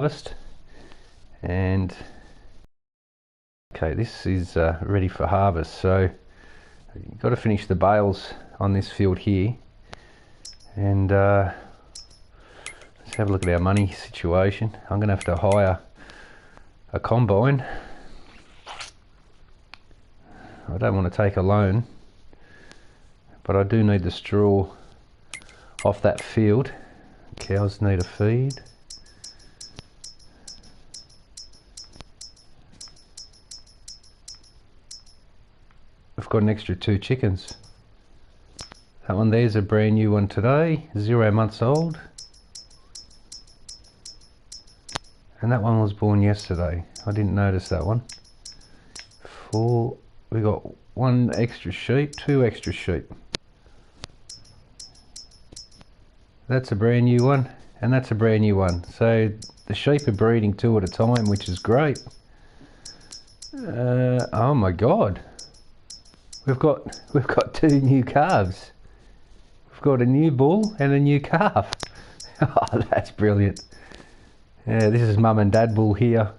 harvest. And okay, this is ready for harvest, so you've got to finish the bales on this field here. And let's have a look at our money situation. I'm gonna have to hire a combine. I don't want to take a loan, but I do need the straw off that field. Cows need a feed. I've got an extra 2 chickens. That one there's a brand new one today, 0 months old. And that one was born yesterday. I didn't notice that one. 4, we got 1 extra sheep, 2 extra sheep. That's a brand new one, and that's a brand new one. So the sheep are breeding 2 at a time, which is great. Oh my God. We've got 2 new calves. We've got a new bull and a new calf. Oh, that's brilliant. Yeah, this is mum and dad bull here.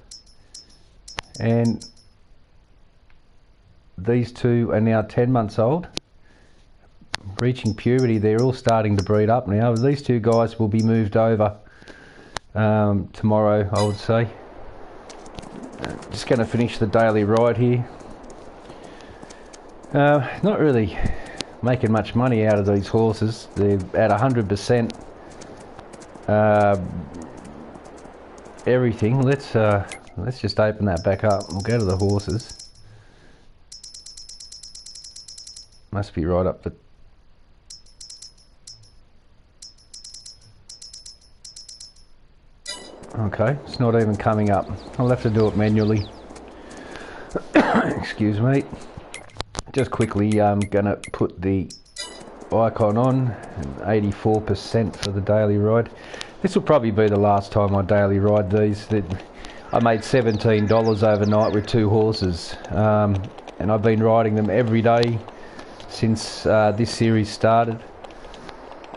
And these 2 are now 10 months old. Reaching puberty, they're all starting to breed up now. These 2 guys will be moved over tomorrow, I would say. Just going to finish the daily ride here. Not really making much money out of these horses. They're at 100% everything. Let's just open that back up. We'll go to the horses. Must be right up the... Okay, it's not even coming up. I'll have to do it manually. Excuse me. Just quickly, I'm gonna put the icon on, 84% for the daily ride. This will probably be the last time I daily ride these. I made $17 overnight with 2 horses, and I've been riding them every day since this series started,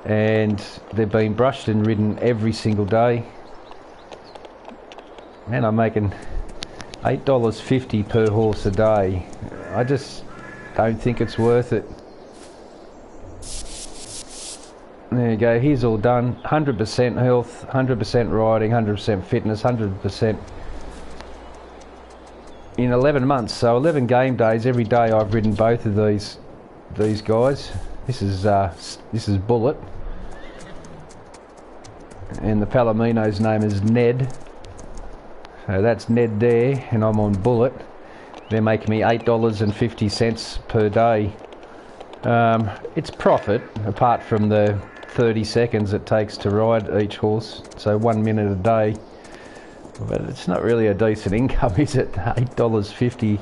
and they've been brushed and ridden every single day. Man, I'm making $8.50 per horse a day. I just don't think it's worth it. There you go, here's all done. 100% health, 100% riding, 100% fitness, 100% in 11 months. So 11 game days. Every day I've ridden both of these guys. This is Bullet, and the Palomino's name is Ned. So that's Ned there, and I'm on Bullet. They're making me $8.50 per day. It's profit, apart from the 30 seconds it takes to ride each horse, so 1 minute a day. But it's not really a decent income, is it? $8.50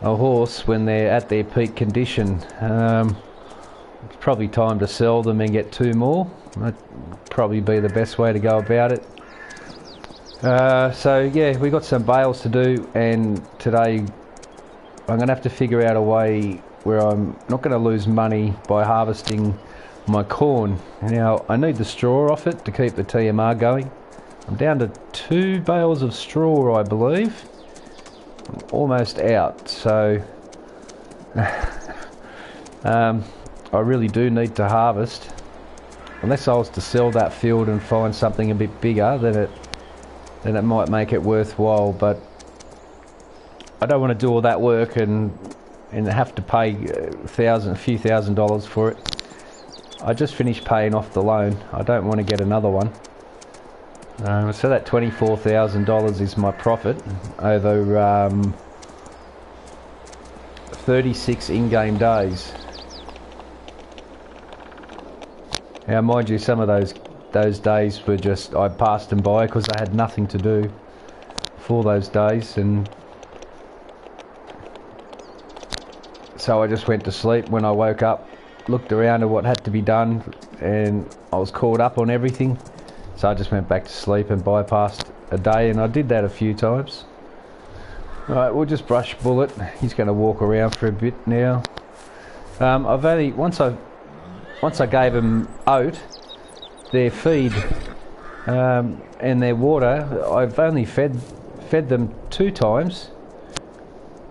a horse when they're at their peak condition. It's probably time to sell them and get 2 more. That'd probably be the best way to go about it. So yeah, we got some bales to do, and today I'm going to have to figure out a way where I'm not going to lose money by harvesting my corn. Now, I need the straw off it to keep the TMR going. I'm down to 2 bales of straw, I believe. I'm almost out, so I really do need to harvest. Unless I was to sell that field and find something a bit bigger, then it might make it worthwhile, but I don't want to do all that work and have to pay a few thousand dollars for it. I just finished paying off the loan. I don't want to get another one. So that $24,000 is my profit over 36 in-game days. Now, mind you, some of those days were just, I passed them by because I had nothing to do for those days, and so I just went to sleep. When I woke up, looked around at what had to be done, and I was caught up on everything, so I just went back to sleep and bypassed a day, and I did that a few times. Alright, we'll just brush Bullet. He's going to walk around for a bit now. I've only once I gave him oat, their feed and their water, I've only fed them 2 times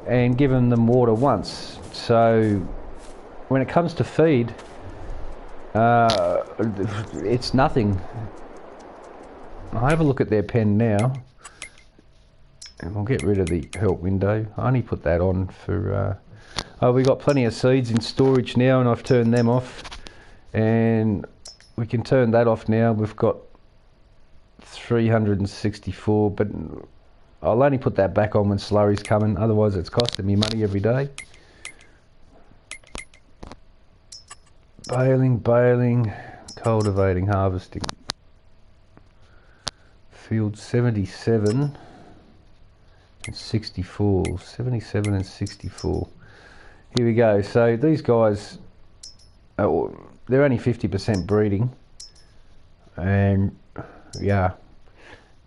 and given them water once. So when it comes to feed, it's nothing. I'll have a look at their pen now, and we'll get rid of the help window. I only put that on for oh, we got plenty of seeds in storage now, and I've turned them off, and we can turn that off now. We've got 364, but I'll only put that back on when slurry's coming, otherwise it's costing me money every day. Baling, cultivating, harvesting. Field 77 and 64. 77 and 64. Here we go. So these guys, they're only 50% breeding, and yeah,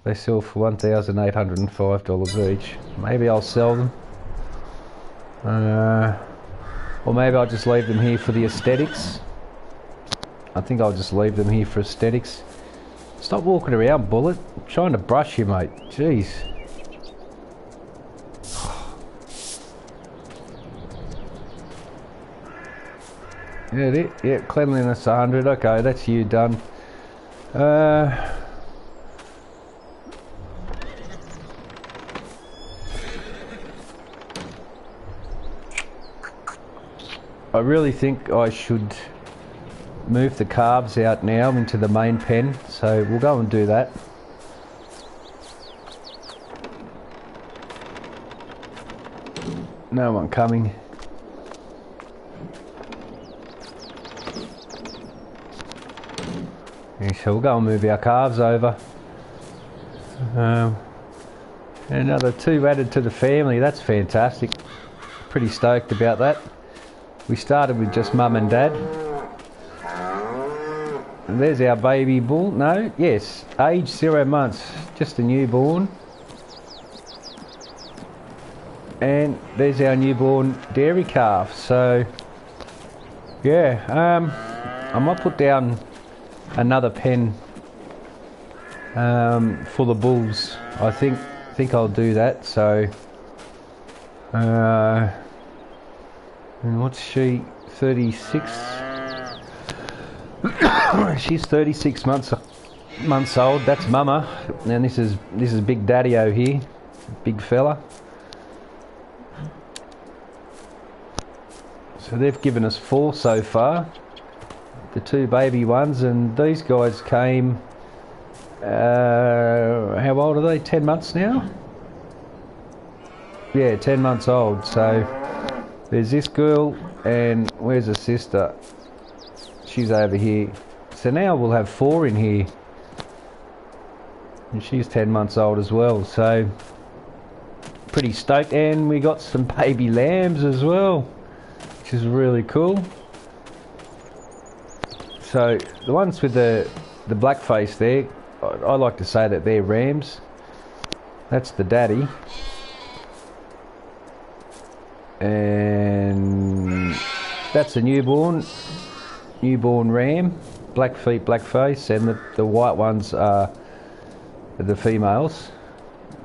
they sell for $1,805 each. Maybe I'll sell them, or maybe I'll just leave them here for the aesthetics. I think I'll just leave them here for aesthetics. Stop walking around, Bullet. I'm trying to brush you, mate. Jeez. Yeah, cleanliness 100. Okay, that's you done. I really think I should move the calves out now into the main pen, so we'll go and do that. No one coming. Yeah, so we'll go and move our calves over. Another 2 added to the family. That's fantastic. Pretty stoked about that. We started with just mum and dad. And there's our baby bull. No, yes, age 0 months, just a newborn. And there's our newborn dairy calf. So yeah, I might put down another pen for the bulls. I think I'll do that. So and what's she? 36. She's 36 months old. That's Mama, and this is Big Daddy-o here, big fella. So they've given us 4 so far, the 2 baby ones, and these guys came. How old are they? 10 months now. Yeah, 10 months old. So there's this girl, and where's her sister? She's over here. So now we'll have 4 in here, and she's 10 months old as well. So pretty stoked. And we got some baby lambs as well, which is really cool. So the ones with the black face there, I like to say that they're rams. That's the daddy, and that's a newborn ram, black feet, black face, and the white ones are the females.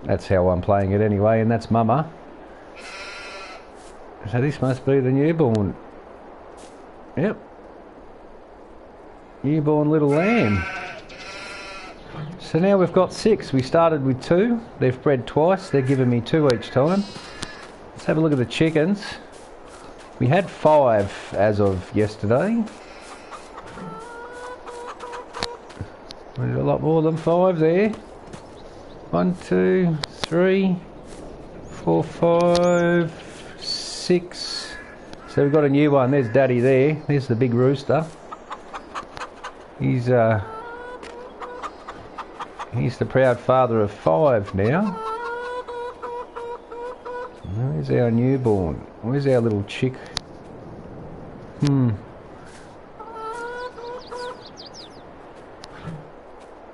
That's how I'm playing it anyway, and that's Mama. So this must be the newborn. Yep. Newborn little lamb. So now we've got 6. We started with 2. They've bred twice. They're giving me 2 each time. Let's have a look at the chickens. We had 5 as of yesterday. There's a lot more than 5 there. 1, 2, 3, 4, 5, 6. So we've got a new one. There's Daddy there. There's the big rooster. He's the proud father of 5 now. Where's our newborn? Where's our little chick?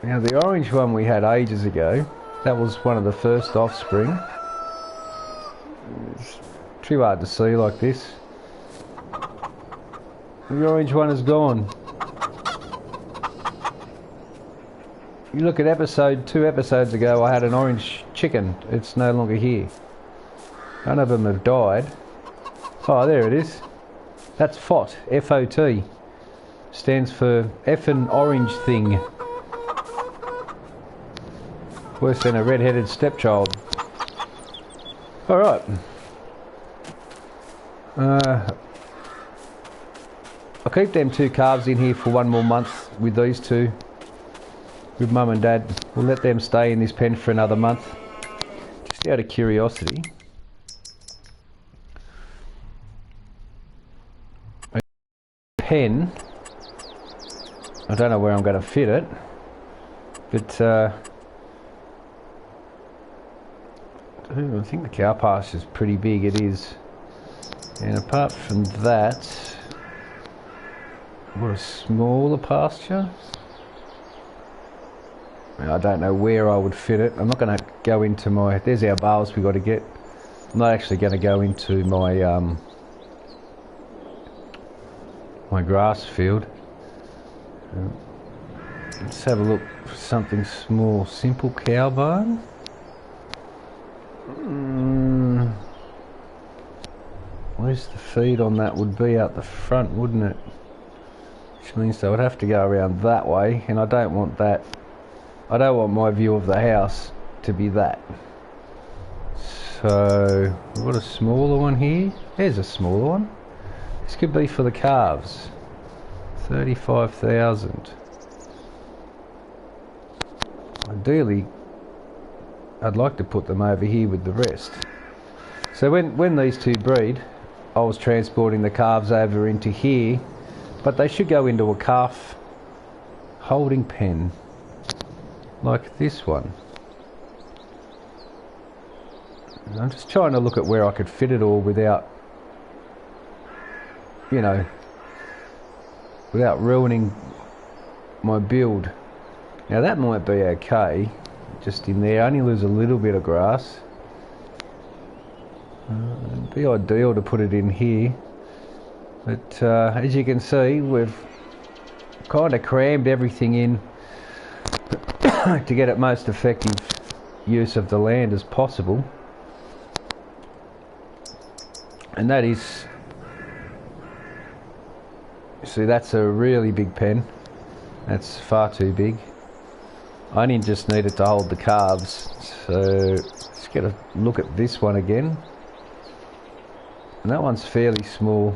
Now the orange one we had ages ago, that was one of the first offspring. It's too hard to see like this. The orange one is gone. You look at episode 2 episodes ago, I had an orange chicken. It's no longer here. None of them have died. Oh, there it is. That's FOT, F-O-T. Stands for effing orange thing. Worse than a red-headed stepchild. Alright. I'll keep them 2 calves in here for 1 more month with these 2. With Mum and Dad. We'll let them stay in this pen for another month. Just out of curiosity. Pen. I don't know where I'm going to fit it. But I think the cow pasture is pretty big. It is. And apart from that, what a smaller pasture. I don't know where I would fit it. I'm not going to go into my... There's our bales we got to get. I'm not actually going to go into my my grass field. Let's have a look for something small. Simple cow barn. Where's the feed on that? Would be out the front, wouldn't it? Which means they would have to go around that way, and I don't want that. I don't want my view of the house to be that. So we've got a smaller one here. There's a smaller one. This could be for the calves. 35,000. Ideally, I'd like to put them over here with the rest. So when these 2 breed, I was transporting the calves over into here, but they should go into a calf holding pen like this one. And I'm just trying to look at where I could fit it all without, you know, without ruining my build. Now that might be okay, just in there. I only lose a little bit of grass. It'd be ideal to put it in here, but as you can see, we've kind of crammed everything in to get it most effective use of the land as possible. And that is, see, that's a really big pen. That's far too big. I only just need it to hold the calves. So let's get a look at this one again. And that one's fairly small.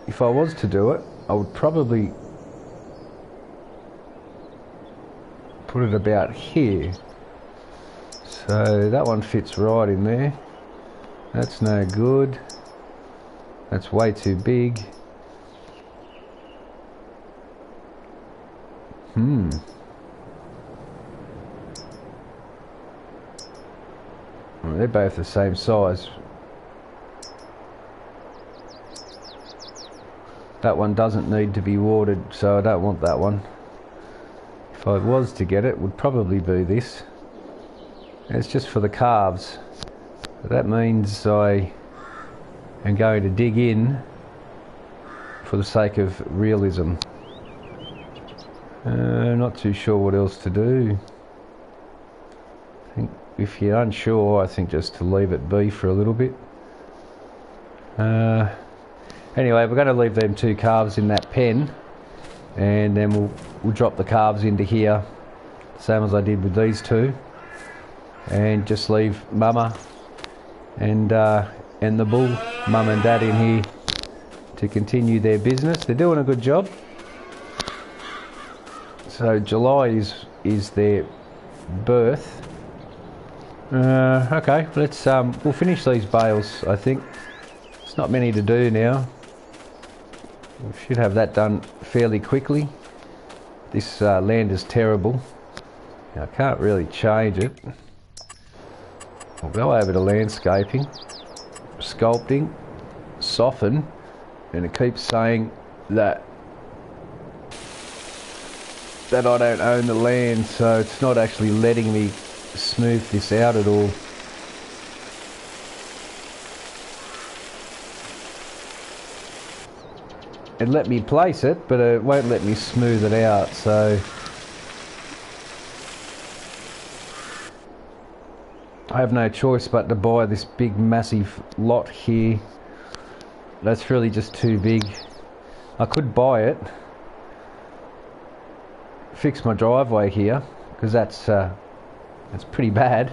If I was to do it, I would probably put it about here. So that one fits right in there. That's no good. That's way too big. Well, they're both the same size. That one doesn't need to be watered, so I don't want that one. If I was to get it, it would probably be this. It's just for the calves. That means I am going to dig in for the sake of realism. Not too sure what else to do. I think if you're unsure, I think just to leave it be for a little bit. Anyway, we're going to leave them 2 calves in that pen, and then we'll drop the calves into here, same as I did with these 2, and just leave Mama and the bull, Mum and Dad, in here to continue their business. They're doing a good job. So July is their birth. Okay, let's we'll finish these bales. I think it's not many to do now. We should have that done fairly quickly. This land is terrible. Now, I can't really change it. I'll go over to landscaping, sculpting, soften, and it keeps saying that I don't own the land, so it's not actually letting me smooth this out at all. it let me place it, but it won't let me smooth it out, so I have no choice but to buy this big massive lot here. That's really just too big. I could buy it, fix my driveway here, because that's pretty bad,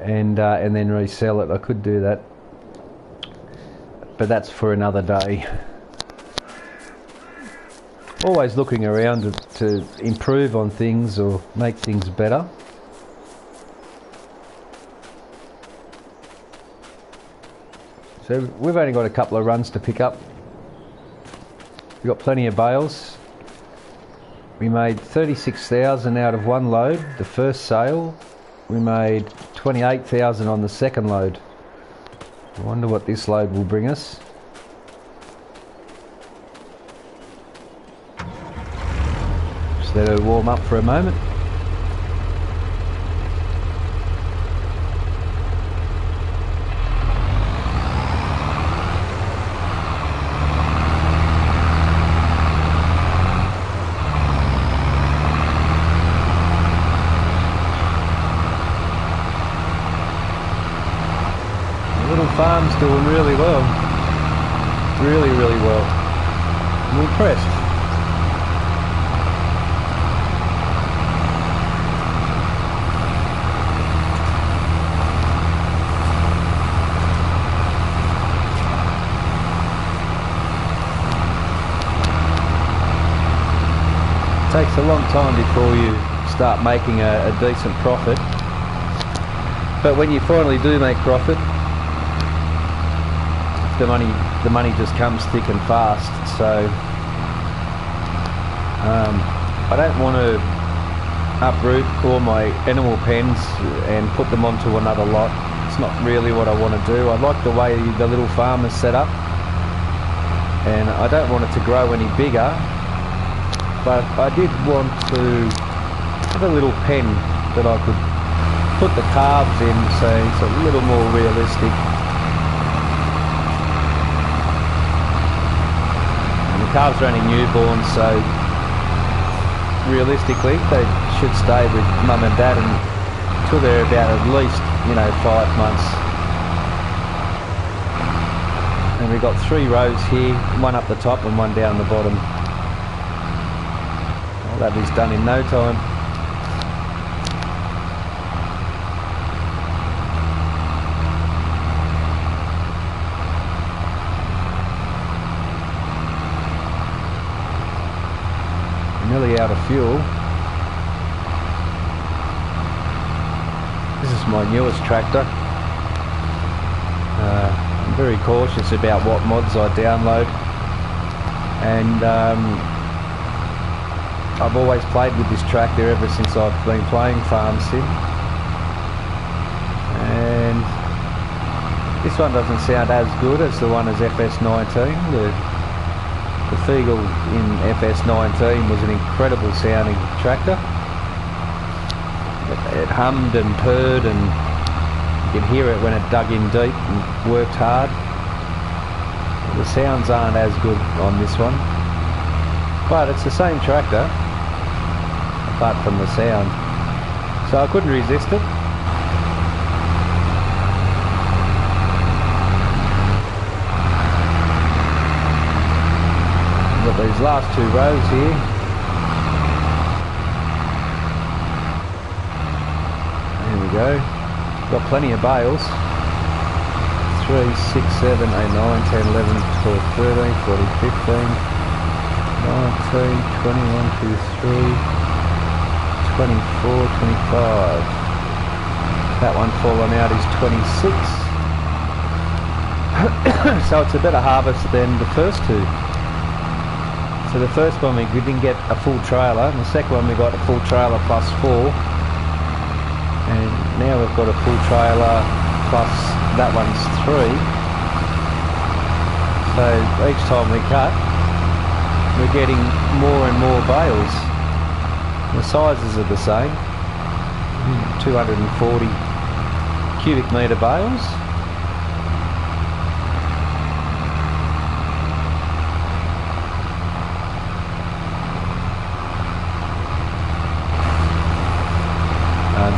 and then resell it. I could do that, but that's for another day. Always looking around to improve on things or make things better. So we've only got a couple of runs to pick up. We've got plenty of bales. We made 36,000 out of one load, the first sale. We made 28,000 on the second load. I wonder what this load will bring us. Just let her warm up for a moment. Farm's doing really well, really well. I'm impressed. It takes a long time before you start making a decent profit, but when you finally do make profit, the money just comes thick and fast. So I don't want to uproot all my animal pens and put them onto another lot. It's not really what I want to do. I like the way the little farm is set up, and I don't want it to grow any bigger, but I did want to have a little pen that I could put the calves in, so it's a little more realistic. The calves are only newborn, so realistically they should stay with mum and dad until they're about at least, 5 months. And we've got 3 rows here, one up the top and one down the bottom. All that is done in no time. Nearly out of fuel. This is my newest tractor. I'm very cautious about what mods I download, and I've always played with this tractor ever since I've been playing Farm Sim, and this one doesn't sound as good as the one as Fs19. The Fiegel in Fs19 was an incredible sounding tractor. It hummed and purred, and you could hear it when it dug in deep and worked hard. The sounds aren't as good on this one, but it's the same tractor apart from the sound, so I couldn't resist it. Got these last 2 rows here. There we go. Got plenty of bales. 3, 6, 7, 8, 9, 10, 11, 12, 13, 14, 15, 19, 21, 23, 24, 25. That one fallen out is 26. So it's a better harvest than the first 2. So the first one we didn't get a full trailer, and the second one we got a full trailer plus 4, and now we've got a full trailer plus that one's 3. So each time we cut, we're getting more and more bales. The sizes are the same, 240 cubic metre bales.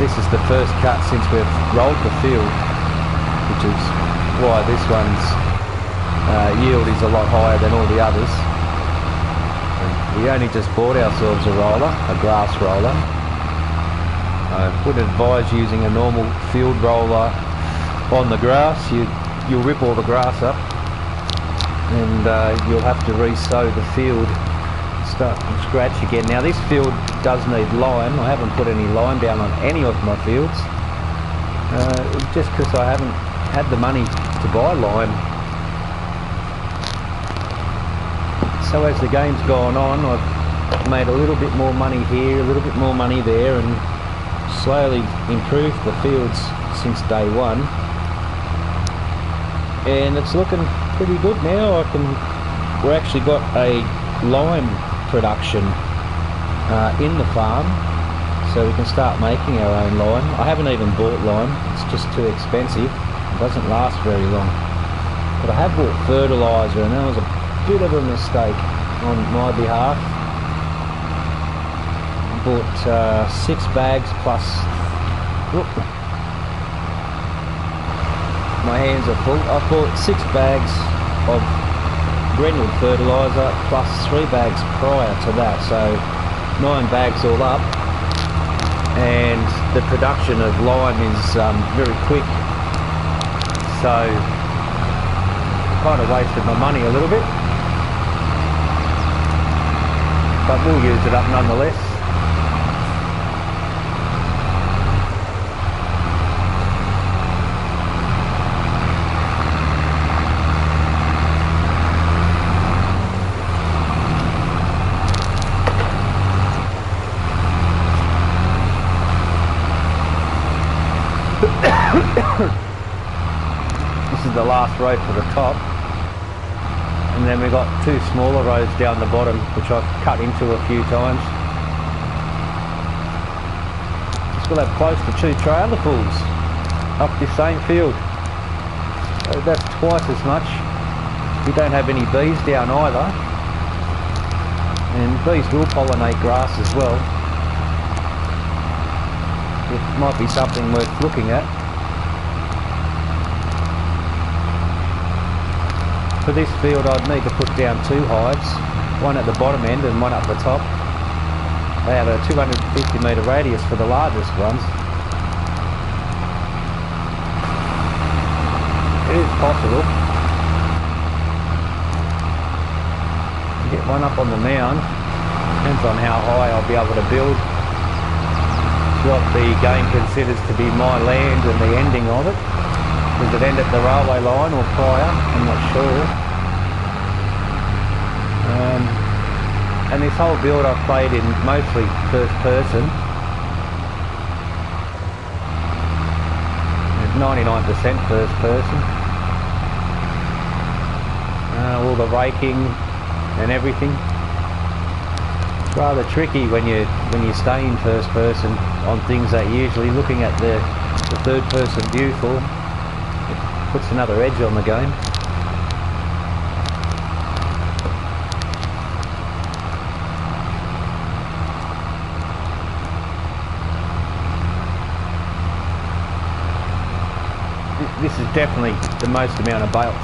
this is the first cut since we've rolled the field, which is why this one's yield is a lot higher than all the others. We only just bought ourselves a roller, a grass roller. I would advise using a normal field roller on the grass. You'll rip all the grass up, and you'll have to re-sow the field, start from scratch again. Now this field does need lime. I haven't put any lime down on any of my fields, just because I haven't had the money to buy lime. So as the game's gone on, I've made a little bit more money here, a little bit more money there, and slowly improved the fields since day one. And it's looking pretty good now. We're actually got a lime production in the farm, so we can start making our own lime. I haven't even bought lime, it's just too expensive. It doesn't last very long. But I have bought fertiliser, and that was a bit of a mistake on my behalf. I bought 6 bags plus... Whoop, my hands are full. I bought 6 bags of granule fertiliser plus 3 bags prior to that, so 9 bags all up. And the production of lime is very quick, so kind of wasted my money a little bit, but we'll use it up nonetheless. This is the last row for the top, and then we've got 2 smaller rows down the bottom which I've cut into a few times. We'll have close to 2 trailerfuls up this same field, so that's twice as much. We don't have any bees down either, and bees will pollinate grass as well. It might be something worth looking at. For this field I'd need to put down 2 hives, one at the bottom end and one at the top. They have a 250 metre radius for the largest ones. It is possible. Get one up on the mound, depends on how high I'll be able to build. What the game considers to be my land and the ending of it. Does it end at the railway line or prior? I'm not sure. And this whole build I've played in mostly first person. It's 99% first person. All the raking and everything. It's rather tricky when you stay in first person on things that you're usually looking at the third person view for. It puts another edge on the game. This is definitely the most amount of bales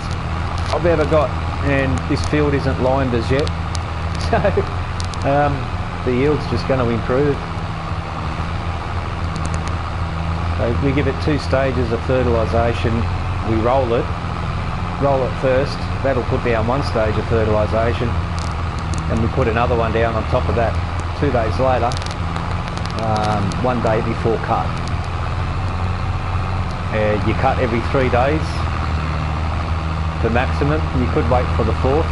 I've ever got, and this field isn't lined as yet, so the yield's just going to improve. So we give it 2 stages of fertilisation. We roll it first. That'll put down 1 stage of fertilisation, and we put another one down on top of that 2 days later, 1 day before cut. You cut every 3 days for maximum. You could wait for the 4th.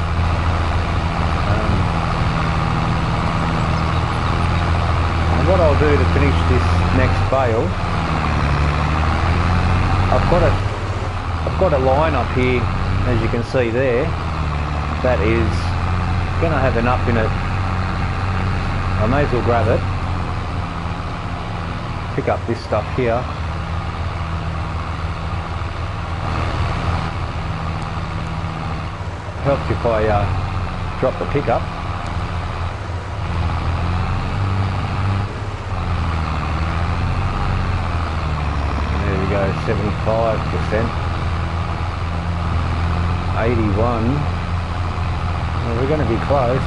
And what I'll do to finish this next bale, I've got a line up here, as you can see there, that is going to have enough in it. I may as well grab it, pick up this stuff here. Helps if I drop the pickup. 75%. 81. Well, we're going to be close.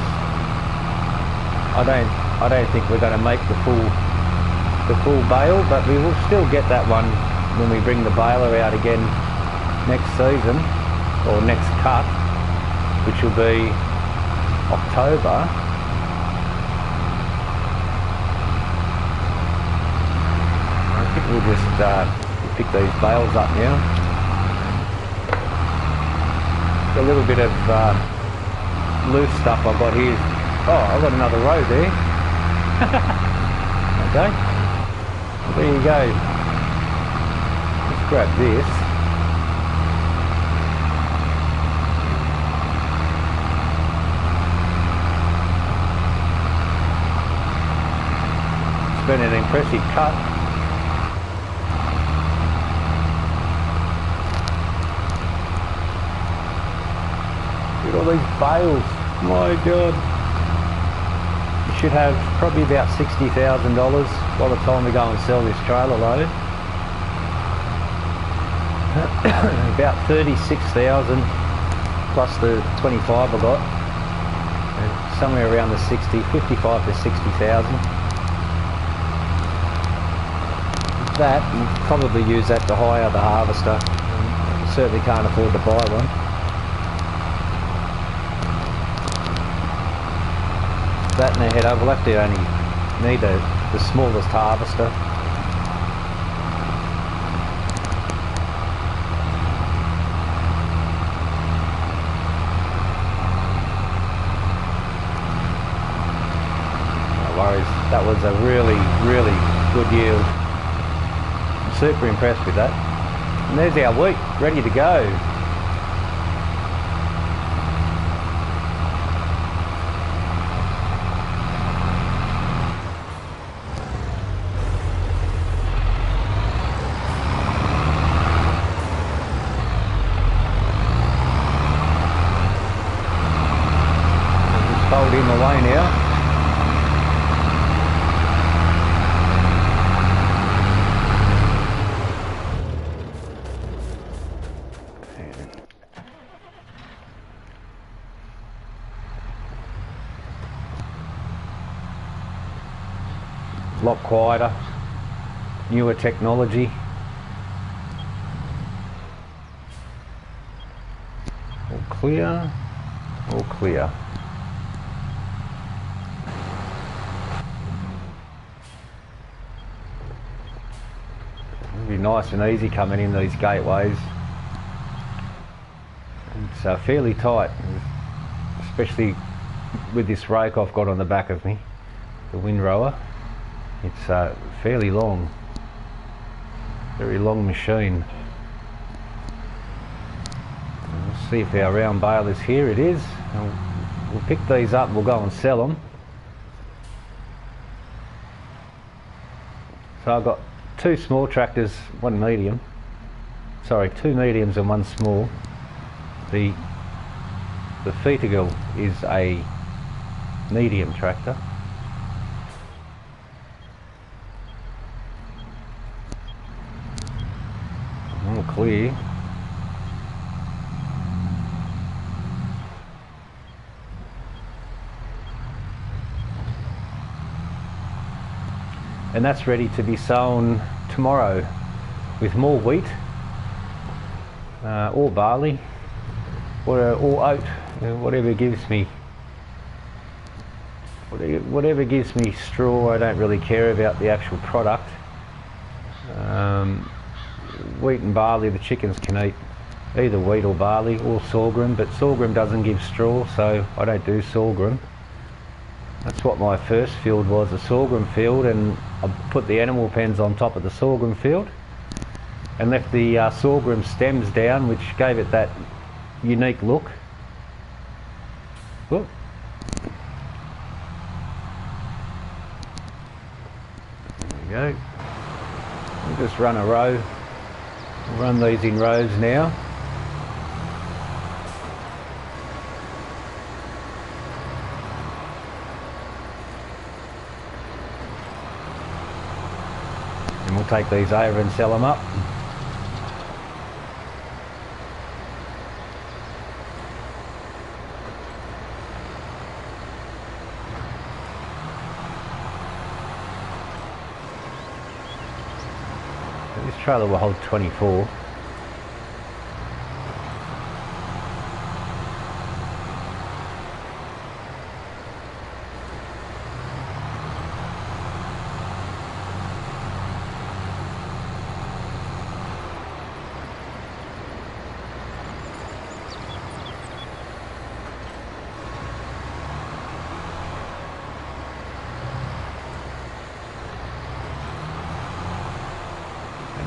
I don't think we're going to make the full bale, but we will still get that one when we bring the baler out again next season, or next cut, which will be October. I think we'll just pick these bales up now. A little bit of loose stuff I've got here. Oh, I've got another row there. Okay, there you go. Let's grab this. It's been an impressive cut. Look at all these bales. My God. We should have probably about $60,000 by the time we go and sell this trailer load. About 36,000 plus the 25 I got. Somewhere around the 55 to 60,000. That, we'll probably use that to hire the harvester. Certainly can't afford to buy one. That and the header, we'll have to only need the smallest harvester. No worries, that was a really good yield. I'm super impressed with that. And there's our wheat, ready to go. Fold him away now. A lot quieter, newer technology. All clear, all clear. It'll be nice and easy coming in these gateways. It's fairly tight, especially with this rake I've got on the back of me, the windrower. It's fairly long, very long machine. Let's see if our round bale is here. It is. We'll pick these up, we'll go and sell them. So I've got two small tractors, one medium. Sorry, two mediums and one small. The Fs22 is a medium tractor. All clear. And that's ready to be sown tomorrow with more wheat or barley or oat, whatever gives me straw. I don't really care about the actual product. Wheat and barley, the chickens can eat either wheat or barley or sorghum, but sorghum doesn't give straw, so I don't do sorghum. That's what my first field was, a sorghum field, and I put the animal pens on top of the sorghum field and left the sorghum stems down, which gave it that unique look. Whoop. There we go. We'll just run a row. We'll run these in rows now. And we'll take these over and sell them up. This trailer will hold 24.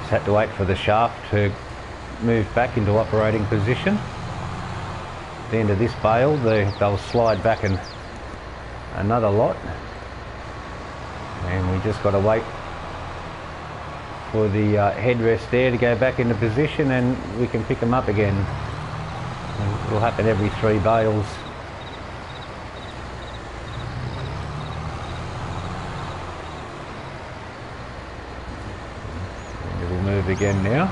Had to wait for the shaft to move back into operating position. At the end of this bale, they'll slide back in another lot, and we just got to wait for the headrest there to go back into position, and we can pick them up again. It will happen every 3 bales. Move again now,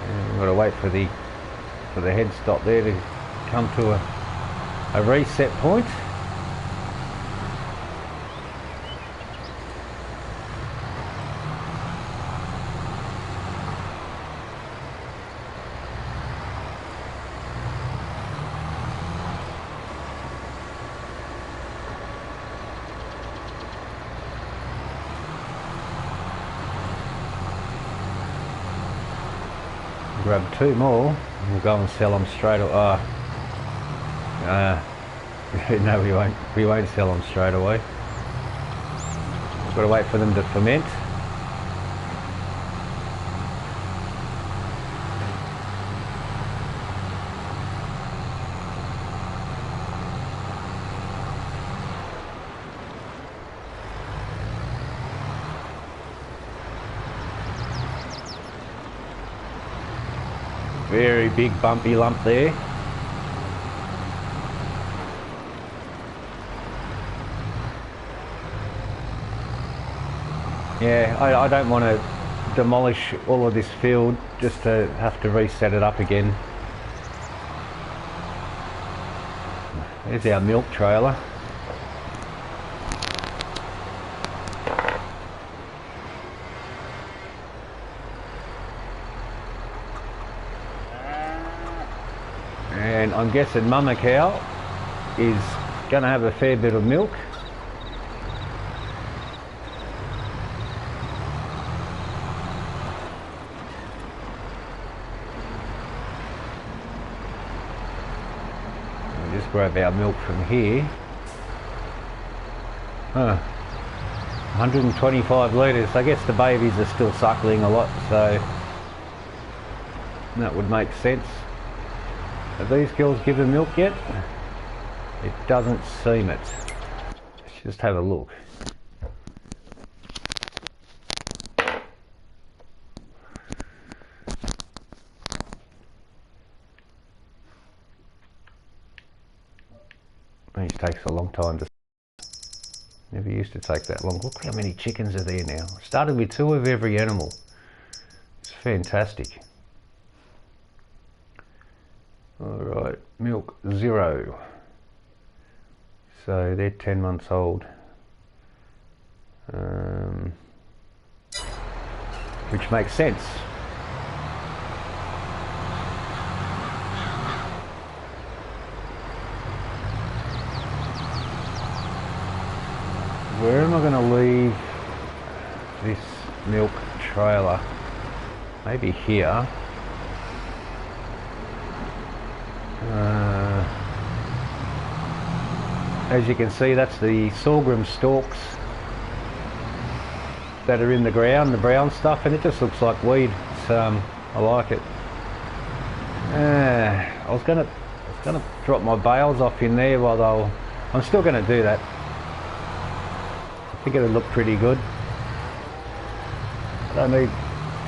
and we've got to wait for the head stop there to come to a reset point. Grab 2 more, and we'll go and sell them straight away. No, we won't sell them straight away. We've got to wait for them to ferment. Very big bumpy lump there. Yeah, I don't want to demolish all of this field just to have to reset it up again. There's our milk trailer. And I'm guessing Mama Cow is going to have a fair bit of milk. We'll just grab our milk from here. 125 litres. I guess the babies are still suckling a lot, so that would make sense. Have these girls given milk yet? It doesn't seem it. Let's just have a look. These takes a long time to... Never used to take that long. Look how many chickens are there now. Started with 2 of every animal. It's fantastic. Alright, milk 0. So they're 10 months old. Which makes sense. Where am I going to leave this milk trailer? Maybe here. As you can see, that's the sorghum stalks that are in the ground, the brown stuff, and it just looks like weed. I like it. I was gonna drop my bales off in there while I'm still gonna do that. I think it'll look pretty good. I don't need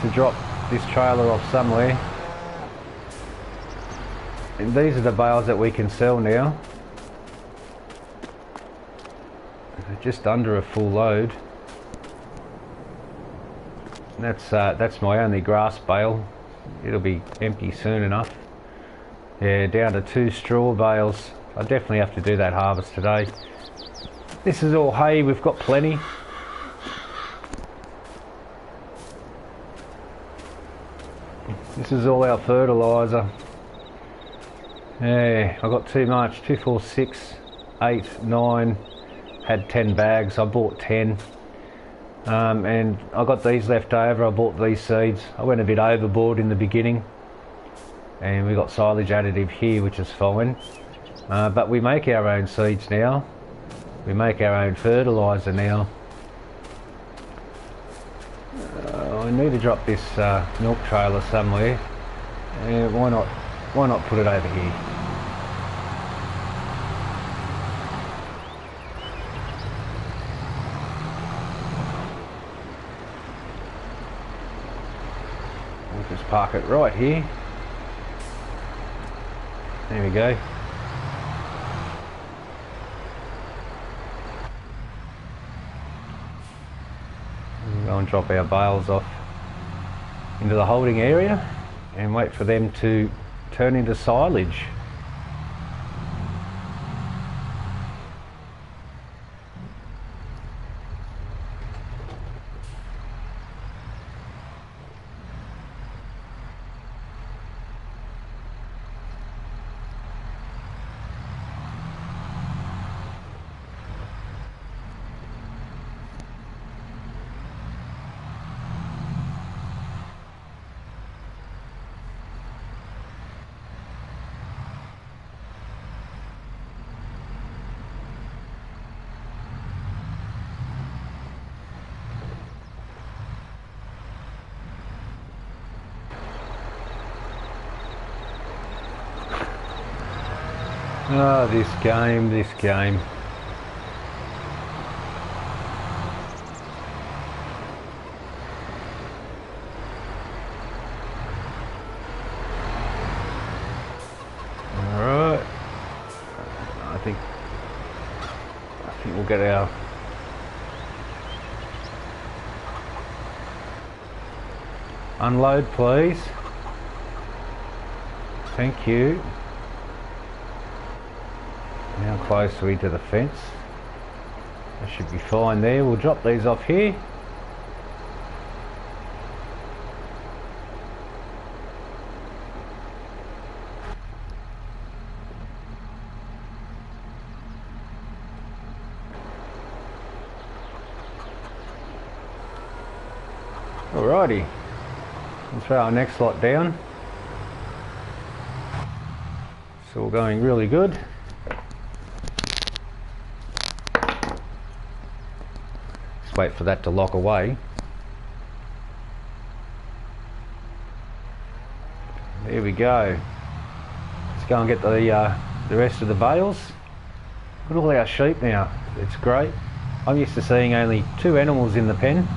to drop this trailer off somewhere. And these are the bales that we can sell now. They're just under a full load. That's my only grass bale. It'll be empty soon enough. Yeah, down to 2 straw bales. I definitely have to do that harvest today. This is all hay, we've got plenty. This is all our fertiliser. Yeah, I got too much. 2, 4, 6, 8, 9. Had 10 bags. I bought 10. And I got these left over. I bought these seeds. I went a bit overboard in the beginning. And we got silage additive here, which is fine. But we make our own seeds now. We make our own fertiliser now. I need to drop this milk trailer somewhere. Why not put it over here? We'll just park it right here. There we go. We'll go and drop our bales off into the holding area and wait for them to turn into silage. Oh, this game. Alright. I think we'll get our unload, please. Thank you. How close are we to the fence? That should be fine there. We'll drop these off here. Alrighty. Let's throw our next lot down. It's all going really good. Wait for that to lock away. There we go. Let's go and get the rest of the bales. Look at all our sheep now. It's great. I'm used to seeing only 2 animals in the pen.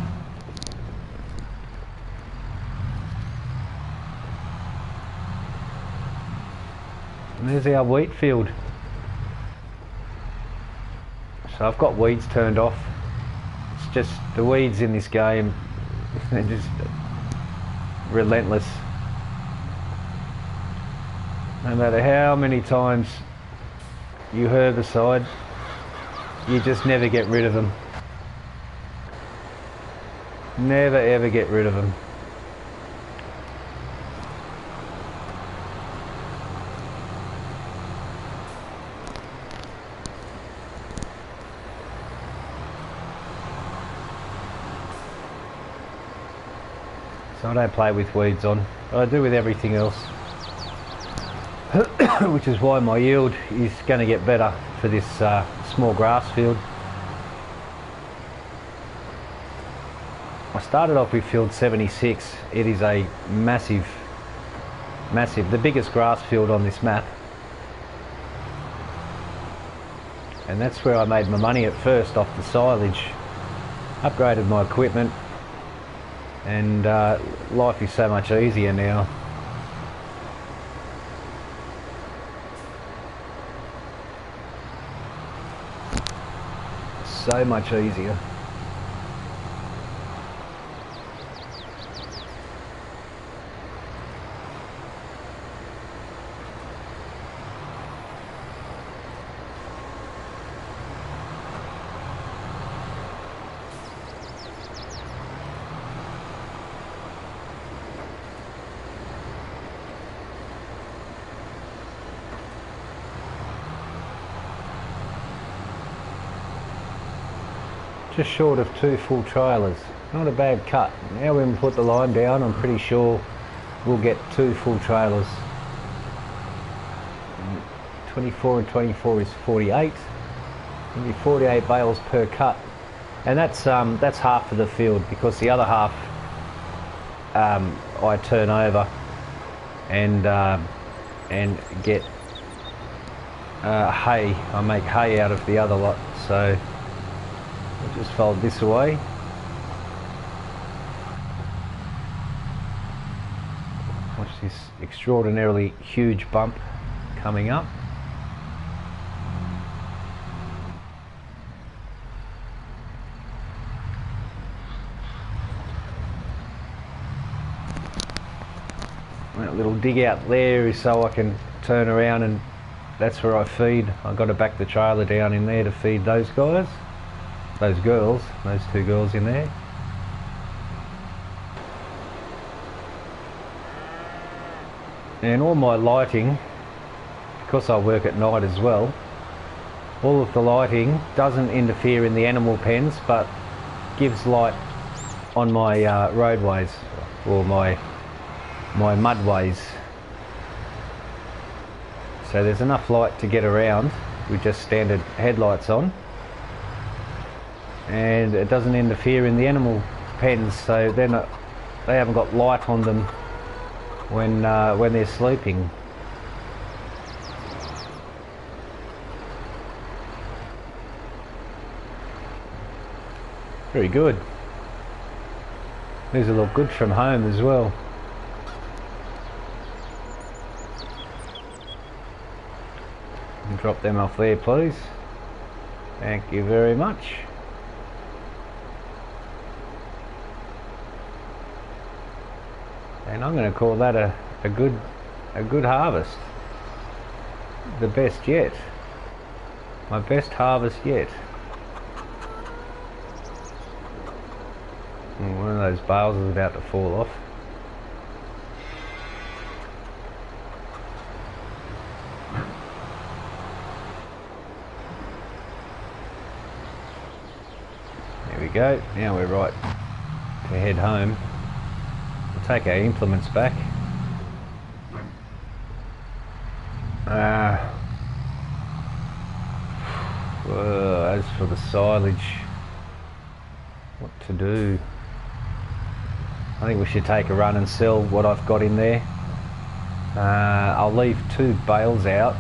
And there's our wheat field. So I've got weeds turned off. Just the weeds in this game, they're just relentless. No matter how many times you herbicide, you just never get rid of them. Never ever get rid of them. So I don't play with weeds on, but I do with everything else. Which is why my yield is going to get better for this small grass field. I started off with field 76. It is a massive, the biggest grass field on this map. And that's where I made my money at first, off the silage. Upgraded my equipment. And life is so much easier now. So much easier. just short of 2 full trailers. Not a bad cut. Now when we put the line down, I'm pretty sure we'll get 2 full trailers. 24 and 24 is 48. It'll be 48 bales per cut, and that's half of the field, because the other half I turn over and get hay. I make hay out of the other lot. So I'll just fold this away. Watch this extraordinarily huge bump coming up. That little dig out there is so I can turn around, and that's where I feed. I've got to back the trailer down in there to feed those guys, those girls, those 2 girls in there. And all my lighting, because I work at night as well, all of the lighting doesn't interfere in the animal pens, but gives light on my roadways, or my mudways. So there's enough light to get around with just standard headlights on, and it doesn't interfere in the animal pens, so they haven't got light on them when they're sleeping. Very good. These will look good from home as well. Drop them off there, please. Thank you very much. And I'm going to call that a good harvest. The best yet. My best harvest yet. And one of those bales is about to fall off. Go. Now we're right to head home. We'll take our implements back. As for the silage, what to do? I think we should take a run and sell what I've got in there. I'll leave 2 bales out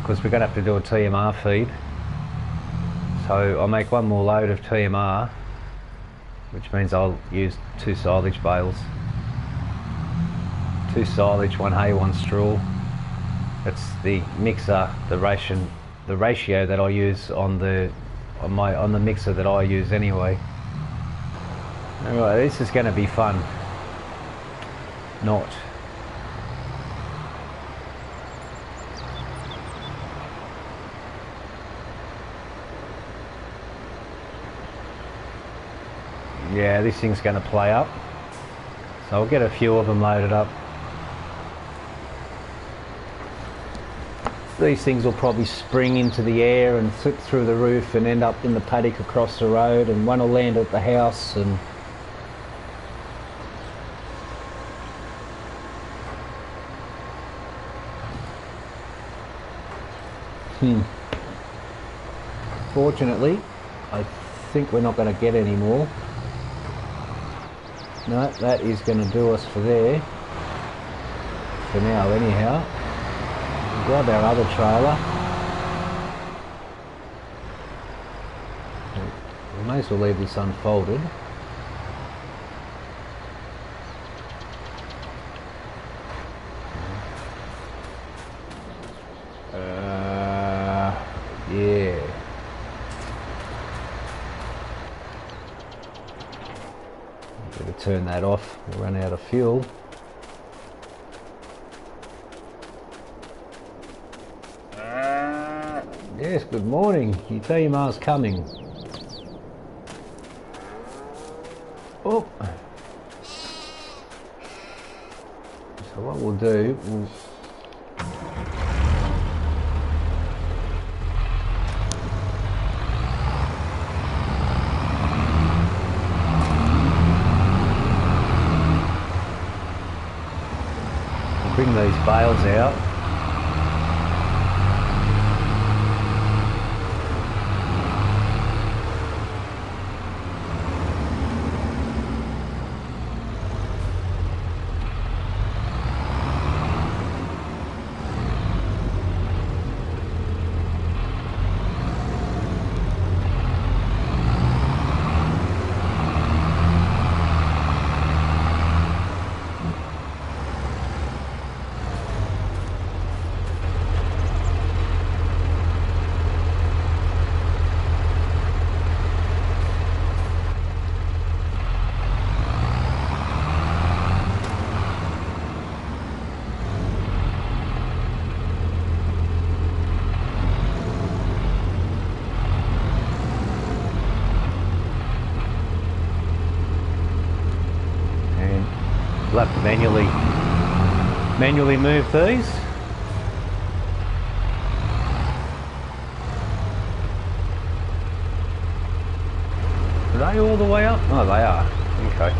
because we're going to have to do a TMR feed. So I'll make 1 more load of TMR, which means I'll use 2 silage bales. 2 silage, 1 hay, 1 straw. That's the mixer, the ratio that I use on the mixer that I use anyway. Alright, this is going to be fun. Not. Yeah, this thing's going to play up, so I'll get a few of them loaded up. These things will probably spring into the air and slip through the roof and end up in the paddock across the road, and one will land at the house. And fortunately, I think we're not going to get any more. No, that is going to do us for there. For now, anyhow. We'll grab our other trailer. We may as well leave this unfolded. Yeah. Better turn that off. We'll run out of fuel. Yes, good morning. You tell your ma's coming. Oh. So what we'll do, these bales out. We'll have to manually move these. Are they all the way up? Oh, they are. Okay.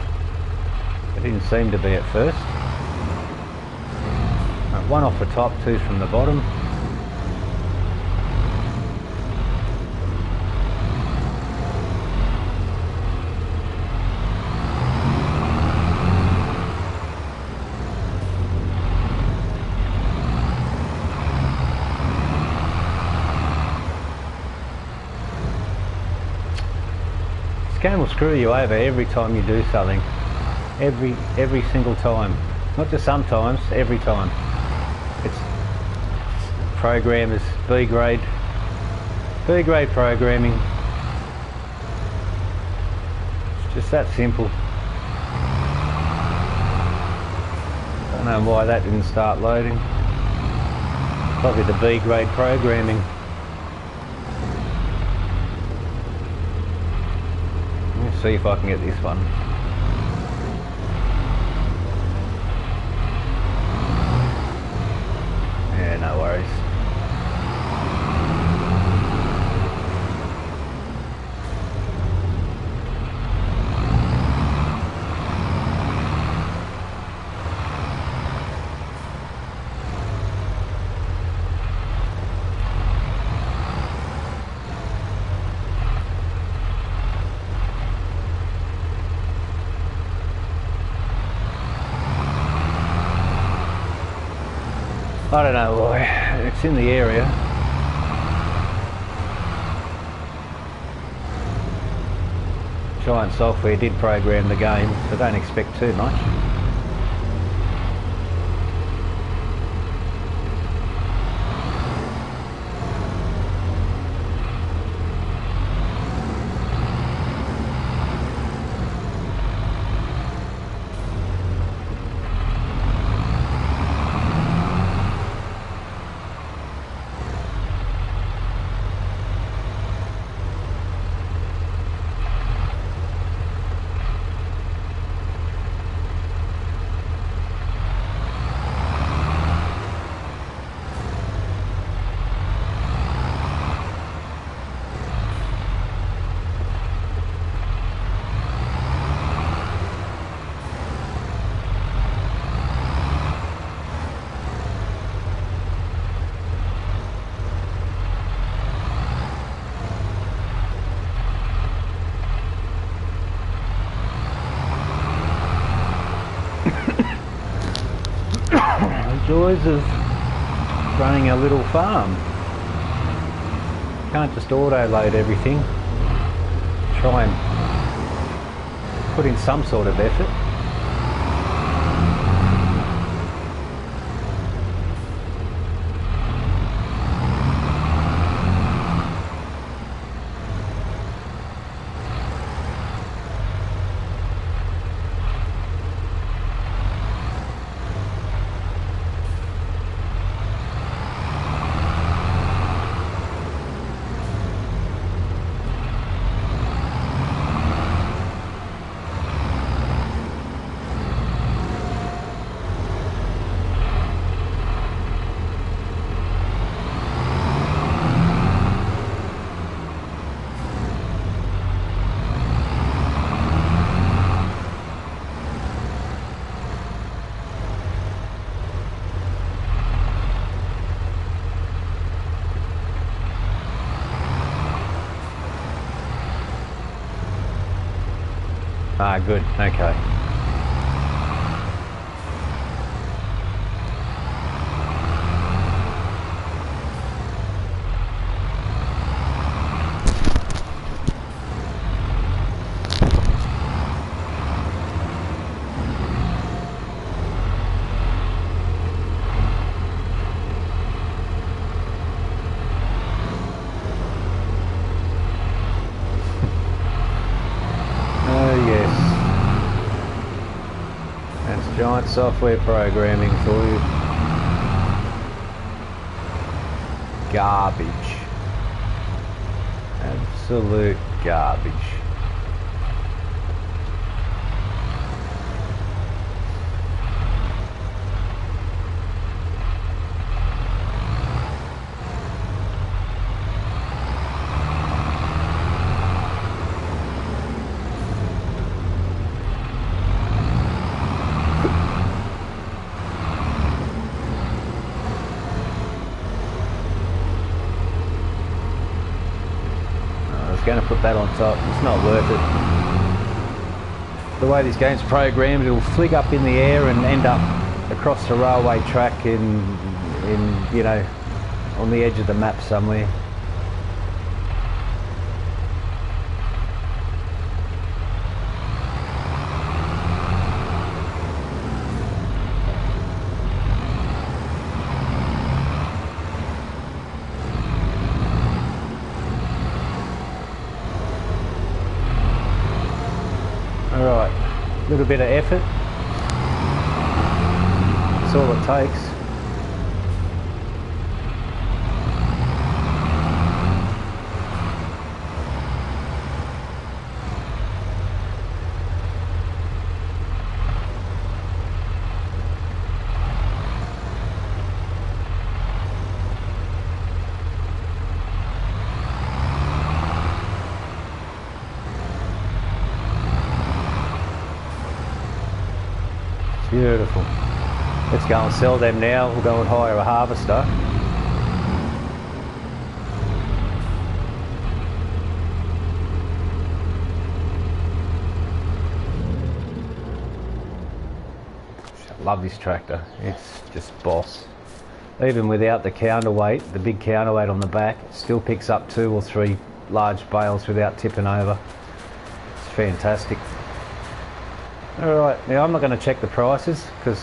They didn't seem to be at first. Right, one off the top, two from the bottom. This game will screw you over every time you do something. Every single time. Not just sometimes, every time. It's programmers, B grade programming. It's just that simple. Don't know why that didn't start loading. Probably the B grade programming. See if I can get this one. Yeah, no worries. I don't know why, it's in the area. Giant Software did program the game, so don't expect too much. Joys of running a little farm. Can't just auto load everything. Try and put in some sort of effort. Ah, good, okay. Giant software programming for you. Garbage. Absolute garbage. Going to put that on top. It's not worth it. The way this game's programmed, it'll flick up in the air and end up across the railway track in you know, on the edge of the map somewhere. Alright, a little bit of effort, that's all it takes. Beautiful. Let's go and sell them now. We'll go and hire a harvester. I love this tractor. It's just boss. Even without the counterweight, the big counterweight on the back, it still picks up 2 or 3 large bales without tipping over. It's fantastic. Alright, now I'm not going to check the prices because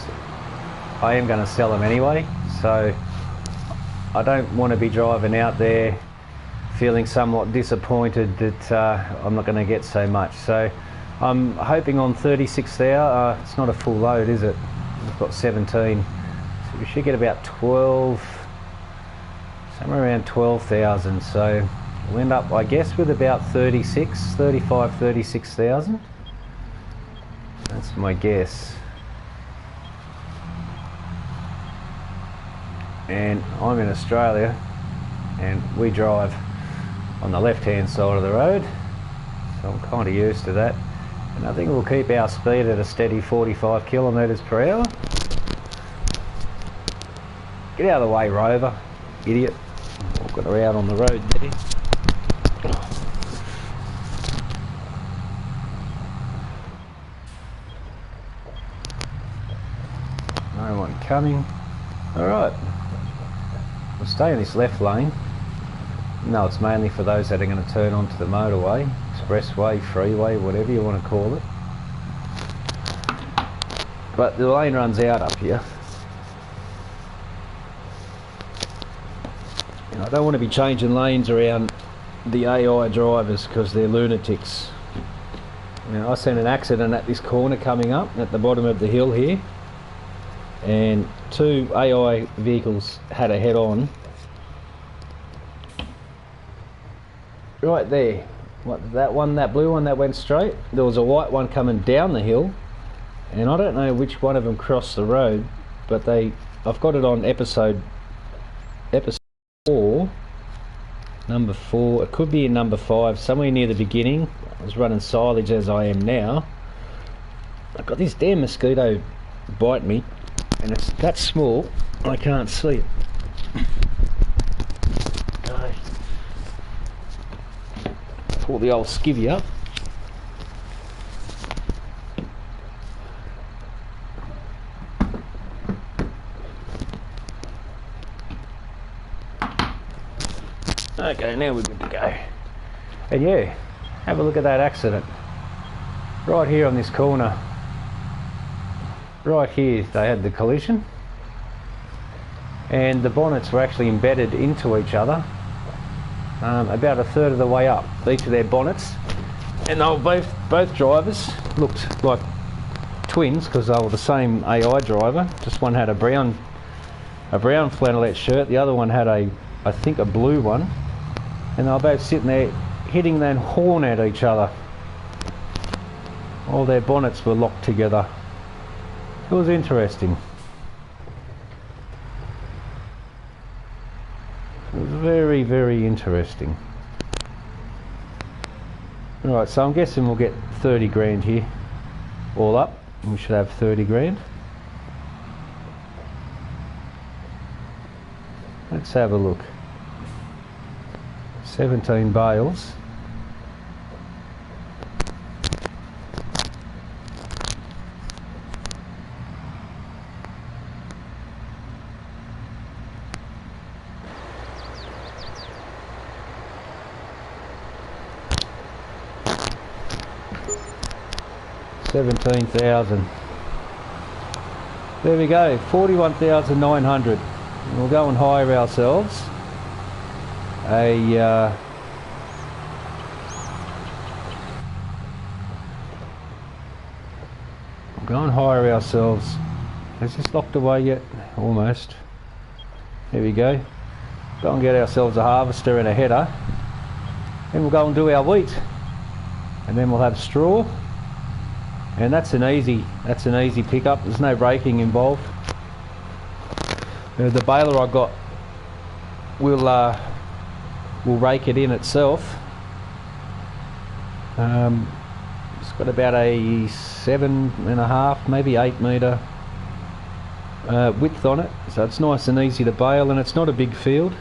I am going to sell them anyway, so I don't want to be driving out there feeling somewhat disappointed that I'm not going to get so much. So I'm hoping on 36,000, it's not a full load, is it? We've got 17, so we should get about 12, somewhere around 12,000, so we'll end up, I guess, with about 36,000. That's my guess. And I'm in Australia and we drive on the left hand side of the road, so I'm kind of used to that, and I think we'll keep our speed at a steady 45 kilometres per hour. Get out of the way, Rover, idiot. I've got her out on the road there. No one coming. Alright, we'll stay in this left lane. No, it's mainly for those that are going to turn onto the motorway, expressway, freeway, whatever you want to call it. But the lane runs out up here. And I don't want to be changing lanes around the AI drivers because they're lunatics. Now, I seen an accident at this corner coming up at the bottom of the hill here, and 2 AI vehicles had a head-on right there. What, that one, that blue one that went straight? There was a white one coming down the hill, and I don't know which one of them crossed the road, but I've got it on episode 4, number 4. It could be in number 5, somewhere near the beginning. I was running silage as I am now. I've got this damn mosquito bite me, and it's that small I can't see it. Pull the old skivvy up. go, now we're good to go. And yeah, have a look at that accident. Right here on this corner. Right here they had the collision. And the bonnets were actually embedded into each other. About a third of the way up, each of their bonnets. And they were both drivers looked like twins because they were the same AI driver. Just one had a brown flannelette shirt, the other one had I think a blue one, and they were both sitting there hitting that horn at each other. All their bonnets were locked together. It was interesting. It was very, very interesting. Right, so I'm guessing we'll get 30 grand here, all up. We should have 30 grand. Let's have a look. 17 bales. $17,000. There we go, 41,900. We'll go and hire ourselves a Is this locked away yet? Almost. There we go. Go and get ourselves a harvester and a header, and we'll go and do our wheat, and then we'll have straw. And that's an easy pickup. There's no raking involved. The baler I got will rake it in itself. It's got about a 7.5, maybe 8 metre width on it, so it's nice and easy to bale, and it's not a big field.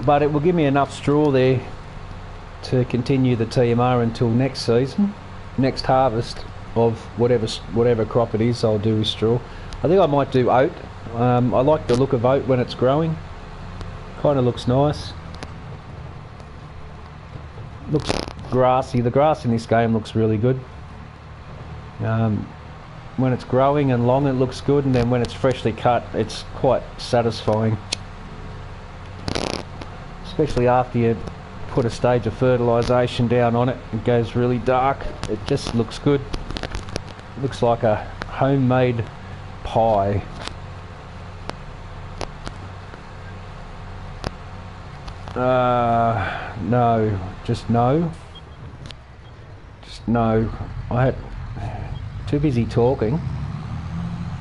But it will give me enough straw there to continue the TMR until next season, next harvest of whatever crop it is I'll do with straw. I think I might do oat. I like the look of oat when it's growing. Kind of looks nice. Looks grassy. The grass in this game looks really good. When it's growing and long it looks good, and then when it's freshly cut it's quite satisfying. Especially after you put a stage of fertilisation down on it, it goes really dark. It just looks good. It looks like a homemade pie. No, just no. Just no. I had too busy talking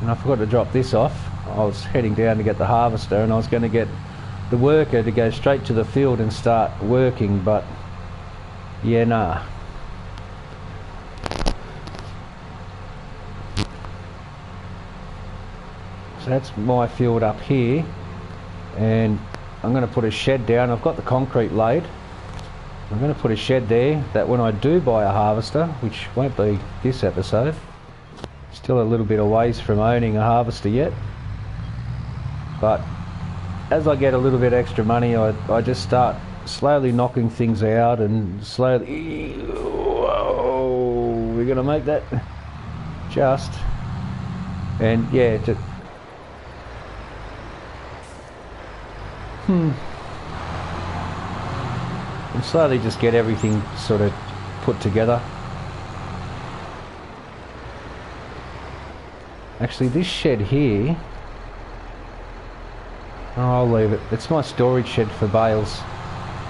and I forgot to drop this off. I was heading down to get the harvester, and I was going to get the worker to go straight to the field and start working, but yeah, nah. So that's my field up here, and I'm going to put a shed down. I've got the concrete laid. I'm going to put a shed there that when I do buy a harvester, which won't be this episode, still a little bit of ways from owning a harvester yet, but as I get a little bit extra money, I just start slowly knocking things out, and slowly, whoa, we're gonna make that just, and yeah, just, and slowly just get everything sort of put together. Actually, this shed here, I'll leave it. It's my storage shed for bales.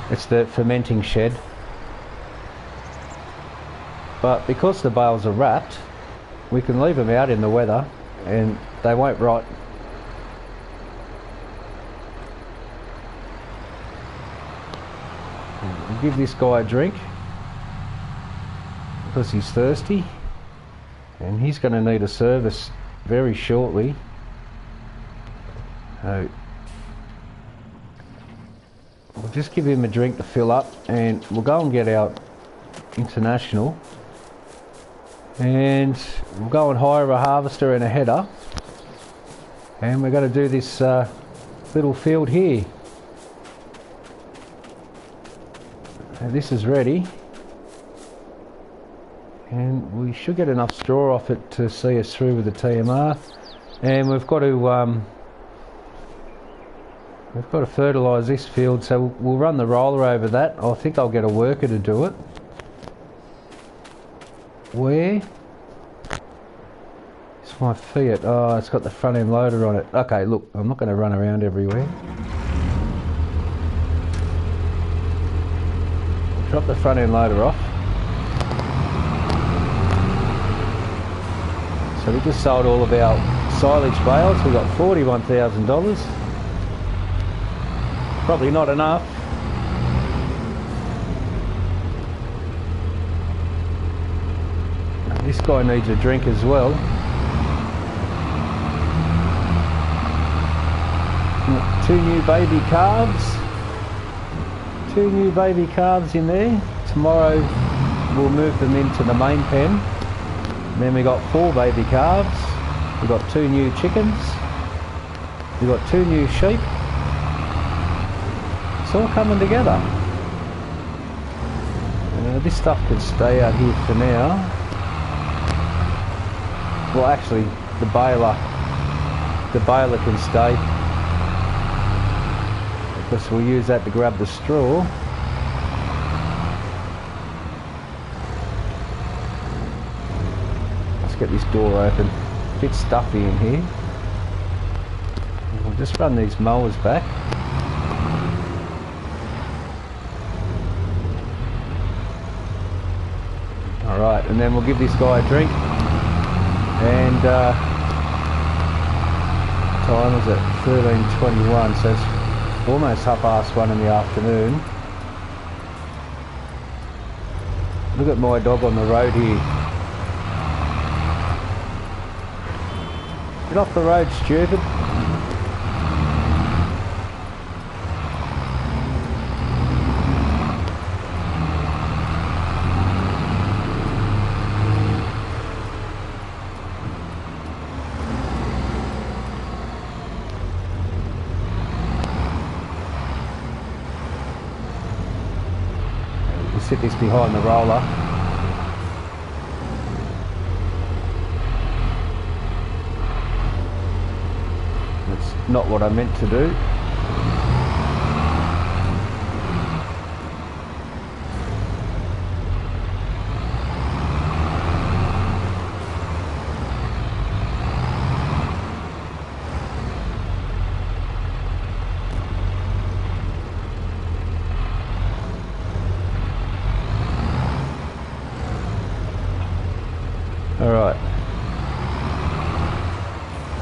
It's the fermenting shed. But because the bales are wrapped, we can leave them out in the weather and they won't rot. We'll give this guy a drink because he's thirsty, and he's going to need a service very shortly. We'll just give him a drink to fill up, and we'll go and get our international, and we'll go and hire a harvester and a header, and we're going to do this little field here. And this is ready. And we should get enough straw off it to see us through with the TMR. And we've got to fertilise this field, so we'll run the roller over that. I think I'll get a worker to do it. Where? It's my Fiat. Oh, it's got the front end loader on it. Okay, look, I'm not going to run around everywhere. Drop the front end loader off. So we just sold all of our silage bales. We got $41,000. Probably not enough. This guy needs a drink as well. Two new baby calves. Two new baby calves in there. Tomorrow we'll move them into the main pen. And then we got 4 baby calves. We got 2 new chickens. We got 2 new sheep. It's all coming together. This stuff could stay out here for now. Well, actually, the baler can stay, because we'll use that to grab the straw. Let's get this door open. A bit stuffy in here. We'll just run these mowers back. Alright, and then we'll give this guy a drink. And time is at 13:21, so it's almost 1:30 in the afternoon. Look at my dog on the road here. Get off the road, stupid. Sit this behind the roller. That's not what I meant to do. Alright,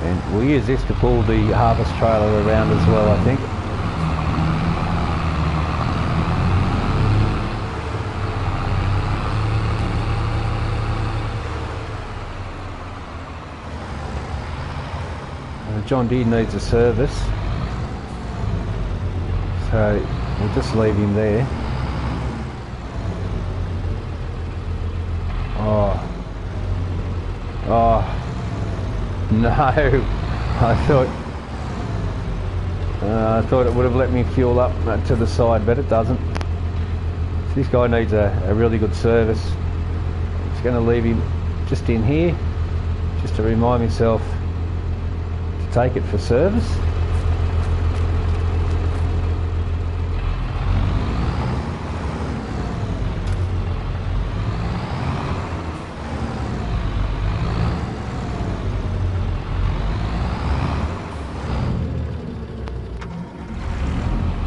and we'll use this to pull the harvest trailer around as well, I think. John Deere needs a service, so we'll just leave him there. Oh no! I thought it would have let me fuel up to the side, but it doesn't. So this guy needs a really good service. I'm just going to leave him just in here, just to remind myself to take it for service.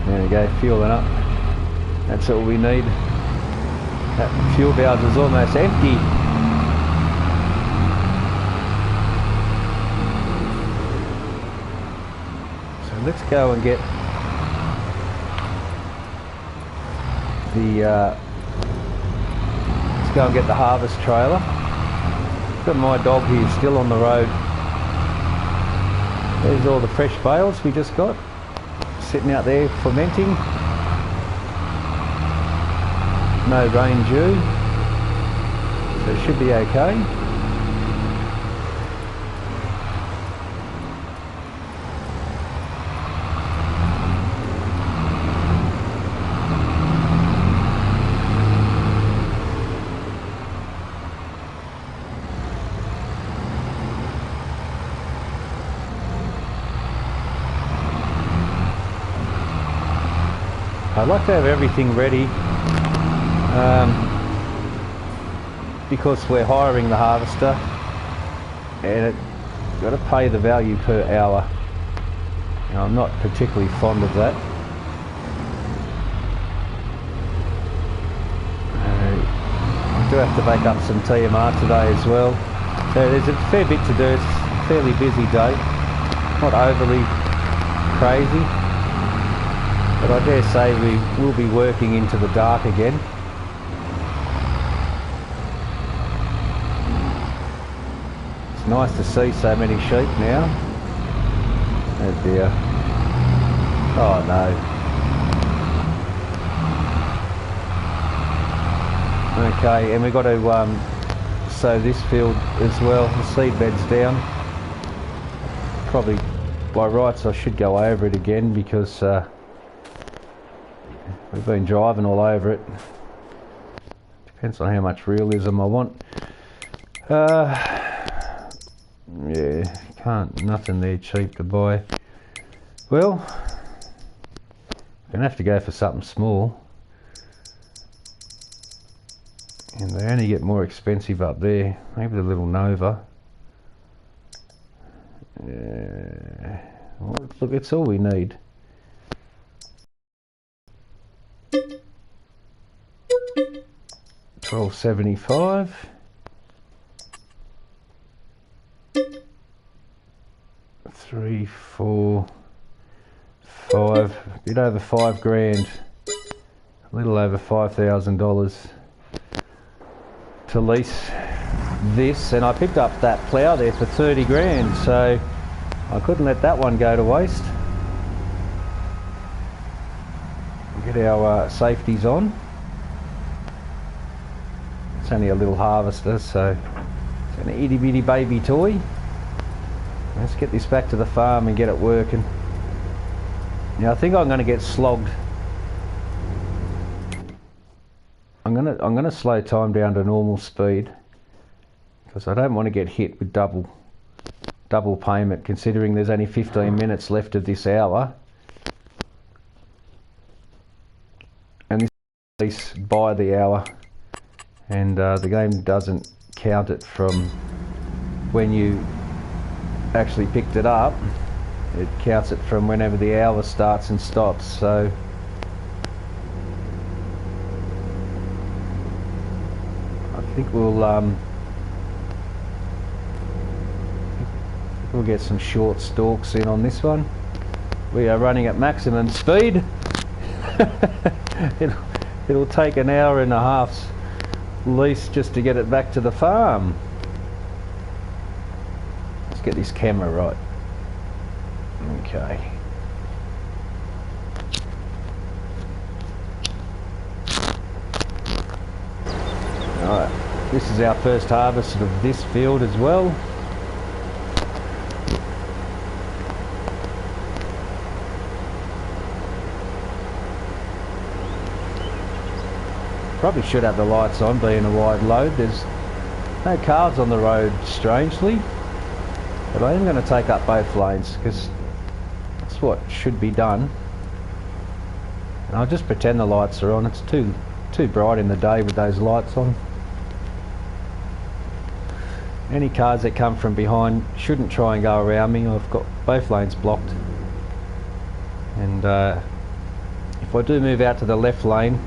There we go, fueling up. That's all we need. That fuel valve is almost empty. So let's go and get the harvest trailer. Got my dog here still on the road. There's all the fresh bales we just got, sitting out there fermenting. No rain due, so it should be okay. I'd like to have everything ready because we're hiring the harvester and it's got to pay the value per hour. And I'm not particularly fond of that. I do have to make up some TMR today as well. So there's a fair bit to do. It's a fairly busy day. Not overly crazy, but I dare say we will be working into the dark again. It's nice to see so many sheep now. Oh dear. Oh no. Okay, and we've got to sow this field as well. The seed bed's down. Probably by rights I should go over it again because we've been driving all over it. Depends on how much realism I want. Yeah, nothing there cheap to buy. Well, I'm gonna have to go for something small. And they only get more expensive up there. Maybe the little Nova. Well, look, it's all we need. $12.75. 3, 4, 5. A bit over $5,000. A little over $5,000 to lease this, and I picked up that plough there for 30 grand, so I couldn't let that one go to waste. Get our safeties on. It's only a little harvester, so it's an itty bitty baby toy. Let's get this back to the farm and get it working. Now I think I'm going to get slogged. I'm gonna slow time down to normal speed because I don't want to get hit with double payment, considering there's only 15 minutes left of this hour, and this is by the hour, and the game doesn't count it from when you actually picked it up. It counts it from whenever the hour starts and stops. So I think we'll get some short stalks in on this one. We are running at maximum speed. It'll take an hour and a half's lease just to get it back to the farm. Let's get this camera right. Okay. Alright, this is our first harvest of this field as well. Probably should have the lights on, being a wide load. There's no cars on the road, strangely, but I am going to take up both lanes because that's what should be done. And I'll just pretend the lights are on. It's too bright in the day with those lights on. Any cars that come from behind shouldn't try and go around me. I've got both lanes blocked, and if I do move out to the left lane,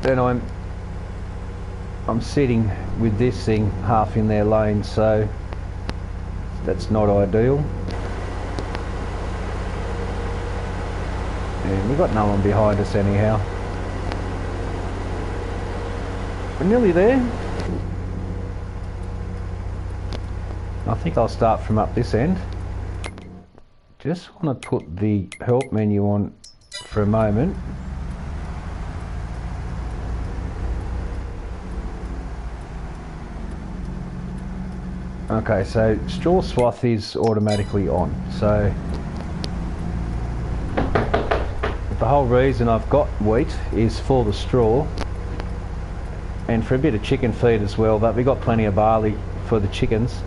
then I'm sitting with this thing half in their lane, so that's not ideal. And we've got no one behind us anyhow. We're nearly there. I think I'll start from up this end. Just want to put the help menu on for a moment. Okay, so straw swath is automatically on. So the whole reason I've got wheat is for the straw and for a bit of chicken feed as well, but we've got plenty of barley for the chickens.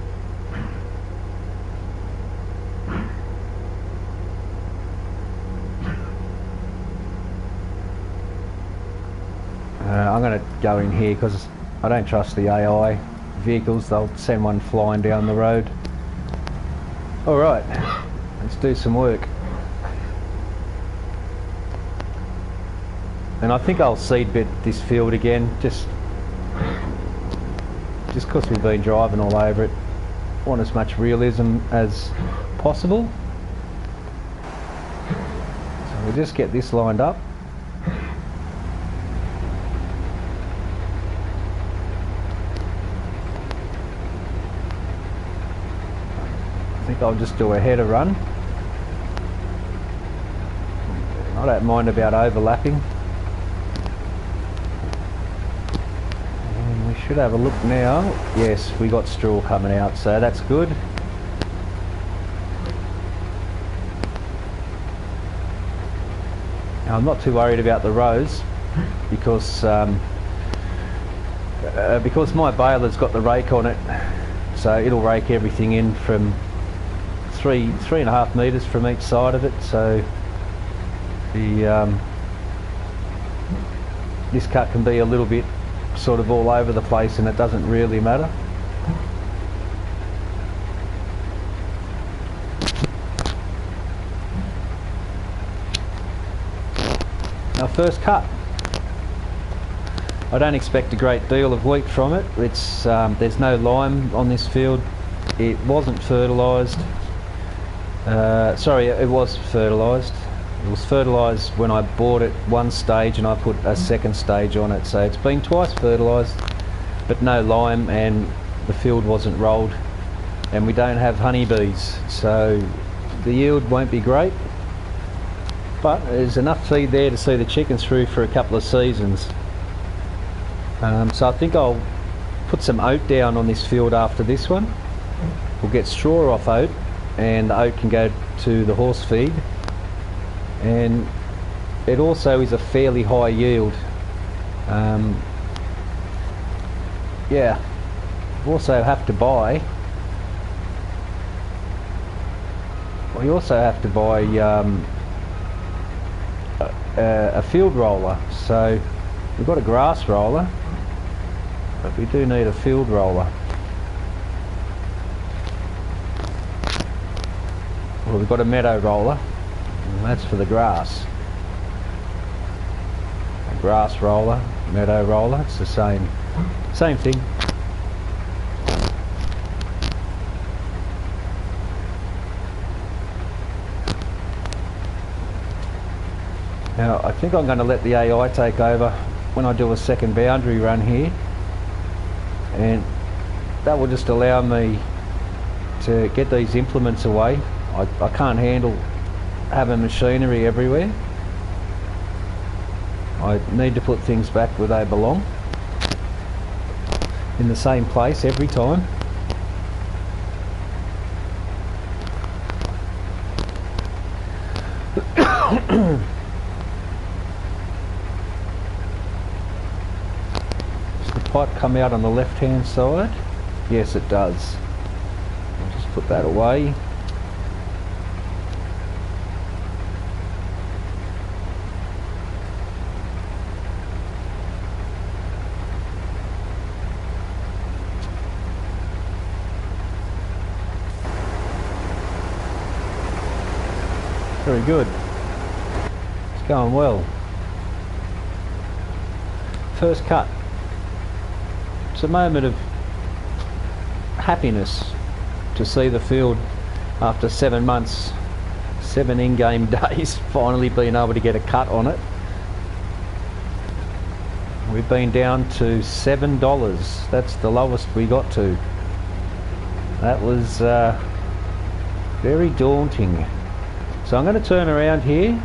I'm going to go in here because I don't trust the AI vehicles. They'll send one flying down the road. Alright, let's do some work. And I think I'll seed bed this field again, just because we've been driving all over it. Want as much realism as possible. So we'll just get this lined up. I think I'll just do a header run. I don't mind about overlapping. And we should have a look now. Yes, we got straw coming out, so that's good. Now, I'm not too worried about the rows because my baler's got the rake on it, so it'll rake everything in from 3.5 metres from each side of it. So the this cut can be a little bit sort of all over the place, and it doesn't really matter. Our first cut. I don't expect a great deal of wheat from it. It's there's no lime on this field. It wasn't fertilised. Sorry, it was fertilised. It was fertilised when I bought it one stage, and I put a second stage on it. So it's been twice fertilised, but no lime, and the field wasn't rolled, and we don't have honeybees, so the yield won't be great. But there's enough feed there to see the chickens through for a couple of seasons. So I think I'll put some oat down on this field after this one. We'll get straw off oat, and the oat can go to the horse feed. And it also is a fairly high yield. Yeah, we also have to buy. We also have to buy a field roller. So we've got a grass roller, but we do need a field roller. Well, we've got a meadow roller, and that's for the grass. A grass roller, meadow roller, it's the same thing. Now I think I'm going to let the AI take over when I do a second boundary run here, and that will just allow me to get these implements away. I can't handle having machinery everywhere. I need to put things back where they belong, in the same place every time. Does the pipe come out on the left hand side? Yes, it does. I'll just put that away. Very good. It's going well. First cut. It's a moment of happiness to see the field after 7 months, 7 in-game days, finally being able to get a cut on it. We've been down to $7. That's the lowest we got to. That was very daunting. So I'm going to turn around here. And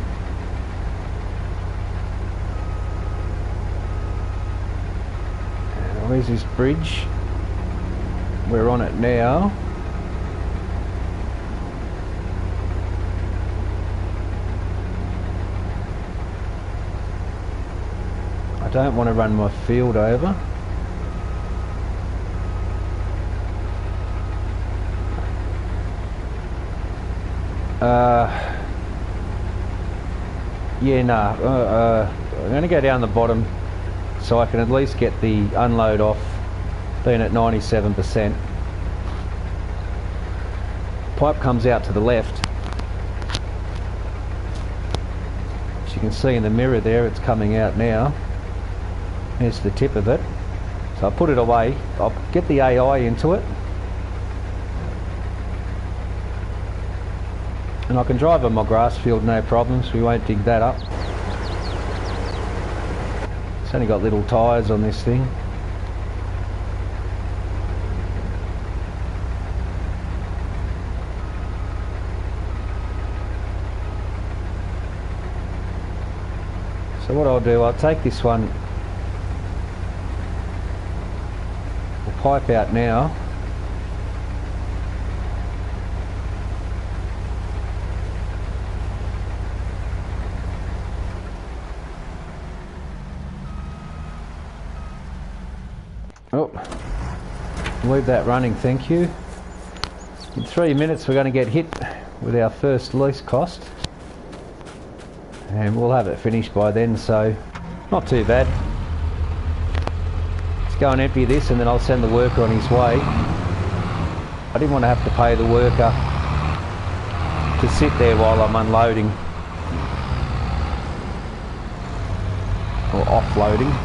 where's this bridge? We're on it now. I don't want to run my field over. Yeah, no. I'm going to go down the bottom so I can at least get the unload off being at 97%. Pipe comes out to the left. As you can see in the mirror there, it's coming out now. Here's the tip of it. So I'll put it away. I'll get the AI into it. And I can drive on my grass field, no problems. We won't dig that up. It's only got little tyres on this thing. So what I'll do, I'll take this one, we'll pipe out now. Oh, leave that running, thank you. In 3 minutes we're going to get hit with our first lease cost. And we'll have it finished by then, so not too bad. Let's go and empty this and then I'll send the worker on his way. I didn't want to have to pay the worker to sit there while I'm unloading or offloading.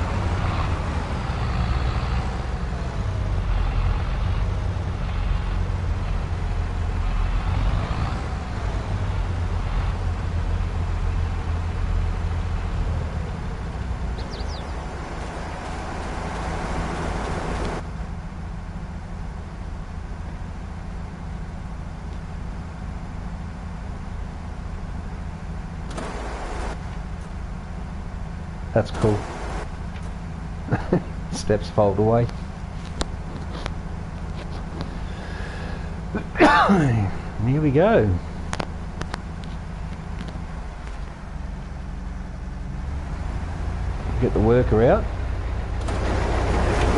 That's cool. Steps fold away. Here we go. Get the worker out.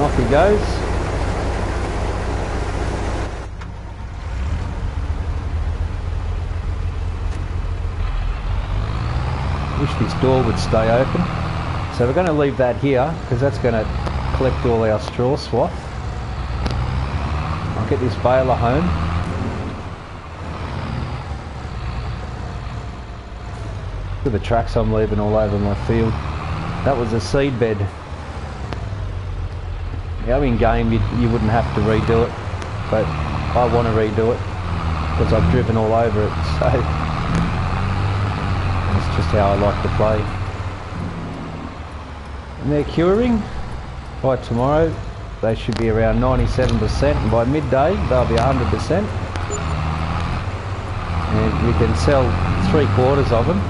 Off he goes. Wish this door would stay open. So we're going to leave that here because that's going to collect all our straw swath. I'll get this baler home. Look at the tracks I'm leaving all over my field. That was a seed bed. Now in game you wouldn't have to redo it, but I want to redo it because I've driven all over it, so that's just how I like to play. And they're curing. By tomorrow they should be around 97%, and by midday they'll be 100%. And we can sell 3/4 of them.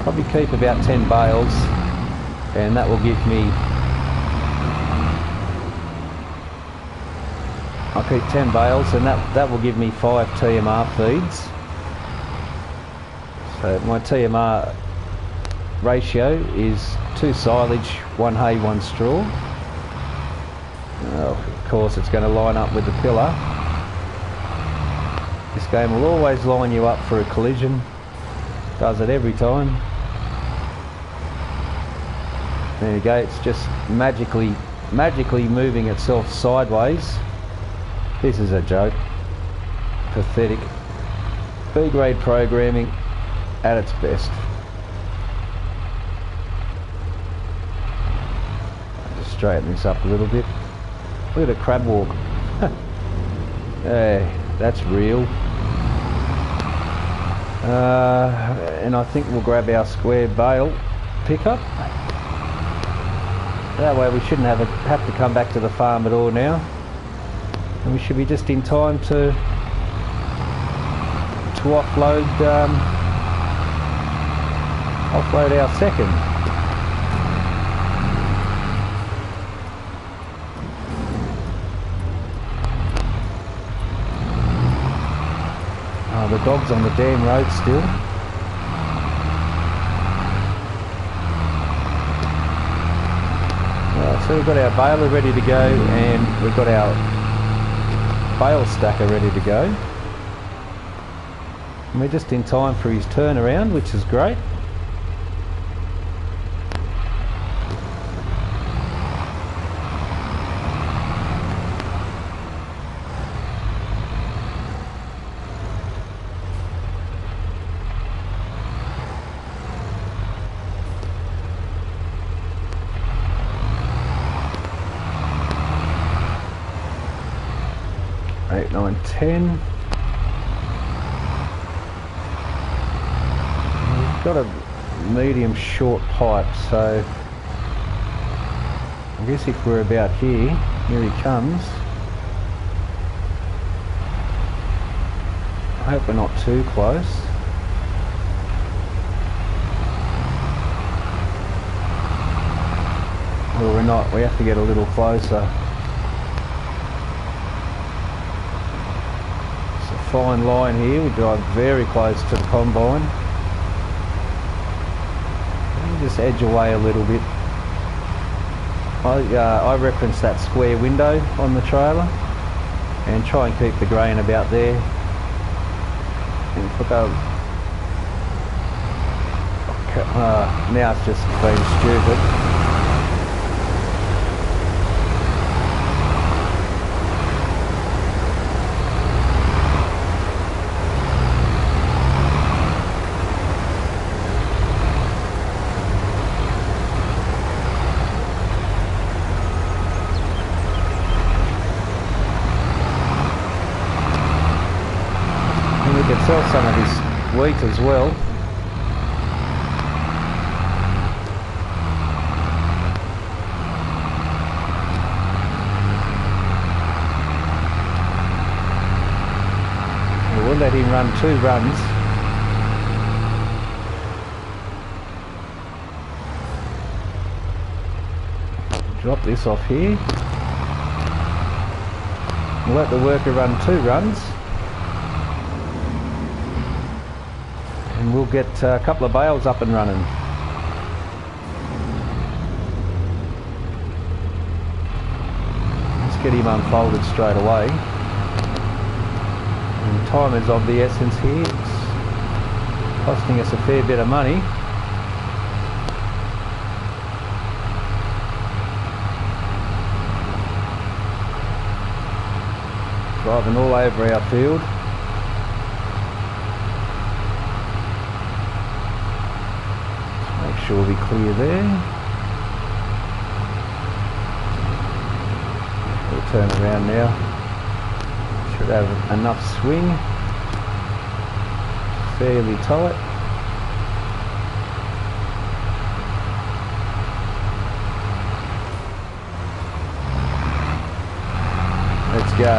Probably keep about 10 bales, and that will give me, I'll keep 10 bales and that will give me 5 TMR feeds. So my TMR ratio is 2 silage, 1 hay, 1 straw. Of course it's going to line up with the pillar. This game will always line you up for a collision. Does it every time. There you go, it's just magically moving itself sideways. This is a joke. Pathetic. B-grade programming at its best. Straighten this up a little bit. Look at a crab walk. Hey, that's real. And I think we'll grab our square bale pickup. That way we shouldn't have to come back to the farm at all now. And we should be just in time to offload our second. Oh, the dog's on the damn road still. So we've got our baler ready to go, and we've got our bale stacker ready to go. And we're just in time for his turnaround, which is great. 9, 10. We've got a medium short pipe, so I guess if we're about here he comes. I hope we're not too close. Well, we're not, we have to get a little closer. It's a fine line here, we drive very close to the combine. Just edge away a little bit. I reference that square window on the trailer and try and keep the grain about there. And if I go, now it's just being stupid. Sell some of this wheat as well. We'll let him run 2 runs. Drop this off here. We'll let the worker run 2 runs. And we'll get a couple of bales up and running. Let's get him unfolded straight away. And time is of the essence here. It's costing us a fair bit of money. Driving all over our field. Sure we'll be clear there. We'll turn around now. Should have enough swing. Fairly tight. Let's go.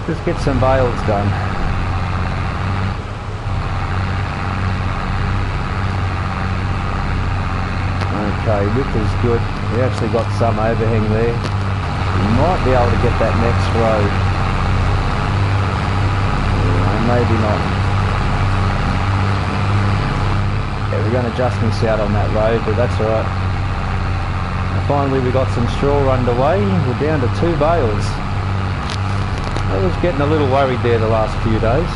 Just get some bales done. Okay, width is good. We actually got some overhang there. We might be able to get that next row. Maybe not. Yeah, we're going to just miss out on that road, but that's alright. Finally we got some straw underway. We're down to 2 bales. I was getting a little worried there the last few days.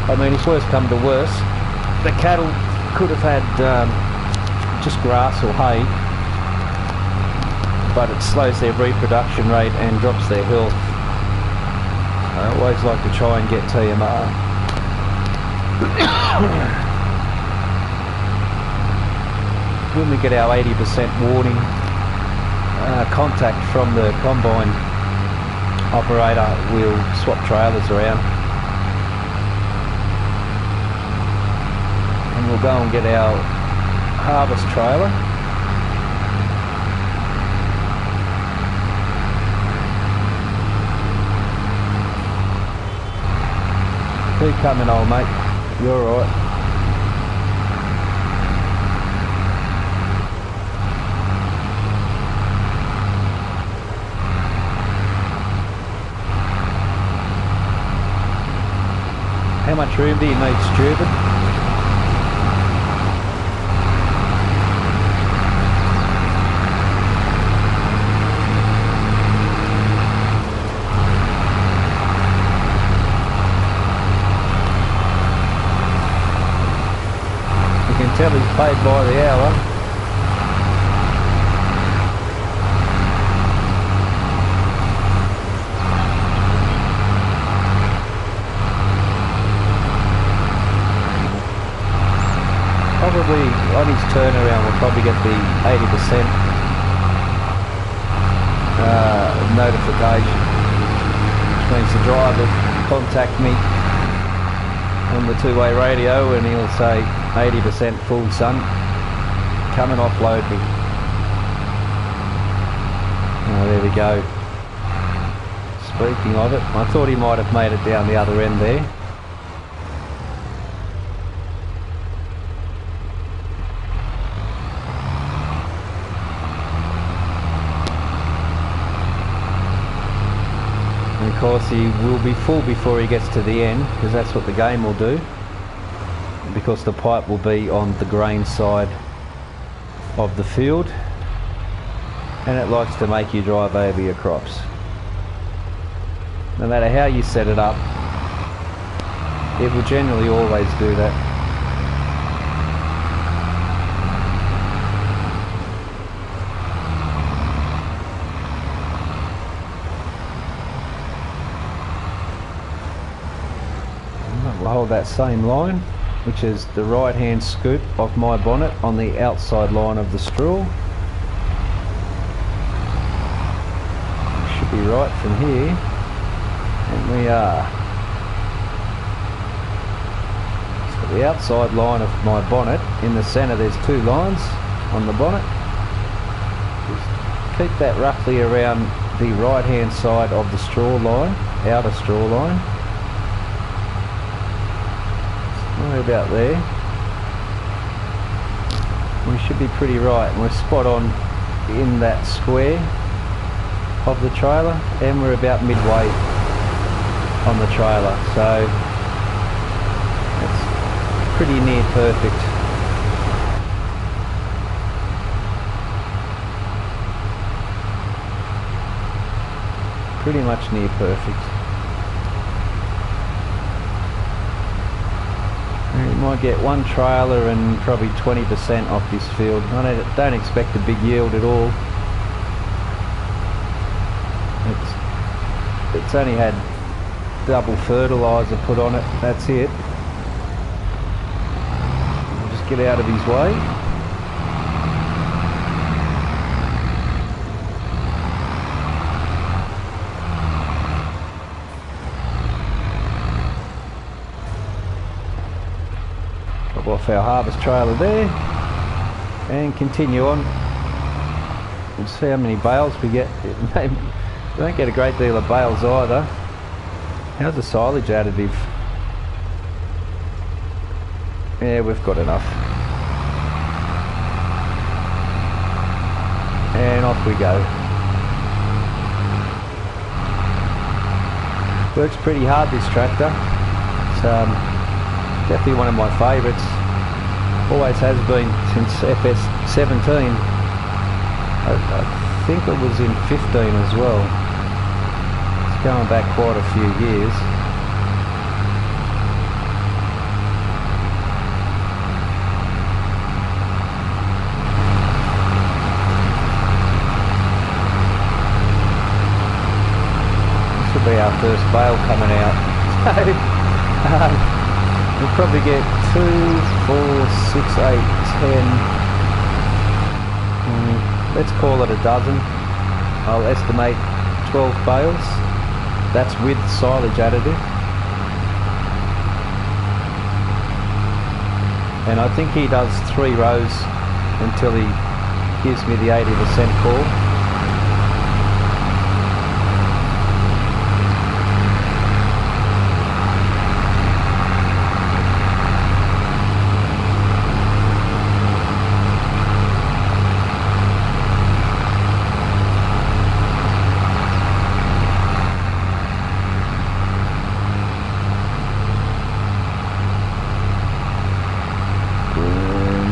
I mean, if worse come to worse, the cattle could have had just grass or hay, but it slows their reproduction rate and drops their health. I always like to try and get TMR. When we get our 80% warning contact from the combine operator, we'll swap trailers around. We'll go and get our harvest trailer. Keep coming, old mate. You're alright. How much room do you need, stupid? Tell he's paid by the hour. Probably, on his turnaround we'll probably get the 80% notification, which means the driver will contact me on the two-way radio and he'll say 80% full, son, come and offload me. Oh, there we go. Speaking of it, I thought he might have made it down the other end there. And of course he will be full before he gets to the end, because that's what the game will do, because the pipe will be on the grain side of the field and it likes to make you drive over your crops. No matter how you set it up, it will generally always do that. We'll hold that same line, which is the right hand scoop of my bonnet on the outside line of the straw. Should be right from here. And we are. So the outside line of my bonnet, in the centre there's two lines on the bonnet. Just keep that roughly around the right hand side of the straw line, outer straw line. Right about there. We should be pretty right, and we're spot on in that square of the trailer, and we're about midway on the trailer, so it's pretty near perfect. Pretty much near perfect. You might get one trailer and probably 20% off this field. I don't expect a big yield at all. It's only had double fertiliser put on it, that's it. I'll just get out of his way. Drop off our harvest trailer there and continue on. We'll see how many bales we get. We don't get a great deal of bales either. How's the silage additive? Yeah, we've got enough. And off we go. Works pretty hard, this tractor. It's definitely one of my favourites. Always has been since Fs22. I think it was in 15 as well. Going back quite a few years. This will be our first bale coming out. So we'll probably get 2, 4, 6, 8, 10. Let's call it a dozen. I'll estimate 12 bales. That's with silage additive. And I think he does 3 rows until he gives me the 80% call.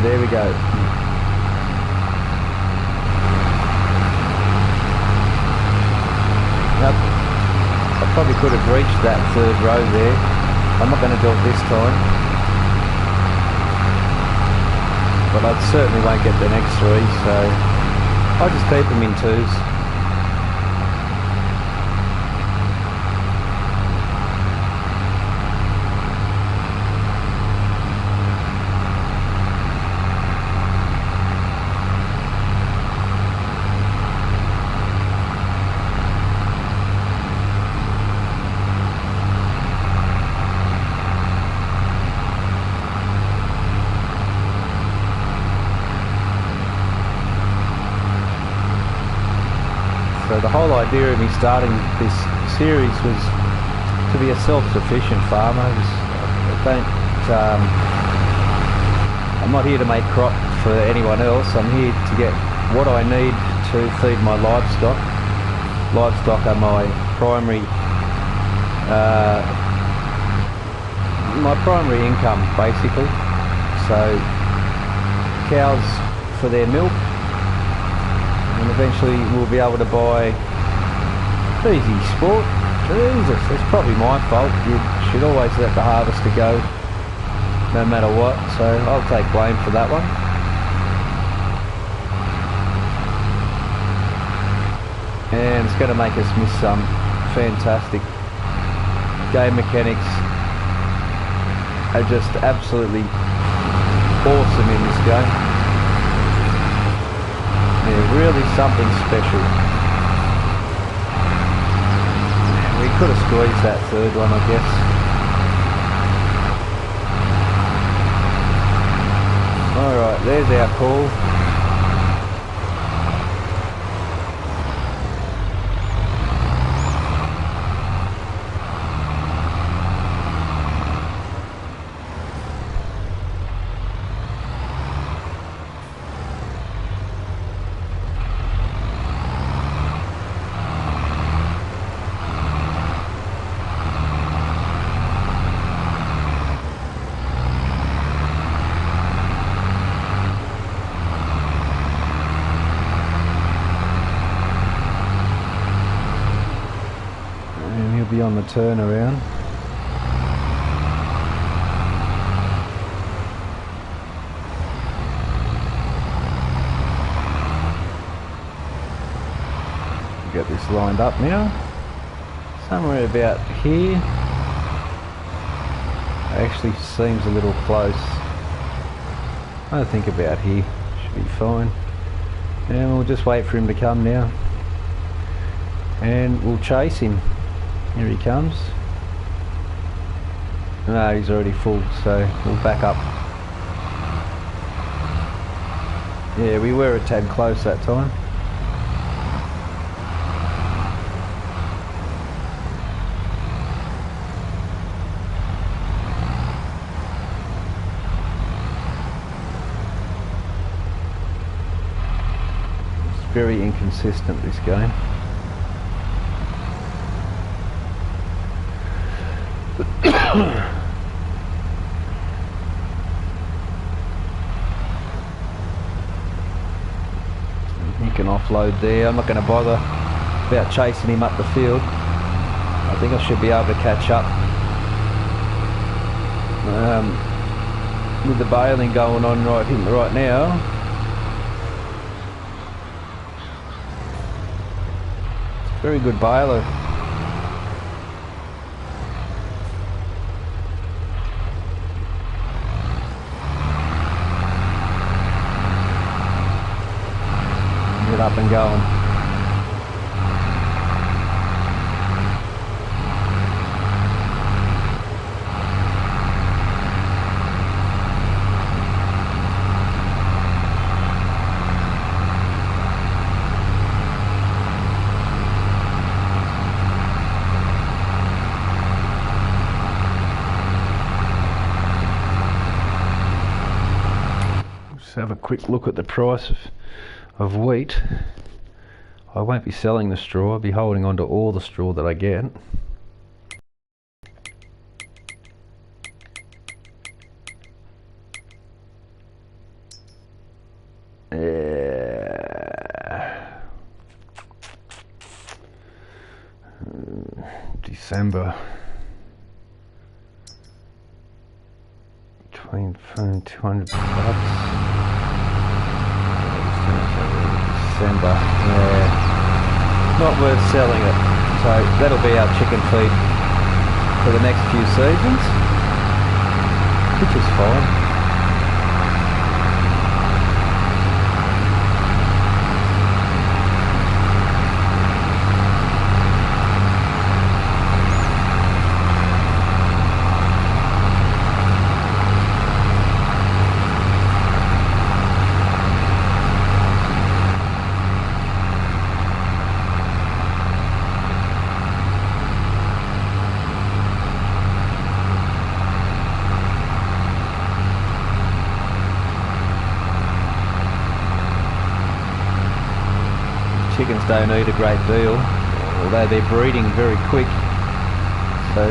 There we go. Nope. I probably could have reached that 3rd row there. I'm not going to do it this time. But I certainly won't get the next 3, so I'll just keep them in 2s. the whole idea of me starting this series was to be a self-sufficient farmer. I'm not here to make crop for anyone else. I'm here to get what I need to feed my livestock. Livestock are my primary income, basically. So cows for their milk, and eventually we'll be able to buy easy sport. Jesus, it's probably my fault. You should always let the harvester go no matter what, so I'll take blame for that one. And it's going to make us miss some fantastic game mechanics. Are just absolutely awesome in this game. Yeah, really something special. We could have squeezed that third one, I guess. Alright, there's our call. Be on the turnaround. Get this lined up now. Somewhere about here. Actually seems a little close. I think about here. Should be fine. And we'll just wait for him to come now. And we'll chase him. Here he comes. No, he's already full, so we'll back up. Yeah, we were a tad close that time. It's very inconsistent, this game. He can offload there. I'm not going to bother about chasing him up the field. I think I should be able to catch up. With the baling going on right now. It's a very good baler. Up and going. Just have a quick look at the price of wheat. I won't be selling the straw, I'll be holding on to all the straw that I get. December. Between $200. December, yeah, not worth selling it, so that'll be our chicken feed for the next few seasons, which is fine. chickens don't eat a great deal, although they're breeding very quick, so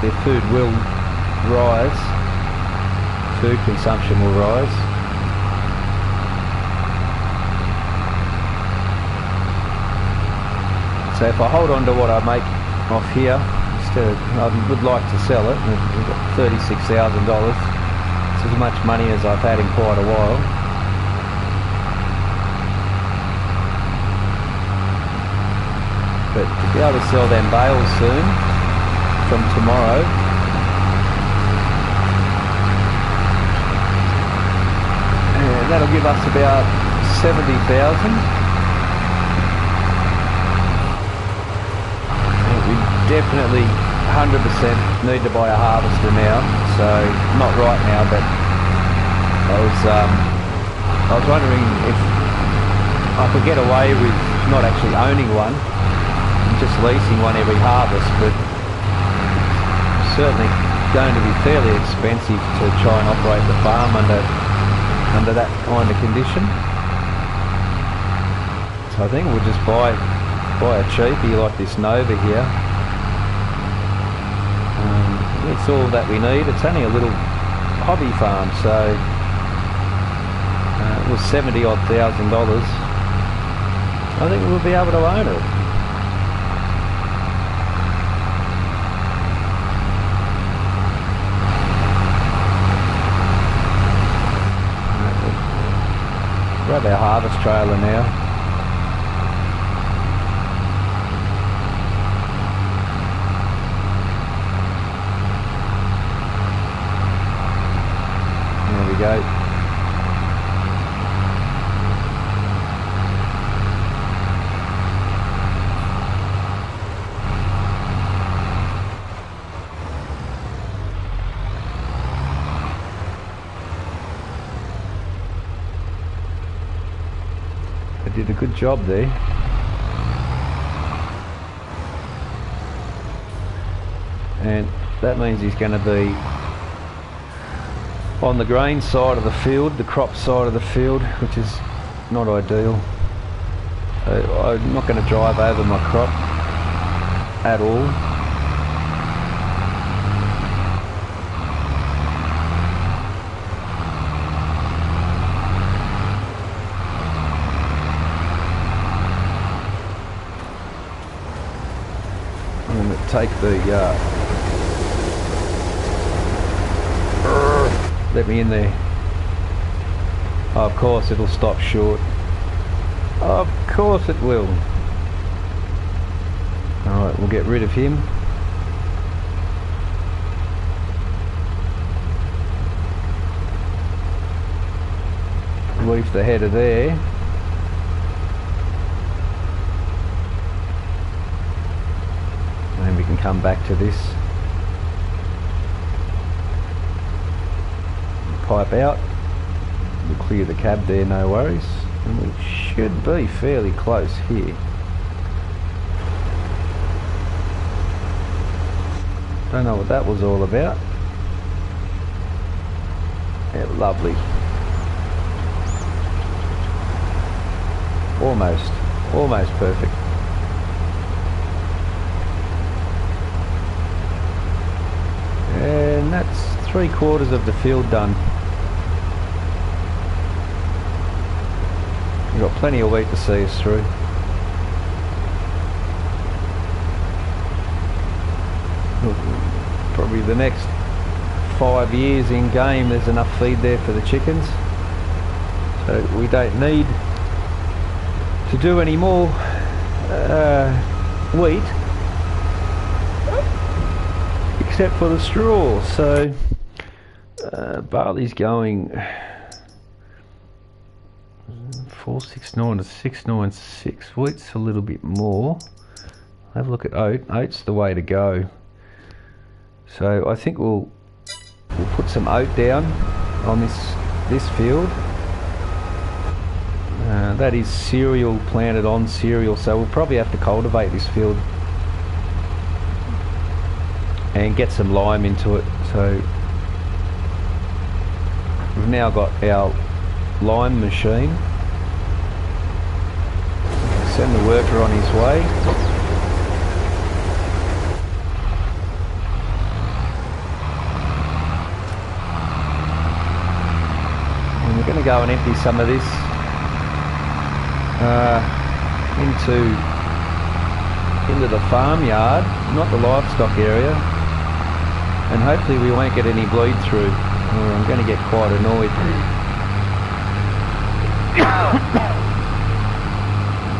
their food will rise, food consumption will rise. So if I hold on to what I make off here, instead of, I would like to sell it. We've got $36,000. It's as much money as I've had in quite a while. But to be able to sell them bales soon, from tomorrow, and that'll give us about 70,000. Definitely 100% need to buy a harvester now, so not right now, but I was wondering if I could get away with not actually owning one and just leasing one every harvest, but it's certainly going to be fairly expensive to try and operate the farm under that kind of condition. So I think we'll just buy a cheapie like this Nova here. It's all that we need. It's only a little hobby farm, so it was $70,000. I think we'll be able to own it. Grab our harvest trailer now. Go. I did a good job there. And that means he's going to be on the grain side of the field, the crop side of the field, which is not ideal. So I'm not going to drive over my crop at all. I'm going to take the let me in there. Oh, of course it'll stop short. Of course it will. Alright, we'll get rid of him. Leave the header there. And we can come back to this. Pipe out, we'll clear the cab there, no worries, and we should be fairly close here. Don't know what that was all about. Yeah, lovely. Almost perfect. And that's 3/4 of the field done. We've got plenty of wheat to see us through. Probably the next 5 years in game there's enough feed there for the chickens. So we don't need to do any more wheat except for the straw. So barley's going 469 to 696. Wheat's a little bit more. Have a look at oat. Oat's the way to go. So I think we'll put some oat down on this field. That is cereal, planted on cereal, so we'll probably have to cultivate this field and get some lime into it. So we've now got our lime machine. Send the worker on his way. And we're going to go and empty some of this into the farmyard, not the livestock area, and hopefully we won't get any bleed through, or I'm going to get quite annoyed.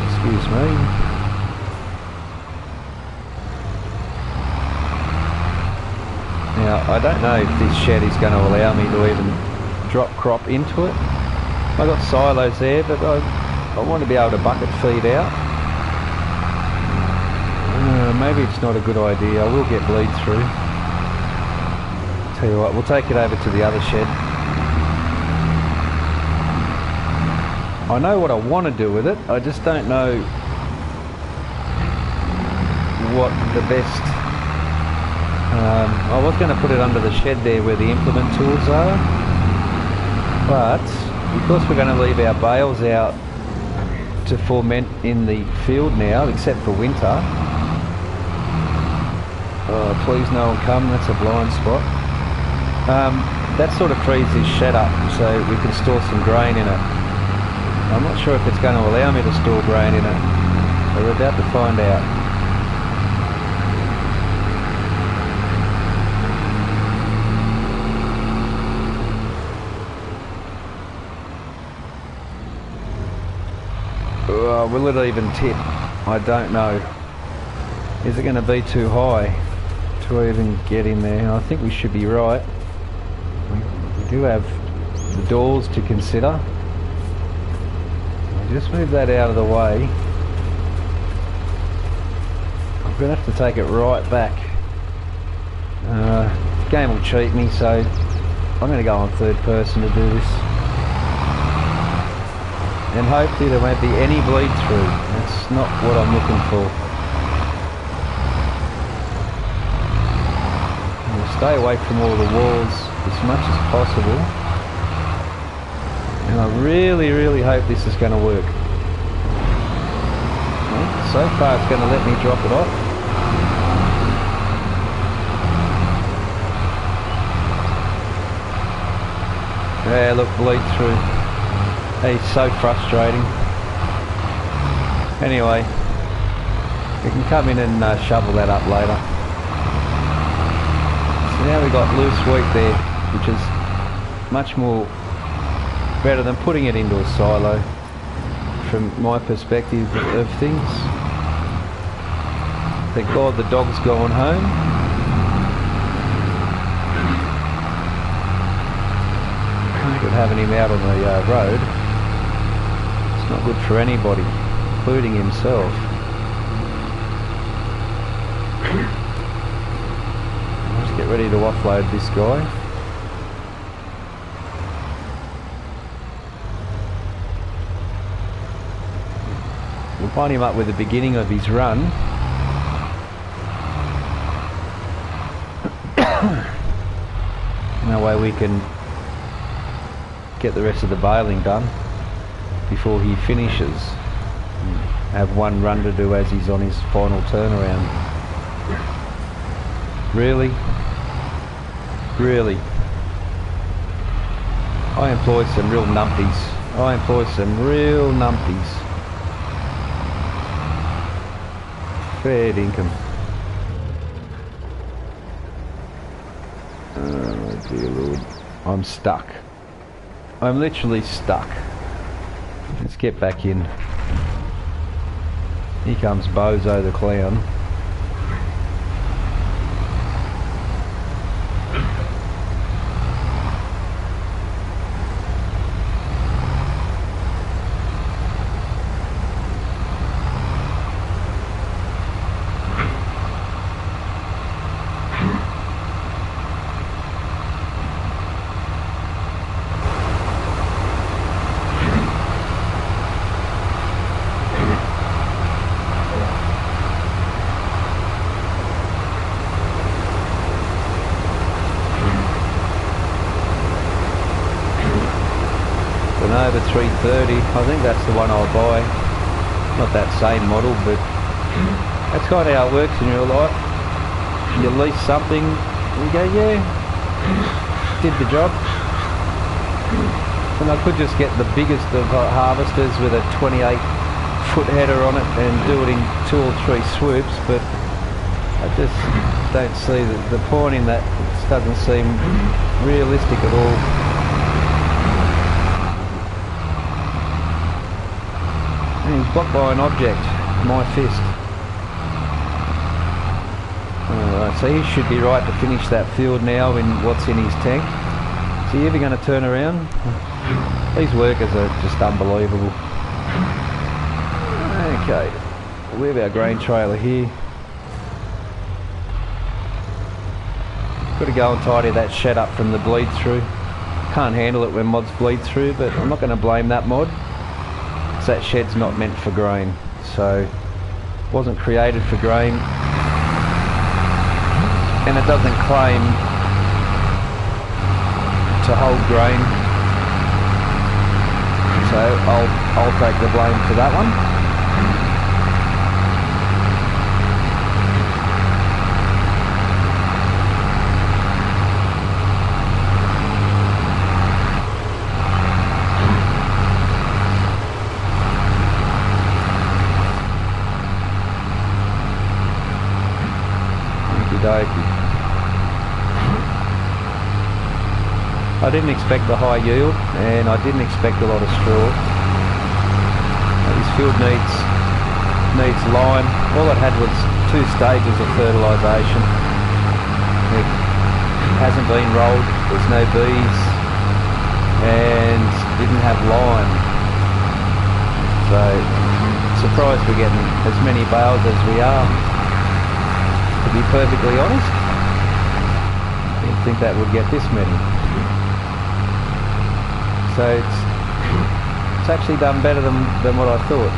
Excuse me. Now I don't know if this shed is going to allow me to even drop crop into it. I've got silos there, but I want to be able to bucket feed out. Maybe it's not a good idea. I will get bleed through. Tell you what, we'll take it over to the other shed. I know what I want to do with it, I just don't know what the best... I was going to put it under the shed there where the implement tools are, but because we're going to leave our bales out to ferment in the field now, except for winter. Oh, please no one come, that's a blind spot. That sort of frees this shed up so we can store some grain in it. I'm not sure if it's going to allow me to store grain in it, but we're about to find out. Will it even tip? I don't know. Is it going to be too high to even get in there? I think we should be right. We do have the doors to consider. I'll just move that out of the way. I'm going to have to take it right back. The game will cheat me, so I'm going to go on third person to do this. And hopefully there won't be any bleed through. That's not what I'm looking for. We'll stay away from all the walls as much as possible. And I really, really hope this is going to work. Well, so far it's going to let me drop it off. Yeah, look, bleed through. It's so frustrating. Anyway, we can come in and shovel that up later. So now we've got loose wheat there, which is much more better than putting it into a silo from my perspective of things. Thank God the dog's gone home. Can't get having him out on the road. It's not good for anybody, including himself. Let's get ready to offload this guy. We'll line him up with the beginning of his run. And that way we can get the rest of the baling done before he finishes. Have one run to do as he's on his final turnaround. Really? Really? I employ some real numpties. I employ some real numpties. Fair dinkum. Oh dear Lord. I'm stuck. I'm literally stuck. Let's get back in. Here comes Bozo the clown. Over 330, I think that's the one I'll buy. not that same model, but that's kind of how it works in real life. You lease something, you go, yeah, did the job. And I could just get the biggest of harvesters with a 28-foot header on it and do it in 2 or 3 swoops, but I just don't see the point in that. It doesn't seem realistic at all. And he's blocked by an object, my fist. Alright, so he should be right to finish that field now in what's in his tank. Is he ever going to turn around? These workers are just unbelievable. Okay, we have our grain trailer here. Got to go and tidy that shed up from the bleed through. Can't handle it when mods bleed through, but I'm not going to blame that mod. That shed's not meant for grain, so wasn't created for grain, and it doesn't claim to hold grain, so I'll take the blame for that one. I didn't expect the high yield, and I didn't expect a lot of straw. This field needs lime. All it had was 2 stages of fertilisation. It hasn't been rolled, there's no bees, and didn't have lime. So surprised we're getting as many bales as we are. To be perfectly honest, I didn't think that would get this many. So it's actually done better than what I thought.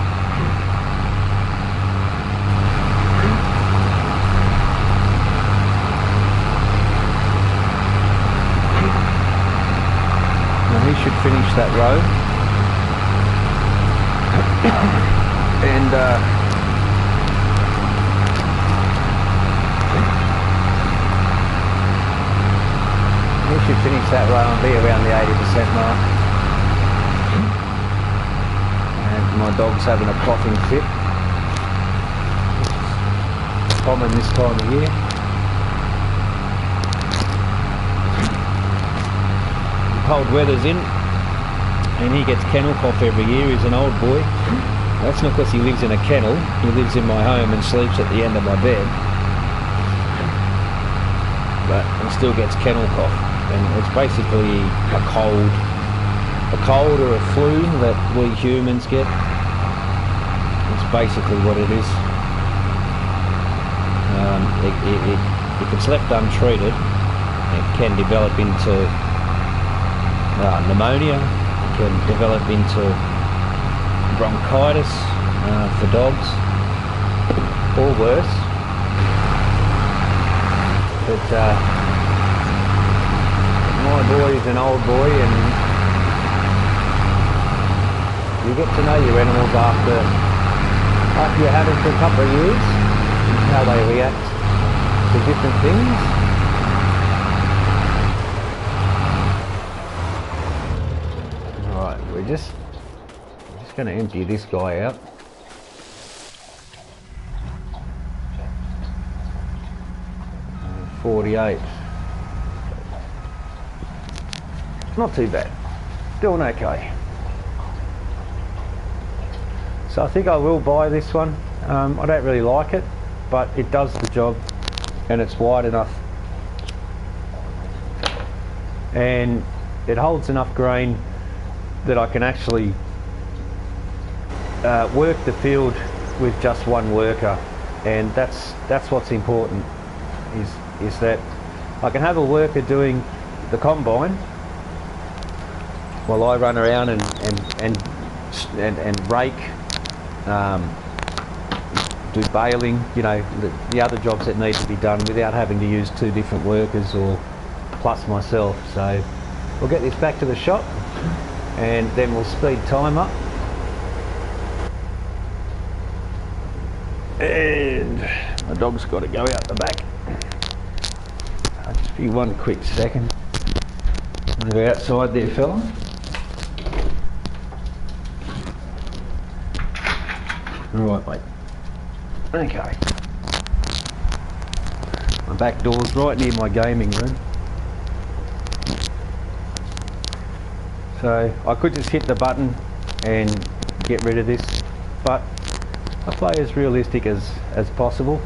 Now he should finish that row. And he should finish that row and be around the 80% mark. My dog's having a coughing fit. It's common this time of year. Cold weather's in and he gets kennel cough every year. He's an old boy. That's not because he lives in a kennel. He lives in my home and sleeps at the end of my bed. But he still gets kennel cough, and it's basically a cold or a flu that we humans get. It's basically what it is. If it's left untreated, it can develop into pneumonia. It can develop into bronchitis for dogs, or worse. But my boy is an old boy, and you get to know your animals after you have them for a couple of years, and how they react to different things. Alright, we're just going to empty this guy out. $48. Not too bad. Doing okay. So I think I will buy this one. I don't really like it, but it does the job, and it's wide enough, and it holds enough grain that I can actually work the field with just one worker, and that's what's important. Is that I can have a worker doing the combine while I run around and rake, do baling, you know, the other jobs that need to be done without having to use 2 different workers or plus myself. So we'll get this back to the shop and then we'll speed time up. And my dog's got to go out the back. I'll just be one quick second. Move outside there, fella. Right, mate. Okay. My back door's right near my gaming room. So I could just hit the button and get rid of this, but I play as realistic as possible.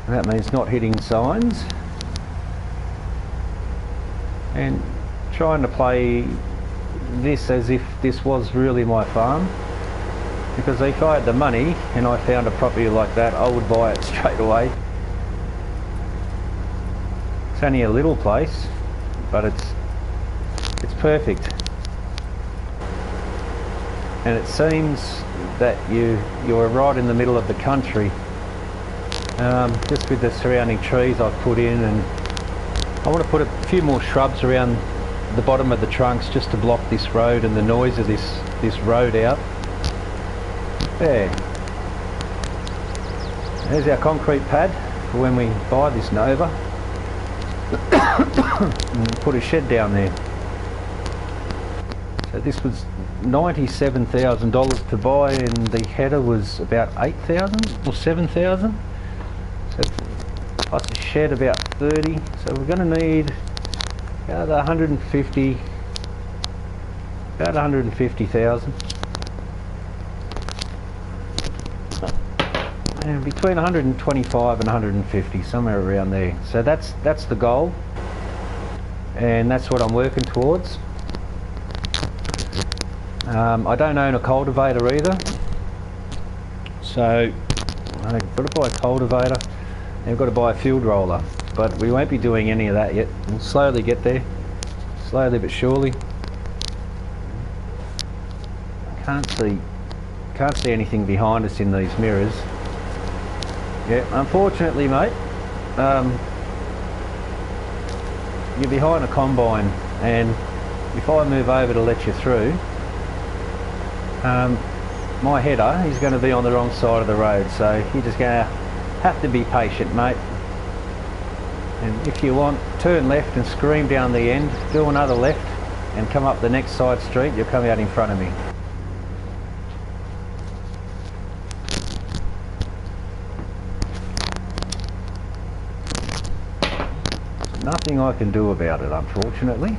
And that means not hitting signs and trying to play this as if this was really my farm, because if I had the money and I found a property like that, I would buy it straight away. It's only a little place, but it's perfect. And it seems that you're right in the middle of the country, just with the surrounding trees I've put in, and I want to put a few more shrubs around the bottom of the trunks just to block this road and the noise of this road out. There. There's our concrete pad for when we buy this Nova. And put a shed down there. So this was $97,000 to buy, and the header was about 8,000 or 7,000. So plus a shed about 30. So we're going to need about 150,000. And between 125 and 150, somewhere around there. So that's the goal, and that's what I'm working towards. I don't own a cultivator either, so I've got to buy a cultivator and I've got to buy a field roller, but we won't be doing any of that yet. We'll slowly get there, slowly but surely. Can't see anything behind us in these mirrors. Yeah, unfortunately, mate, you're behind a combine, and if I move over to let you through, my header is going to be on the wrong side of the road, so you're just going to have to be patient, mate. And if you want, turn left and scream down the end, do another left and come up the next side street, you'll come out in front of me. Nothing I can do about it, unfortunately.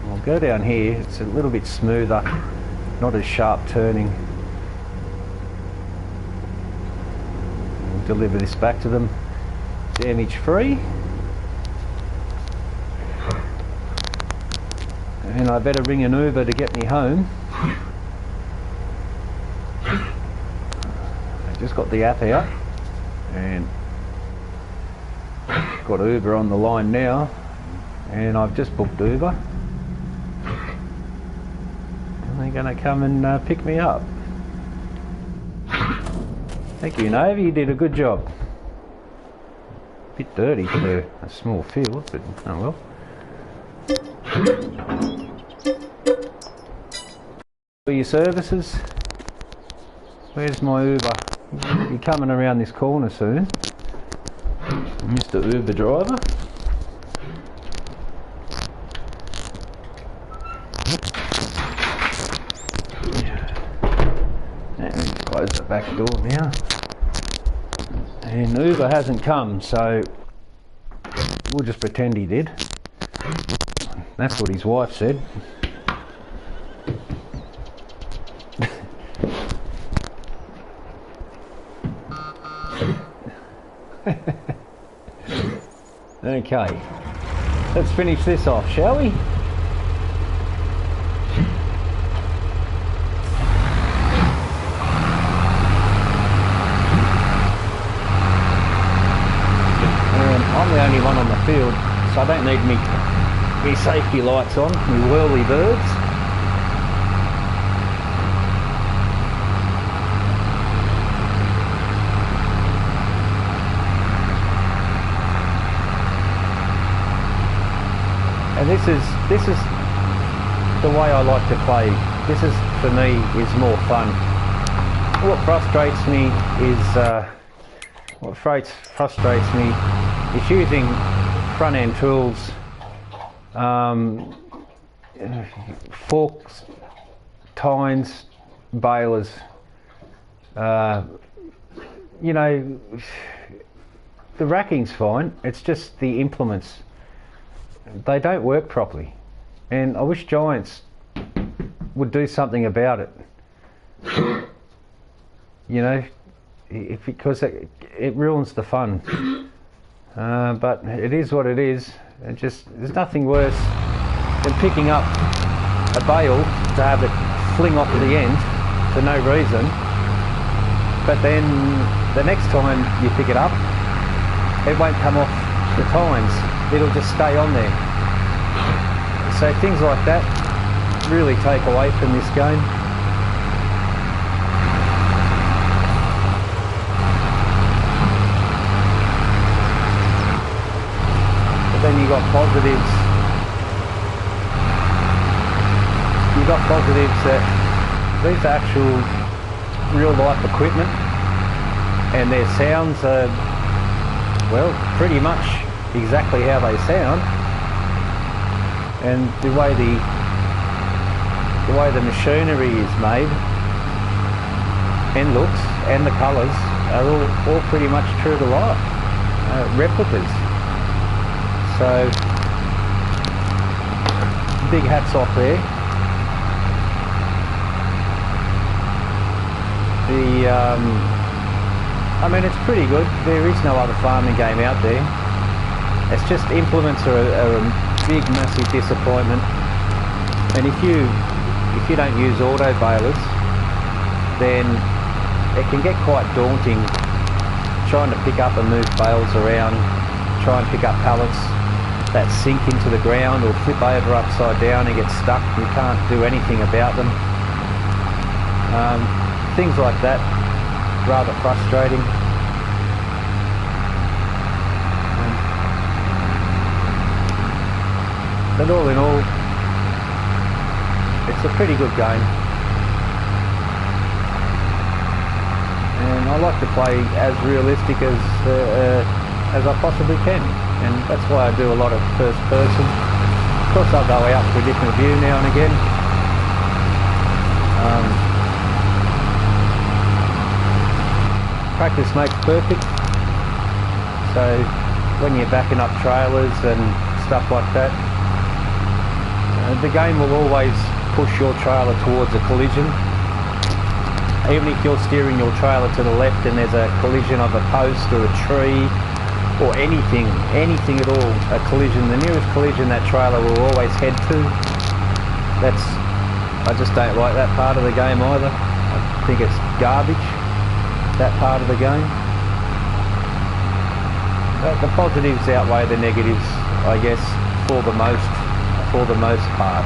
I'll go down here, it's a little bit smoother, not as sharp turning. We'll deliver this back to them damage free. And I better ring an Uber to get me home. Just got the app out and got Uber on the line now, and I've just booked Uber and they're going to come and pick me up. Thank you, Navy, you did a good job. Bit dirty for a small field, but oh well. For your services, where's my Uber? You're coming around this corner soon, Mr. Uber driver. And we close the back door now. And Uber hasn't come, so we'll just pretend he did. That's what his wife said. Okay, let's finish this off, shall we? I'm the only one on the field, so I don't need me safety lights on, me whirly birds. this is the way I like to play. This is, for me, is more fun. What frustrates me is using front end tools, forks, tines, balers. You know, the racking's fine, it's just the implements. They don't work properly. And I wish Giants would do something about it. You know, because it ruins the fun. But it is what it is. There's nothing worse than picking up a bale to have it fling off to the end for no reason. But then the next time you pick it up, it won't come off the tines. It'll just stay on there. So things like that really take away from this game. But then you got positives. You've got positives that these are actual real life equipment, and their sounds are, well, pretty much exactly how they sound. And the way the machinery is made and looks and the colours are all pretty much true to life, replicas. So big hats off there. I mean, it's pretty good. There is no other farming game out there. It's just implements are a big, massive disappointment. And if you don't use auto balers, then it can get quite daunting trying to pick up and move bales around, try and pick up pallets that sink into the ground or flip over upside down and get stuck. You can't do anything about them. Things like that, rather frustrating. But all in all, it's a pretty good game. And I like to play as realistic as I possibly can. And that's why I do a lot of first person. Of course I'll go out for a different view now and again. Practice makes perfect. So when you're backing up trailers and stuff like that, the game will always push your trailer towards a collision. Even if you're steering your trailer to the left and there's a collision of a post or a tree or anything at all, a collision, the nearest collision that trailer will always head to. I just don't like that part of the game either. I think it's garbage, that part of the game. But the positives outweigh the negatives, I guess, for the most part.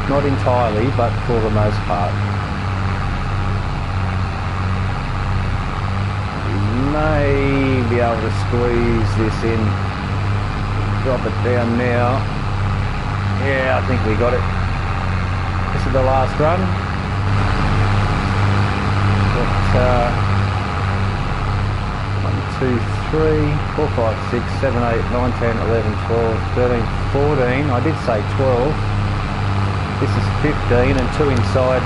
Not entirely, but for the most part. We may be able to squeeze this in, drop it down now. Yeah, I think we got it. This is the last run. Got 1, 2, 3, 4, 5, 6, 7, 8, 9, 10, 11, 12, 13, 14. I did say 12. This is 15 and 2 inside,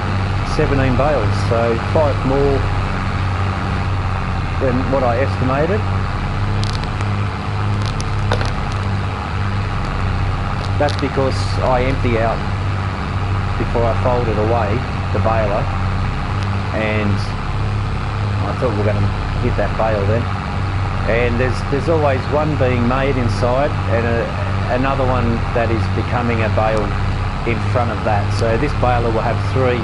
17 bales. So 5 more than what I estimated. That's because I empty out before I fold it away, the baler, and I thought we were going to hit that bale then. And there's always one being made inside and another one that is becoming a bale in front of that. So this baler will have 3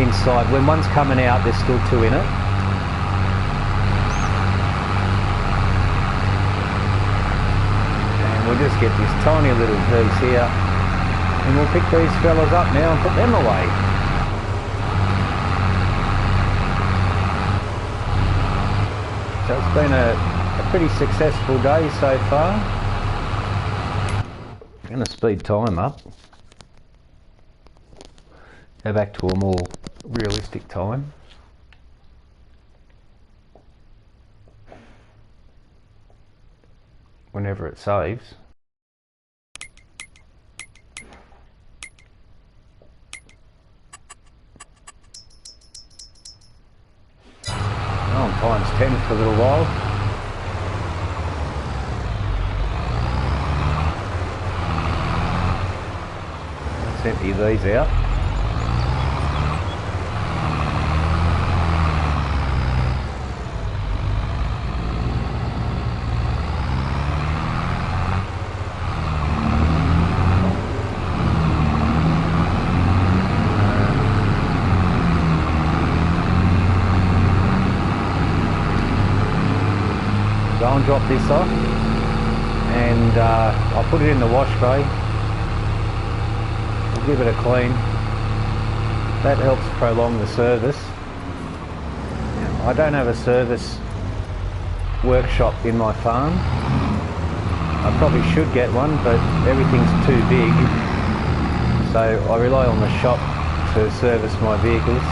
inside. When one's coming out, there's still 2 in it. And we'll just get this tiny little piece here and we'll pick these fellas up now and put them away. So it's been a pretty successful day so far. going to speed time up. Go back to a more realistic time. Whenever it saves. On times 10 for a little while. Let's empty these out. Go and drop this off, and I'll put it in the wash bay. We'll give it a clean. That helps prolong the service. I don't have a service workshop in my farm. I probably should get one, but everything's too big, so I rely on the shop to service my vehicles.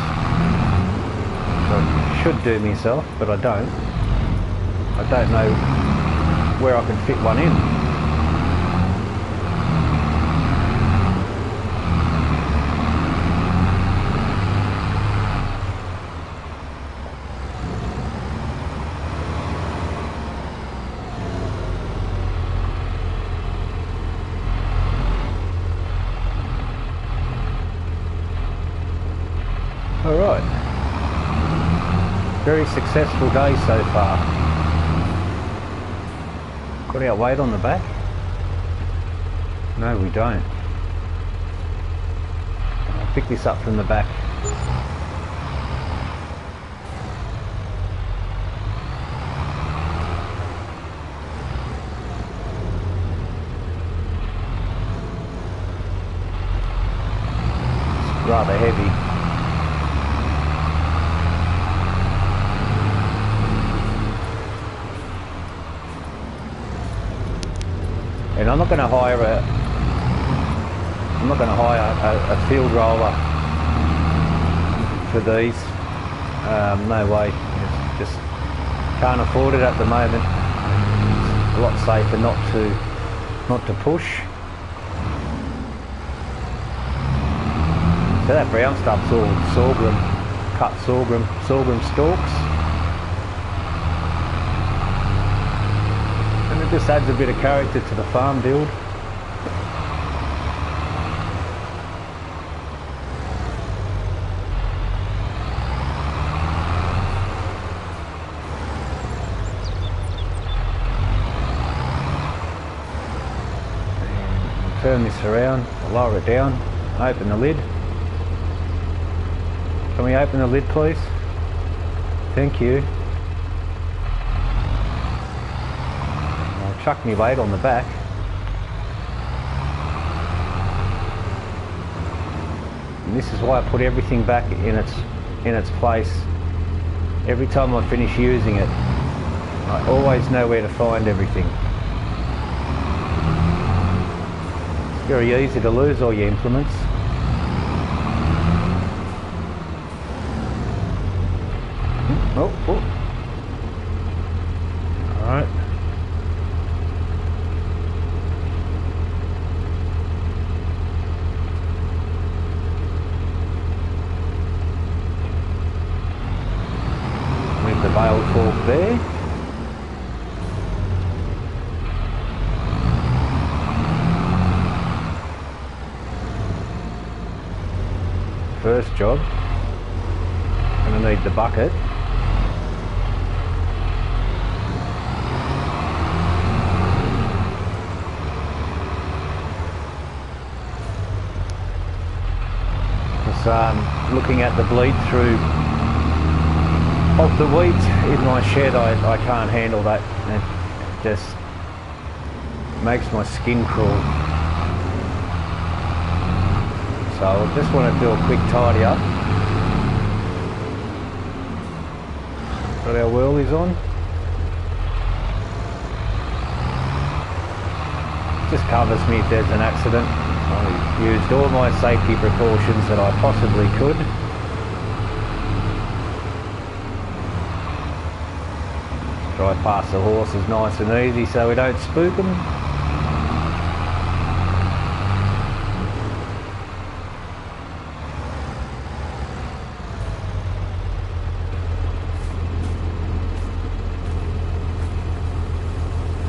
So I should do myself, but I don't. I don't know where I can fit one in. All right. Very successful day so far. Got our weight on the back? No, we don't. I'll pick this up from the back. It's rather heavy. And I'm not going to hire a field roller for these. No way. Just can't afford it at the moment. It's a lot safer not to push. So that brown stuff's all sorghum, cut sorghum stalks. And it just adds a bit of character to the farm build. And turn this around, lower it down, open the lid. Can we open the lid, please? Thank you. Chuck me weight on the back. And this is why I put everything back in its place. Every time I finish using it, I always know where to find everything. It's very easy to lose all your implements. Oh. All right. The bail fork there. First job, I'm going to need the bucket. Because looking at the bleed through of the wheat in my shed, I can't handle that. It just makes my skin crawl. So I just want to do a quick tidy up. Got our whirlies on. just covers me if there's an accident. I used all my safety precautions that I possibly could. Drive past the horses nice and easy so we don't spook them.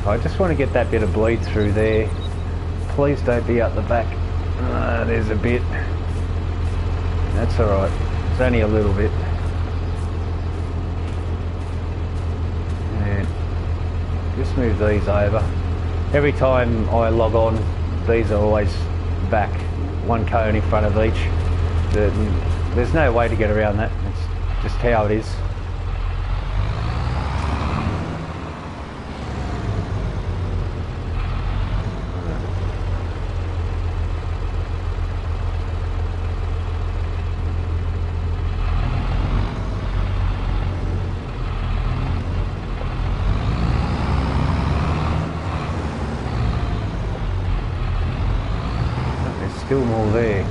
I just want to get that bit of bleed through there. Please don't be up the back. There's a bit. That's alright. It's only a little bit. And just move these over. Every time I log on, these are always back. One cone in front of each. There's no way to get around that. It's just how it is. Still more there,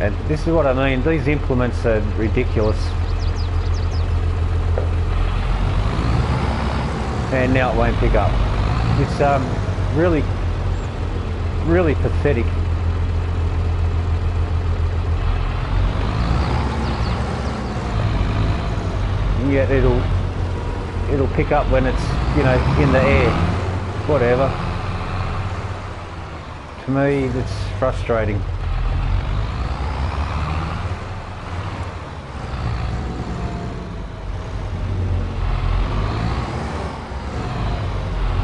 and this is what I mean, these implements are ridiculous. And now it won't pick up. It's really pathetic. And yet it'll pick up when it's, you know, in the air. Whatever. To me, it's frustrating.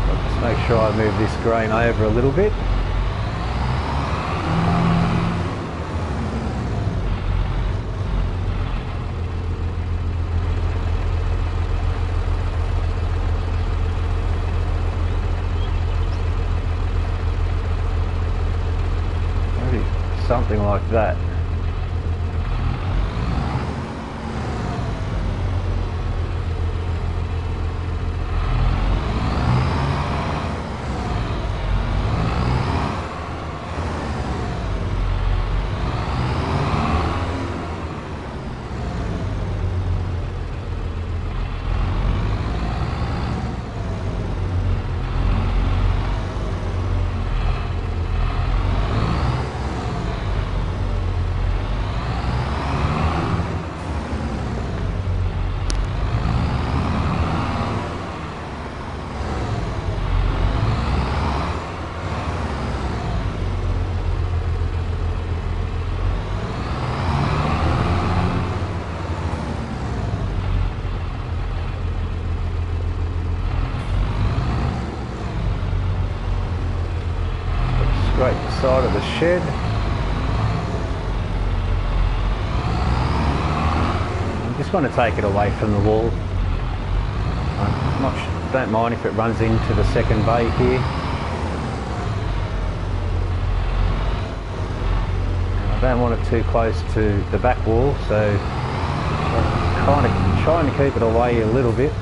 I'll just make sure I move this grain over a little bit. Something like that. Scrape the side of the shed. I just want to take it away from the wall. Don't mind if it runs into the second bay here. I don't want it too close to the back wall, so I'm kind of trying to keep it away a little bit.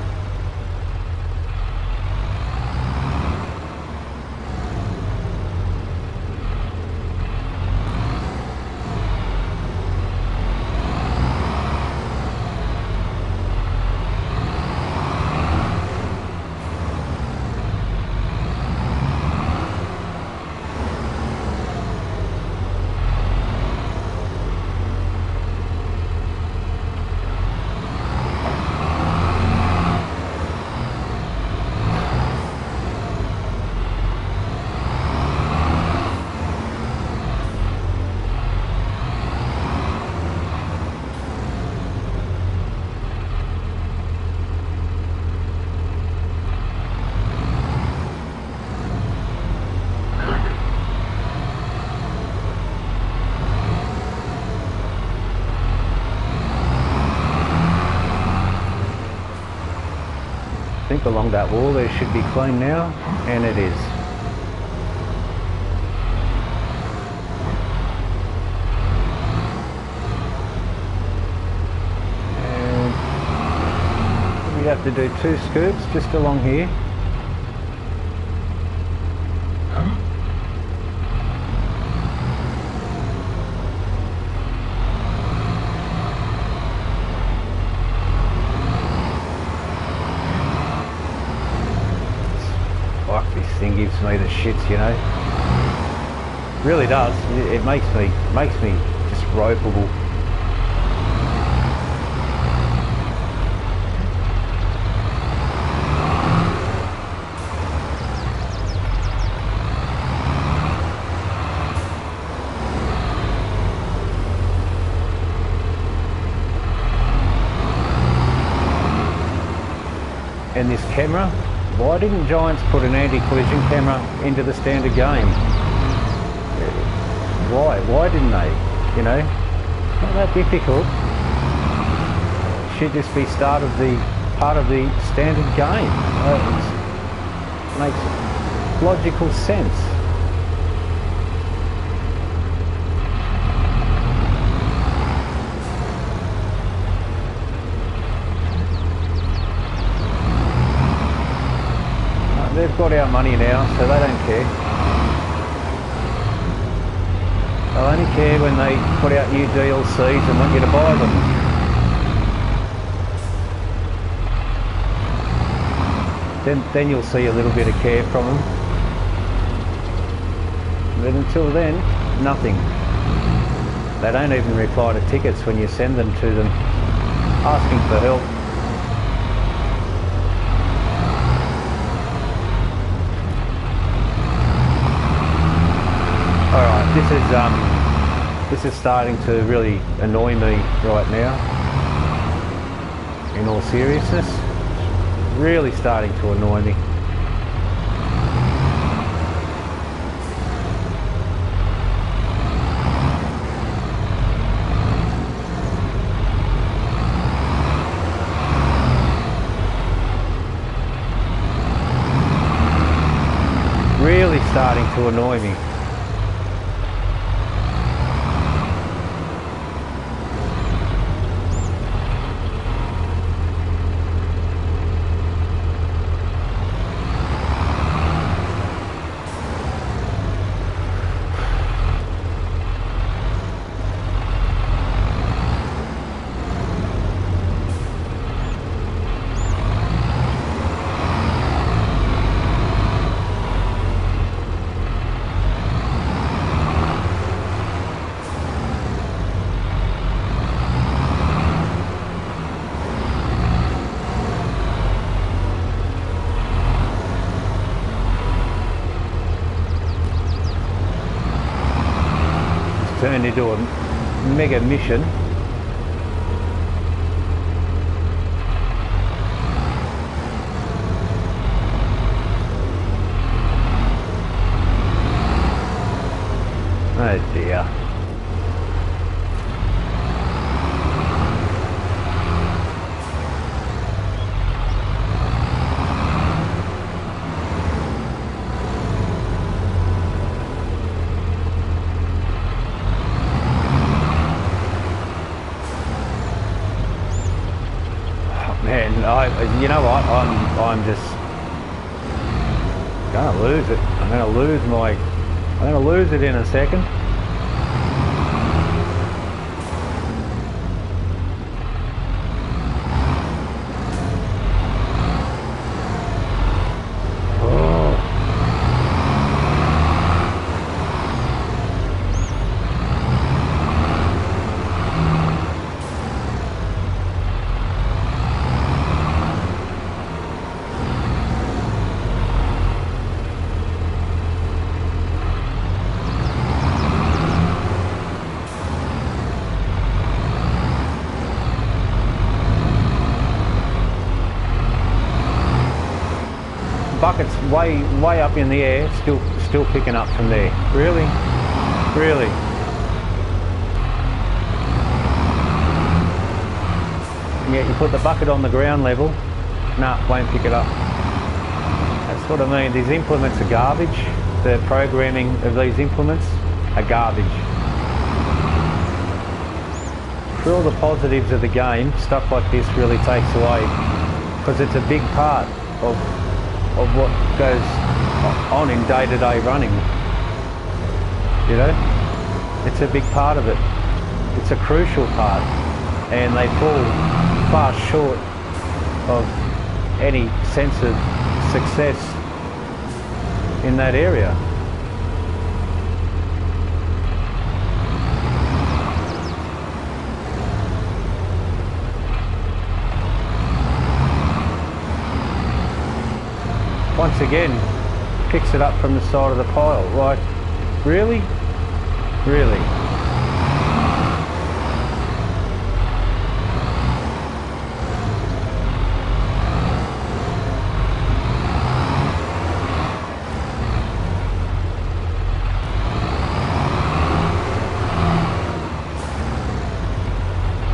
I think along that wall there should be clean now, and it is. And we have to do 2 scoops just along here. gives me the shits, you know. Really does. It makes me just ropeable. And this camera, why didn't Giants put an anti-collision camera into the standard game? Why didn't they? You know, not that difficult. Should just be part of the standard game. It makes logical sense. They've got our money now, so they don't care. They'll only care when they put out new DLCs and want you to buy them. Then you'll see a little bit of care from them. But until then, nothing. They don't even reply to tickets when you send them to them, asking for help. This is starting to really annoy me right now. In all seriousness, really starting to annoy me. Really starting to annoy me. Turned into a mega mission. Oh dear. Man, you know what? I'm just gonna lose it. I'm gonna lose it in a second. Bucket's way up in the air, still picking up from there. Really? Really? And yet you put the bucket on the ground level, nah, won't pick it up. That's what I mean. These implements are garbage. The programming of these implements are garbage. For all the positives of the game, stuff like this really takes away, because it's a big part of what goes on in day-to-day running. You know, it's a big part of it. It's a crucial part, and they fall far short of any sense of success in that area. Once again, picks it up from the side of the pile. Like, really? Really?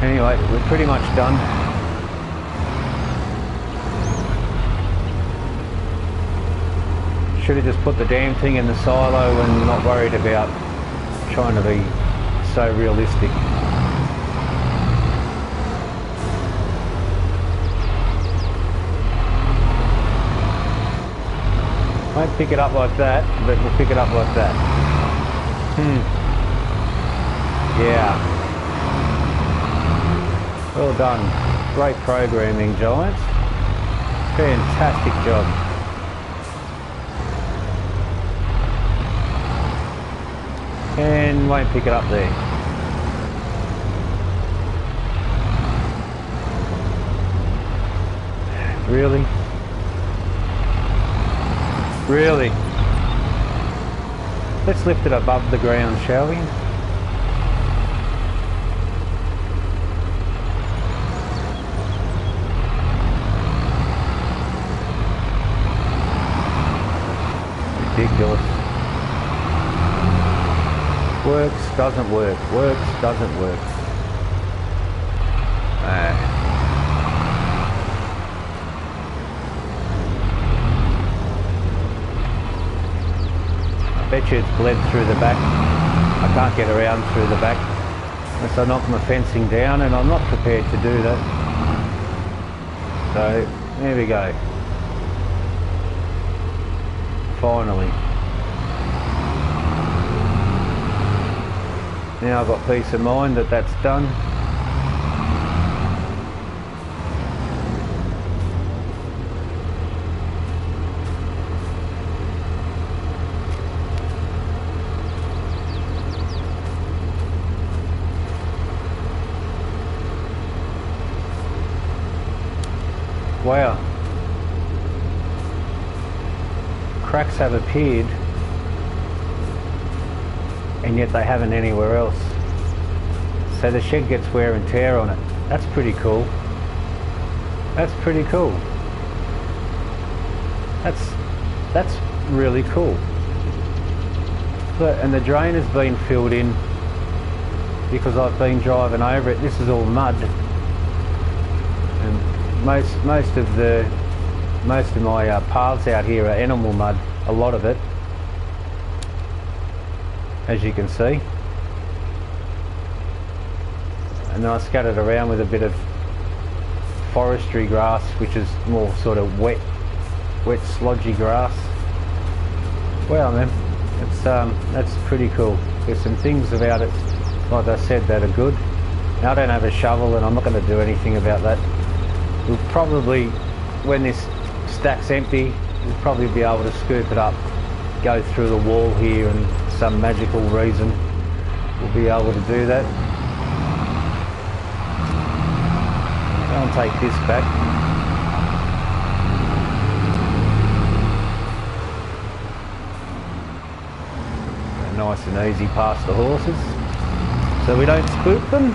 Anyway, we're pretty much done. Should have just put the damn thing in the silo and not worried about trying to be so realistic. Won't pick it up like that, but we'll pick it up like that. Yeah. Well done. Great programming, Giants. Fantastic job. And won't pick it up there. Really? Really? Let's lift it above the ground, shall we? Ridiculous. Works, doesn't work. Works, doesn't work. I bet you it's bled through the back. I can't get around through the back unless I knock my fencing down, and I'm not prepared to do that. So, there we go. Finally. Now I've got peace of mind that that's done. Wow. Cracks have appeared, and yet they haven't anywhere else. So the shed gets wear and tear on it. That's pretty cool. That's pretty cool. That's really cool. Look, and the drain has been filled in because I've been driving over it. This is all mud, and most of my paths out here are animal mud. A lot of it, as you can see. And then I scattered around with a bit of forestry grass, which is more sort of wet slodgy grass. Wow, man, that's pretty cool. There's some things about it, like I said, that are good. Now I don't have a shovel, and I'm not going to do anything about that. We'll probably, when this stack's empty, we'll probably be able to scoop it up, go through the wall here, and some magical reason we'll be able to do that. I'll take this back. Nice and easy past the horses, so we don't spook them.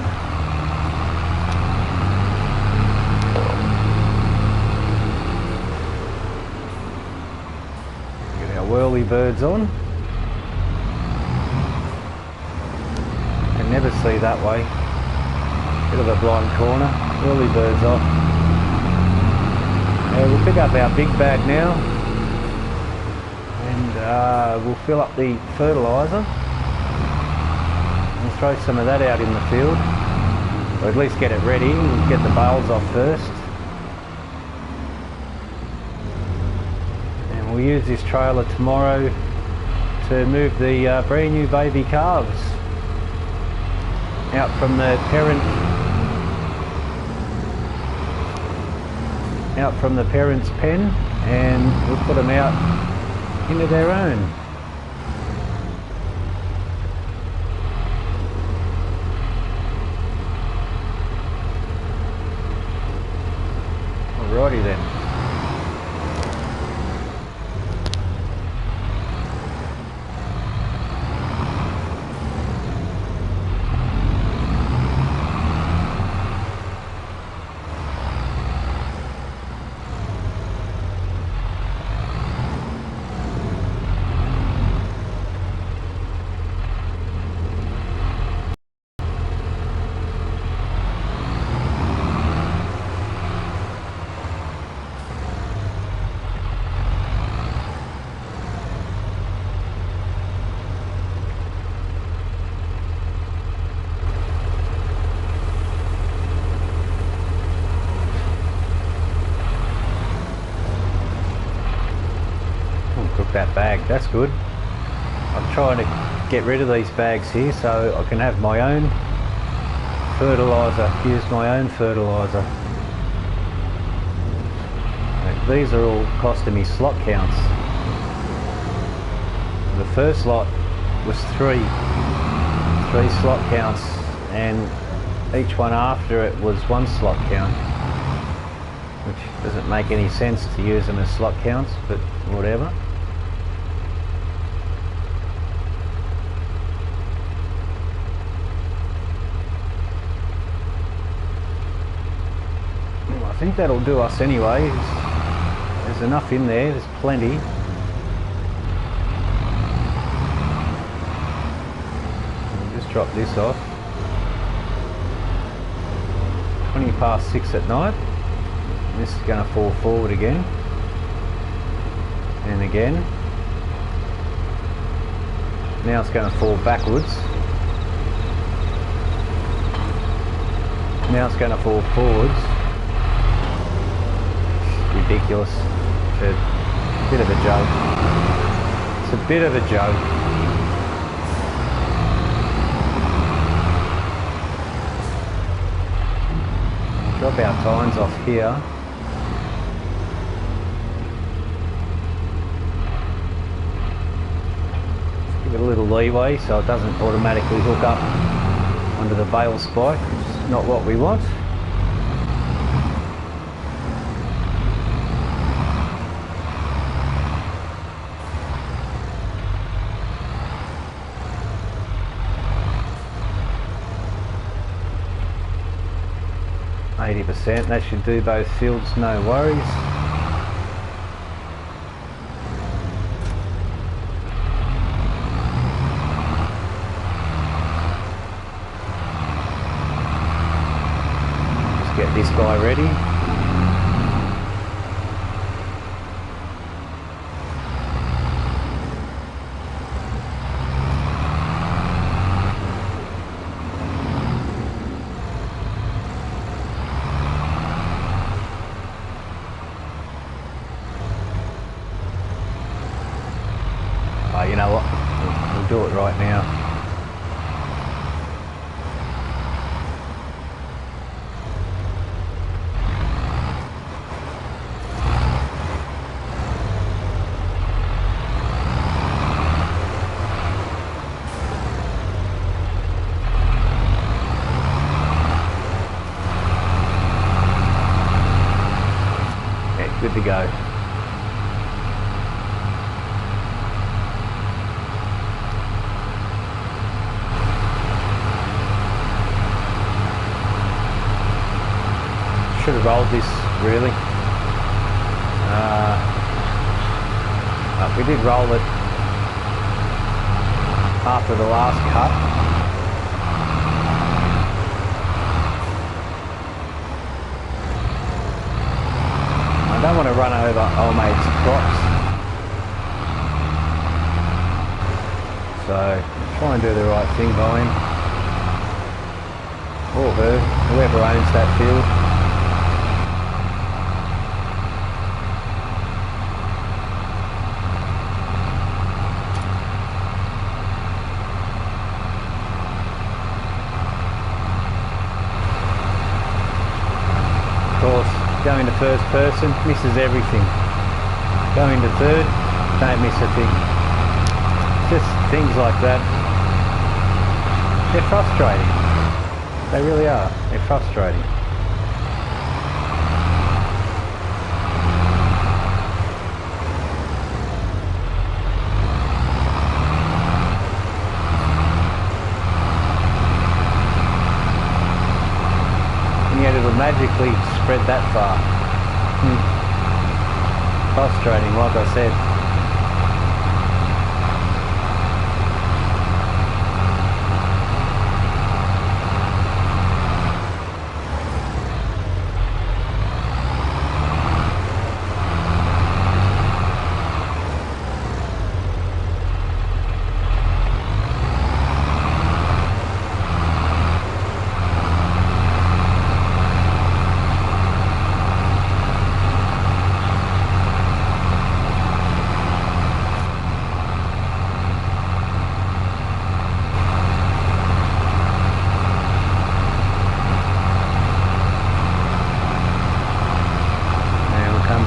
Get our whirly birds on. Can never see that way. Bit of a blind corner. Whirly birds off. We'll pick up our big bag now, and we'll fill up the fertiliser and throw some of that out in the field, or at least get it ready. We'll get the bales off first, and we'll use this trailer tomorrow to move the brand new baby calves out from the parent's pen, and we'll put them out into their own. Alrighty then. Took that bag, that's good. I'm trying to get rid of these bags here so I can have my own fertiliser, use my own fertiliser. These are all costing me slot counts. The first lot was three slot counts, and each one after it was one slot count, which doesn't make any sense to use them as slot counts, but whatever. I think that'll do us anyway. There's enough in there, there's plenty. I'll just drop this off. 20 past 6 at night. This is going to fall forward again. And again. Now it's going to fall backwards. Now it's going to fall forwards. Ridiculous. It's a bit of a joke. It's a bit of a joke. Drop our tines off here. Give it a little leeway so it doesn't automatically hook up onto the bale spike, which is not what we want. %, that should do both fields, no worries. Just get this guy ready. You know what, we'll do it right now. Yeah, good to go. Should have rolled this really. But we did roll it after the last cut. I don't want to run over old mate's crops, so try and do the right thing by him or her, whoever owns that field. Going to first person misses everything. Going to third Don't miss a thing. Just things like that. They're frustrating. They really are. They're frustrating. And yet it'll magically spread that far. Frustrating, like I said.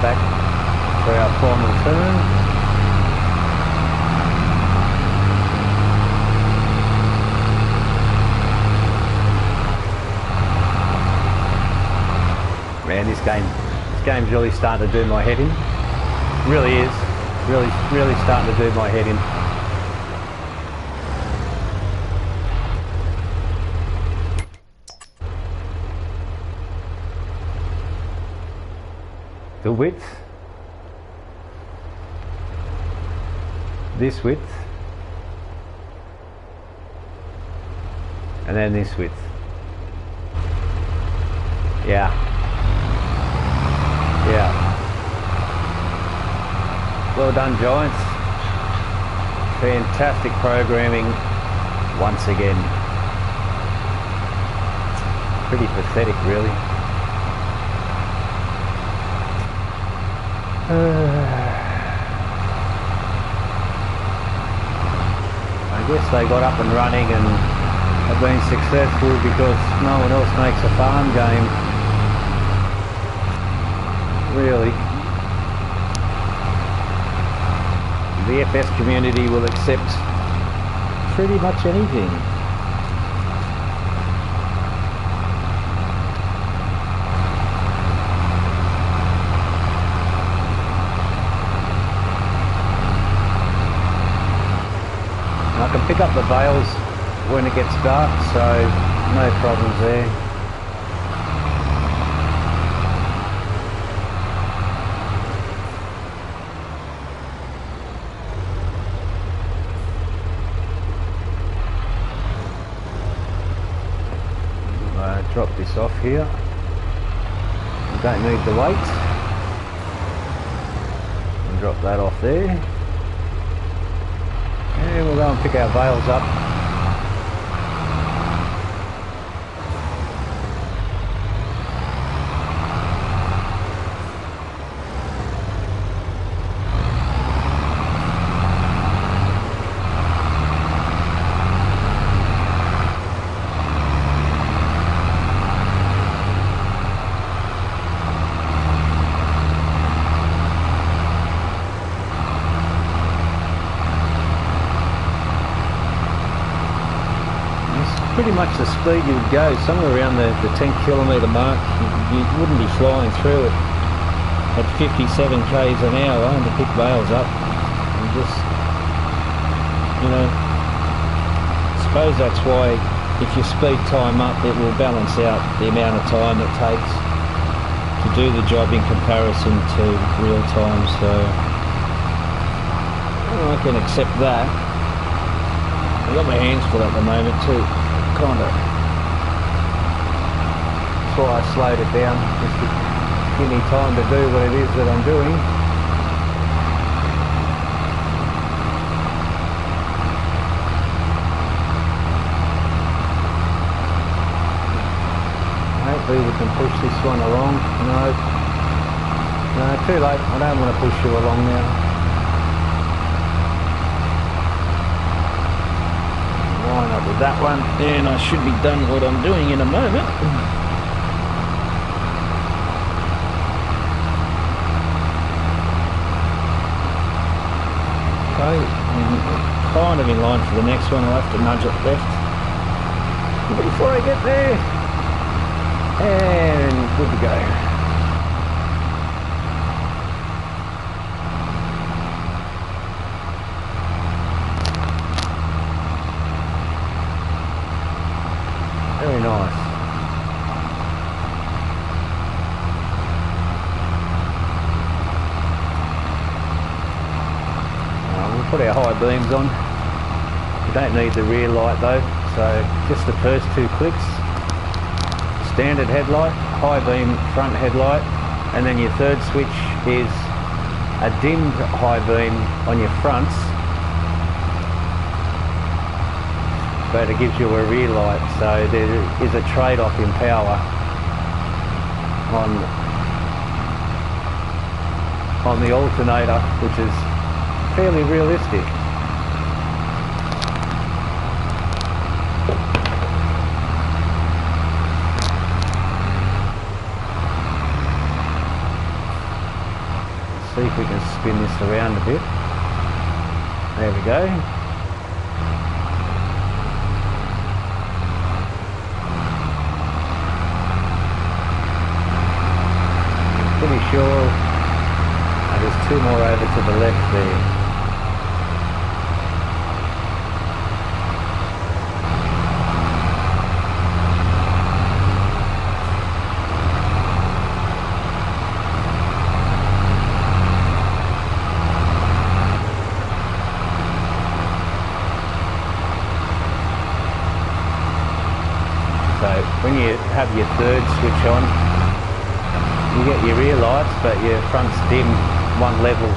Back for our final turn. Man, this game's really starting to do my head in. Really is. Really starting to do my head in. The width, this width, and then this width. Yeah. Well done, Giants. Fantastic programming once again. Pretty pathetic, really. I guess they got up and running and have been successful because no one else makes a farm game. Really. The FS community will accept pretty much anything. I can pick up the bales when it gets dark, so no problems there. Drop this off here. We don't need the weight. And drop that off there. And we'll go and pick our bales up. Pretty much the speed you would go, somewhere around the 10 kilometre mark. You wouldn't be flying through it at 57 k's an hour to pick bales up. And just, you know, I suppose that's why if you speed time up, it will balance out the amount of time it takes to do the job in comparison to real time. So I can accept that. I've got my hands full at the moment too. Kind of. That's why I slowed it down, just to give me time to do what it is that I'm doing. Hopefully we can push this one along. No, too late. I don't want to push you along now. Line up with that one, and I should be done what I'm doing in a moment. Okay, and kind of in line for the next one. I'll have to nudge it left before I get there. And good to go. Very nice. We'll put our high beams on. We don't need the rear light though, so just the first two clicks. Standard headlight, high beam front headlight, and then your third switch is a dimmed high beam on your fronts, but it gives you a rear light, so there is a trade-off in power on the alternator, which is fairly realistic. See if we can spin this around a bit. There we go. Pretty sure there's two more over to the left there. So when you have your third switch on, you get your rear lights, but your front's dim one level.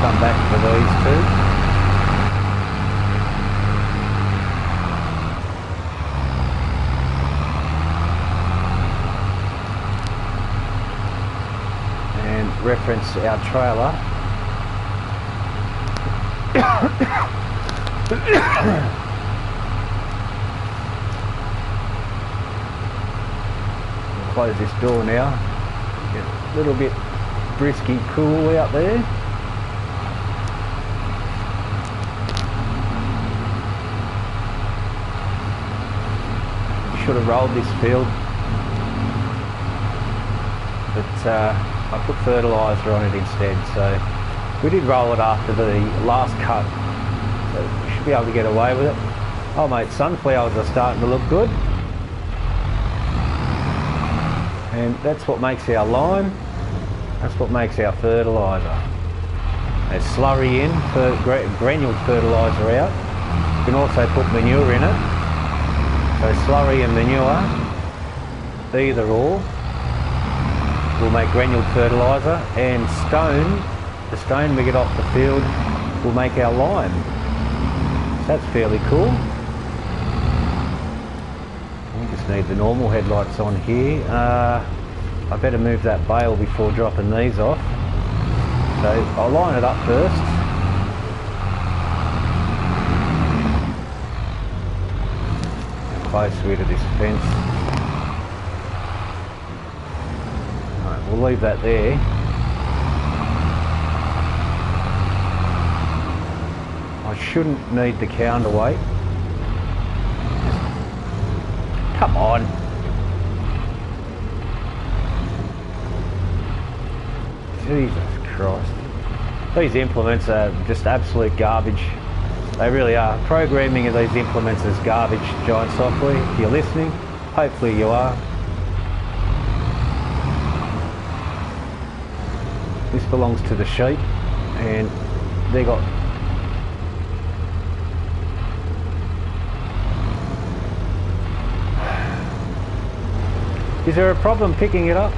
Come back for these two. Reference our trailer. Close this door now. Get a little bit brisky cool out there. Should have rolled this field, but I put fertiliser on it instead, so we did roll it after the last cut, so we should be able to get away with it. Oh mate, sunflowers are starting to look good, and that's what makes our lime, that's what makes our fertiliser. There's slurry in, granuled fertiliser out. You can also put manure in it, so slurry and manure, either or, will make granuled fertiliser, and the stone we get off the field will make our lime. So that's fairly cool. We just need the normal headlights on here. I better move that bale before dropping these off. So I'll line it up first. Close to this fence. We'll leave that there. I shouldn't need the counterweight. Come on. Jesus Christ. These implements are just absolute garbage. They really are. Programming of these implements is garbage, Giant Software. If you're listening, hopefully you are. This belongs to the sheep, and they got Is there a problem picking it up?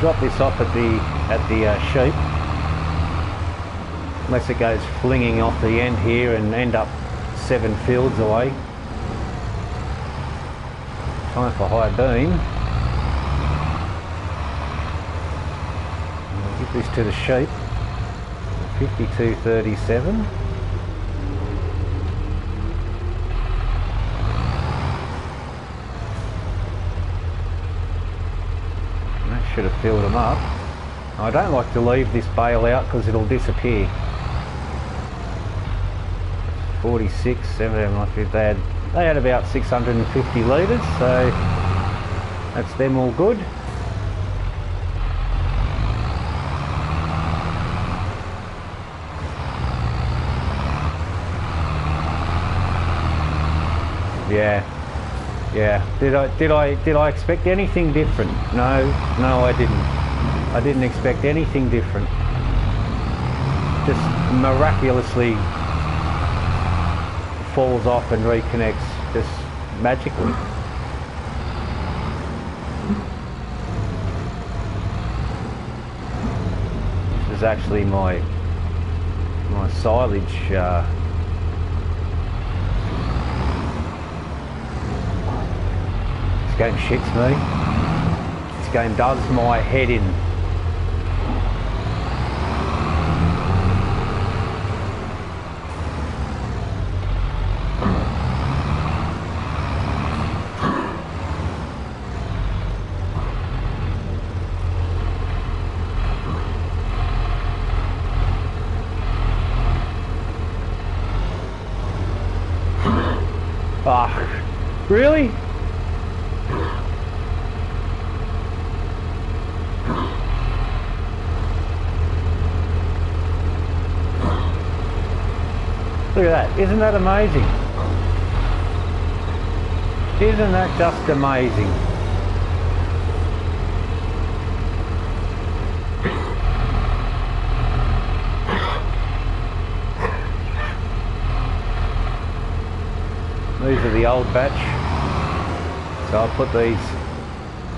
drop this off at the sheep, unless it goes flinging off the end here and end up 7 fields away. Time for high beam. I'll give this to the sheep. 52.37. That should have filled them up. I don't like to leave this bale out because it'll disappear. 46, 17, they had about 650 litres, so that's them all good. Yeah. Did I expect anything different? No, I didn't. I didn't expect anything different. Just miraculously falls off and reconnects, just magically. This is actually my silage. This game shits me. This game does my head in. Ah, really? Look at that, isn't that amazing? Isn't that just amazing? These are the old batch, so I'll put these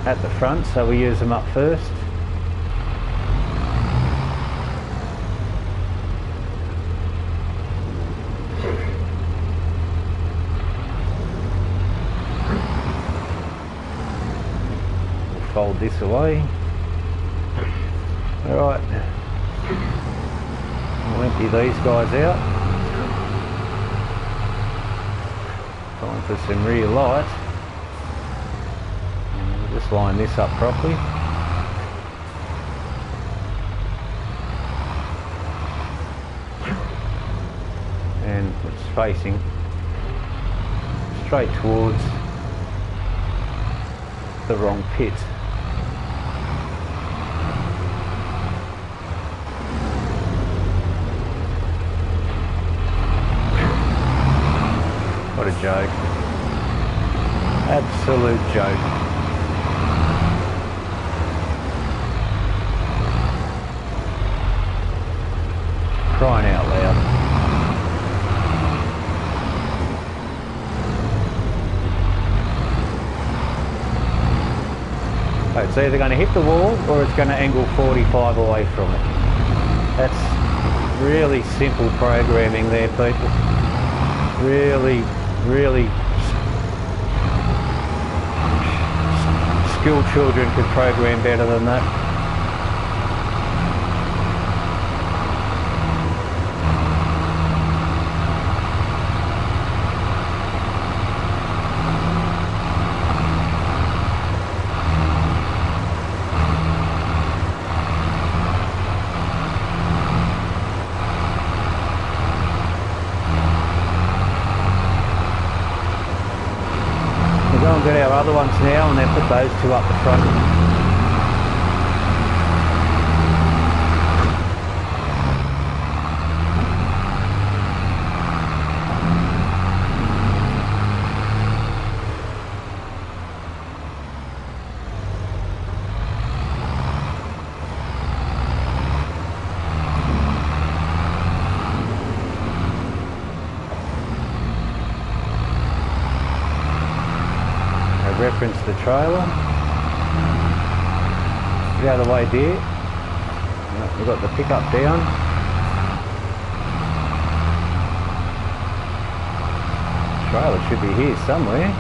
at the front so we use them up first. We'll fold this away. Alright, we'll empty these guys out. Time for some rear light. And we'll just line this up properly. And it's facing straight towards the wrong pit. What a joke. Absolute joke. Crying out loud. So it's either going to hit the wall or it's going to angle 45 away from it. That's really simple programming there, people. Really skilled children could program better than that. Go and get our other ones now and then put those two up the front. Reference the trailer. Get out of the way, dear. We've got the pickup down. Trailer should be here somewhere.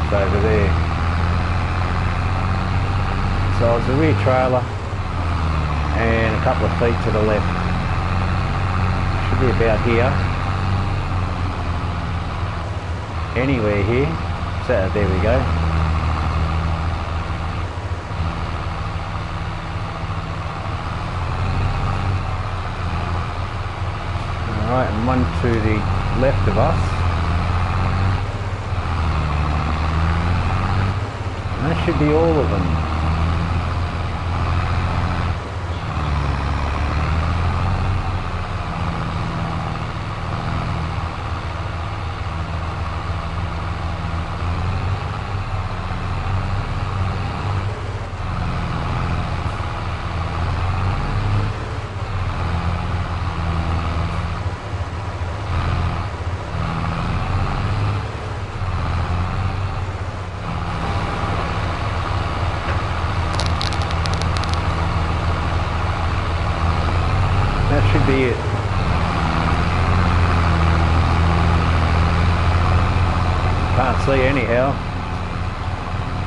It's over there. So it's a rear trailer and a couple of feet to the left. Should be about here. Anywhere here. So there we go. Alright, and one to the left of us. And that should be all of them. That should be it. Can't see anyhow.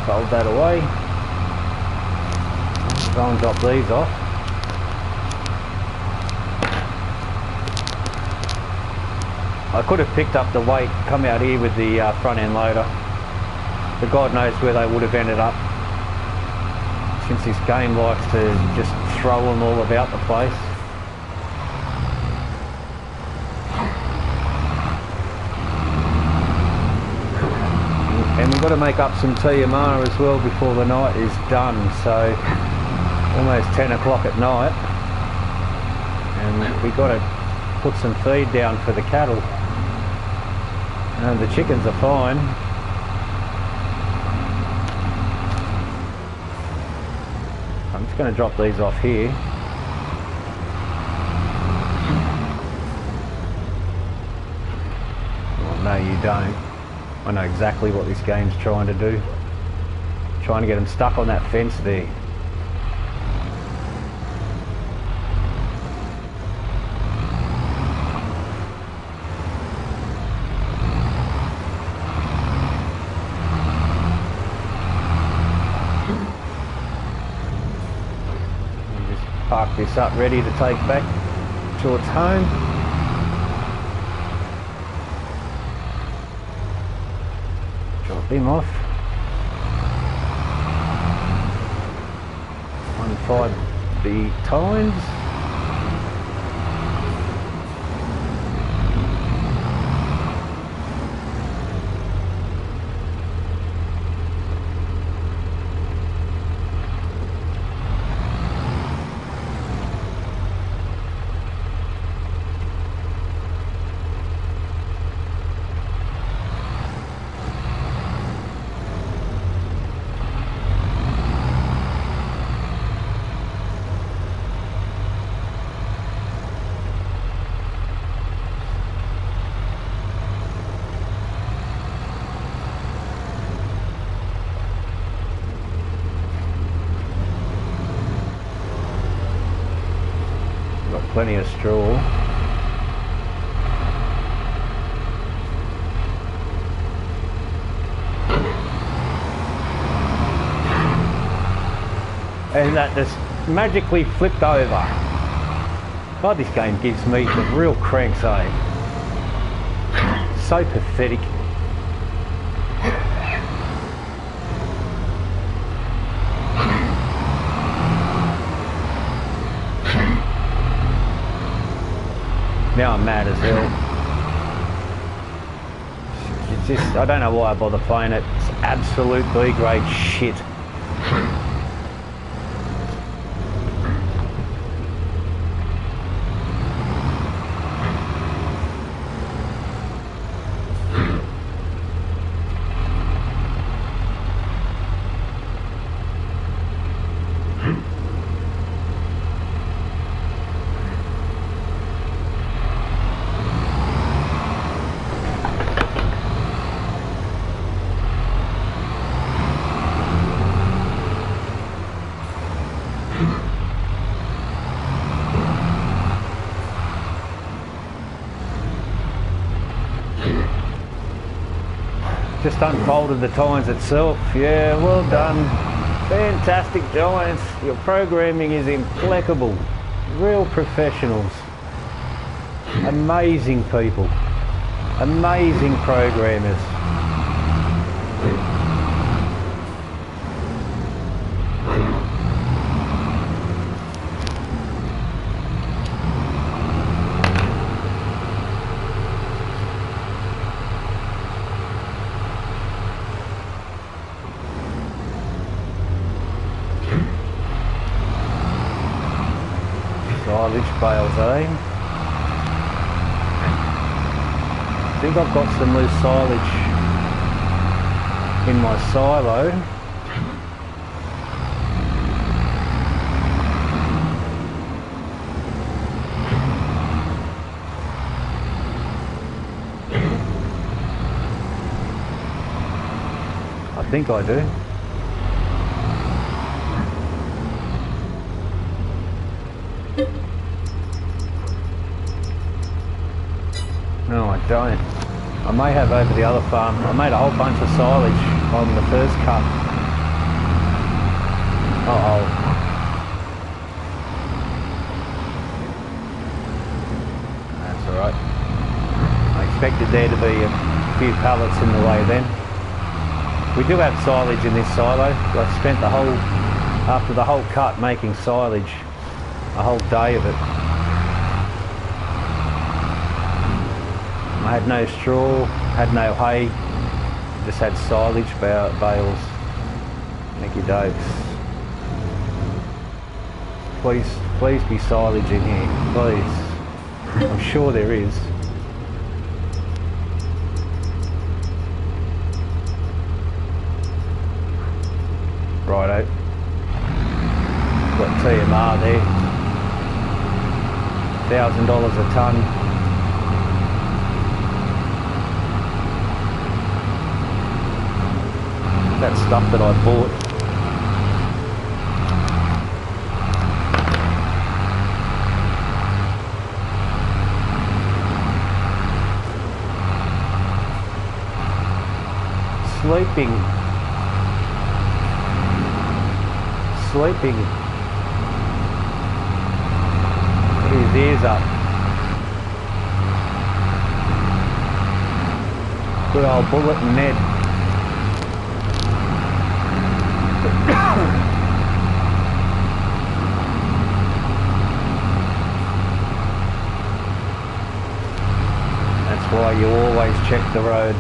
Fold that away. Go and drop these off. I could have picked up the weight, come out here with the front end loader, but God knows where they would have ended up, since this game likes to just throw them all about the place. And we've got to make up some TMR as well before the night is done, so almost 10 o'clock at night, and we've got to put some feed down for the cattle. And the chickens are fine. I'm just going to drop these off here. Well, no, you don't. I know exactly what this game's trying to do. Trying to get them stuck on that fence there. Just park this up ready to take back to its home. Drop him off. Unfind the tines. Got plenty of straw. And that just magically flipped over. God, this game gives me the real cranks, eh? So pathetic. Now I'm mad as hell. It's just, I don't know why I bother playing it. It's absolute B-grade shit. just unfolded the tines itself. Yeah, well done. Fantastic, Giants. Your programming is impeccable. Real professionals. Amazing people. Amazing programmers. Silage bales, eh? I think I've got some loose silage in my silo. I think I do. No, I don't. I may have over the other farm. I made a whole bunch of silage on the first cut. Uh-oh. That's alright. I expected there to be a few pallets in the way then. We do have silage in this silo. I spent the whole, after the whole cut, making silage. A whole day of it. I had no straw, had no hay, just had silage bales. Thank you, Dave. Please be silage in here, please. I'm sure there is. Righto. Got TMR there. $1,000 a tonne. That stuff that I bought. Sleeping. His ears up. Good old Bullet and Ned. That's why you always check the road.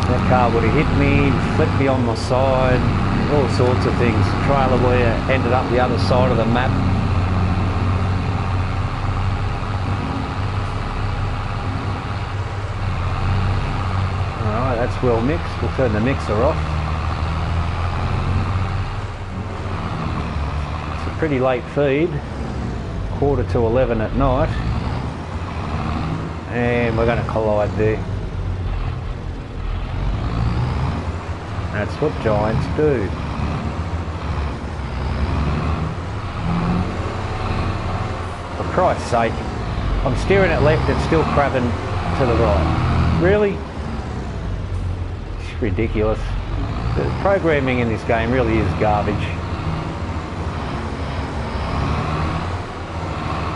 That car would have hit me, flipped me on my side, all sorts of things. Trailer where ended up the other side of the map. Alright, that's well mixed. We'll turn the mixer off. It's a pretty late feed, 10:45 at night. And we're going to collide there. That's what giants do. For Christ's sake, I'm steering it left, it's still crabbing to the right. Really? It's ridiculous. The programming in this game really is garbage.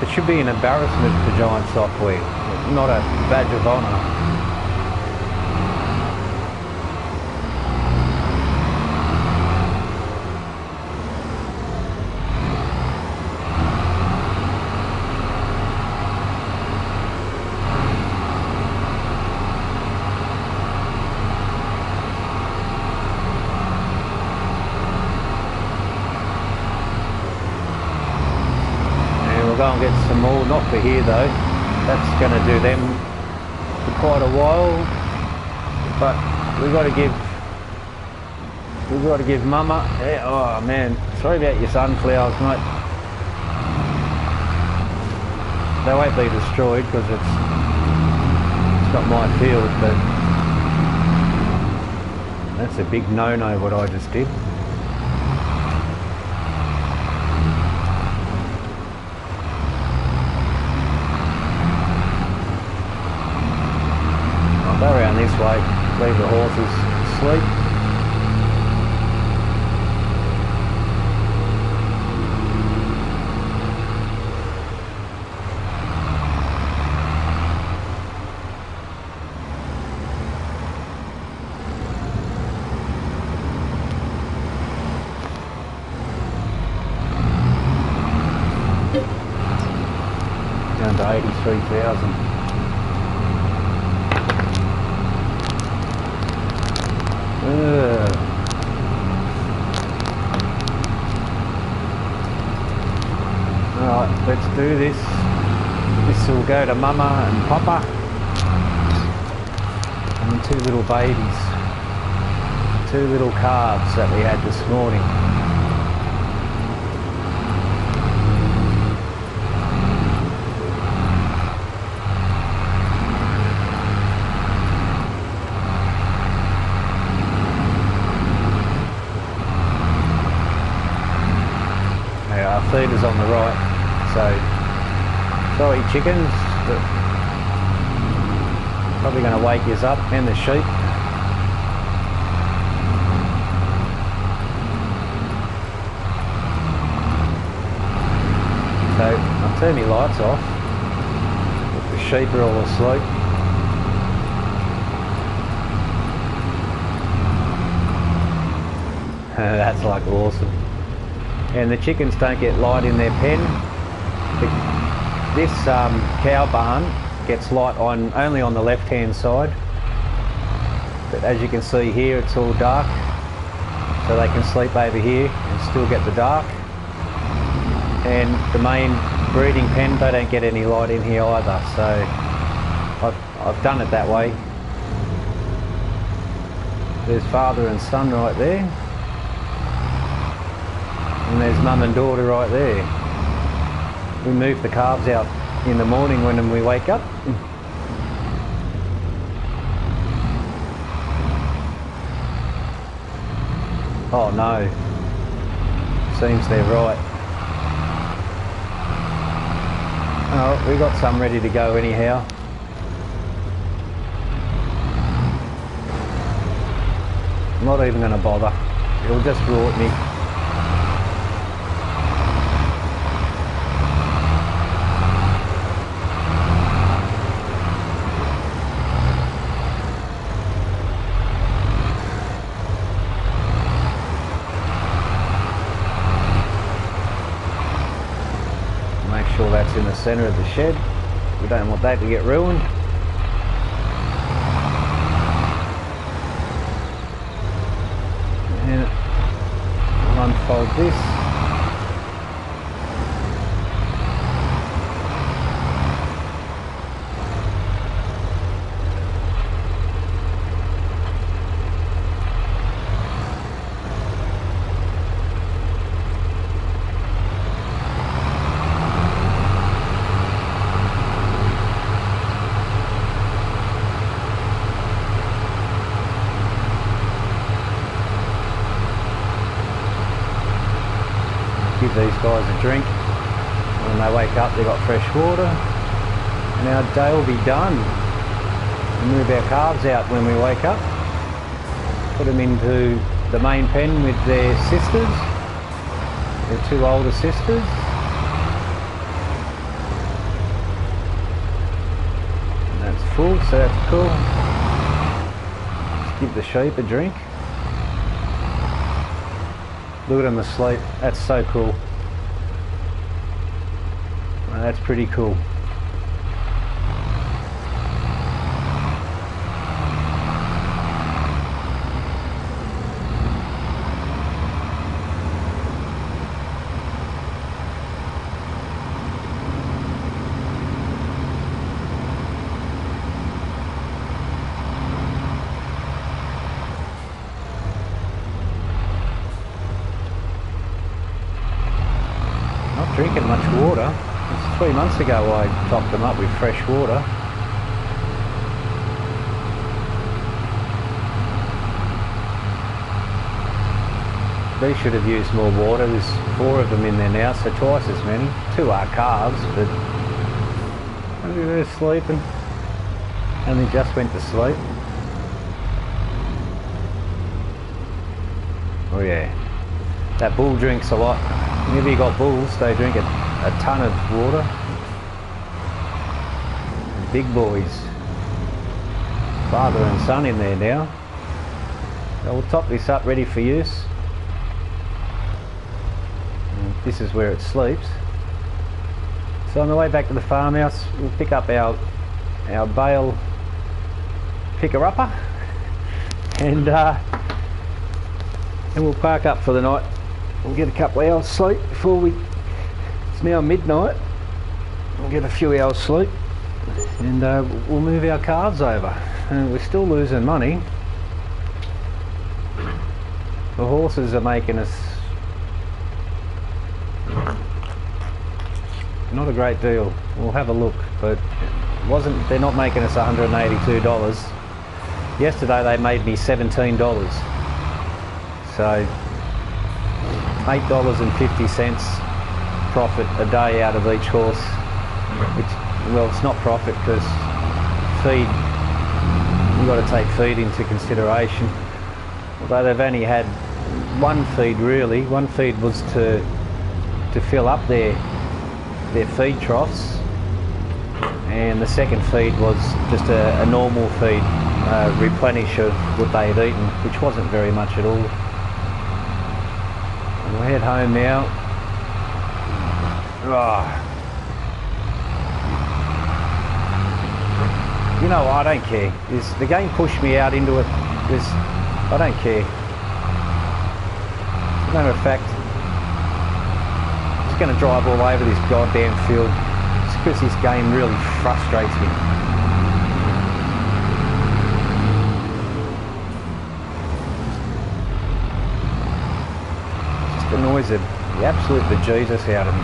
It should be an embarrassment for Giant software, not a badge of honour. Go and get some more, not for here though. That's going to do them for quite a while. But we've got to give Mama. Yeah, oh man, sorry about your sunflowers, mate. They won't be destroyed because it's not my field, but that's a big no-no what I just did. leave the horses asleep. Down to 83,000. Alright, let's do this. This will go to Mama and Papa and 2 little babies. 2 little calves that we had this morning. Our feeder's on the right, so sorry chickens, but probably going to wake us up, and the sheep. So I'll turn my lights off, the sheep are all asleep. That's like awesome. And the chickens don't get light in their pen. This cow barn gets light only on the left hand side, but as you can see here it's all dark, so they can sleep over here and still get the dark. And the main breeding pen, they don't get any light in here either, so I've done it that way. There's father and son right there. And there's mum and daughter right there. We move the calves out in the morning when we wake up. Oh no, seems they're right. Oh, we got some ready to go anyhow. I'm not even going to bother, it'll just rort me. Make sure that's in the centre of the shed. We don't want that to get ruined. And I'll unfold this. Give these guys a drink. When they wake up they've got fresh water, and our day will be done. We move our calves out when we wake up, put them into the main pen with their sisters, their 2 older sisters. And that's full, so that's cool. Let's give the sheep a drink. Look at them asleep, that's so cool. That's pretty cool. Not drinking much water. It's 3 months ago I topped them up with fresh water. They should have used more water. There's 4 of them in there now, so twice as many. 2 are calves, but they're sleeping. And they just went to sleep. Oh yeah. That bull drinks a lot. Whenever you got bulls, they drink a ton of water. Big boys. Father and son in there now. So we'll top this up ready for use. And this is where it sleeps. So on the way back to the farmhouse, we'll pick up our bale picker-upper and we'll park up for the night. We'll get a couple of hours sleep before we... It's now midnight. We'll get a few hours sleep and we'll move our calves over. And we're still losing money. The horses are making us not a great deal. We'll have a look, but they're not making us $182. Yesterday they made me $17. So $8.50 profit a day out of each horse, which, well, it's not profit because feed, you've got to take feed into consideration. Although they've only had one feed really. One feed was to fill up their feed troughs, and the second feed was just a normal feed, replenish of what they'd eaten, which wasn't very much at all. And we'll head home now. Oh. You know, I don't care. The game pushed me out into it. I don't care. As a matter of fact, I'm just going to drive all over this goddamn field just because this game really frustrates me. Just annoys the absolute bejesus out of me.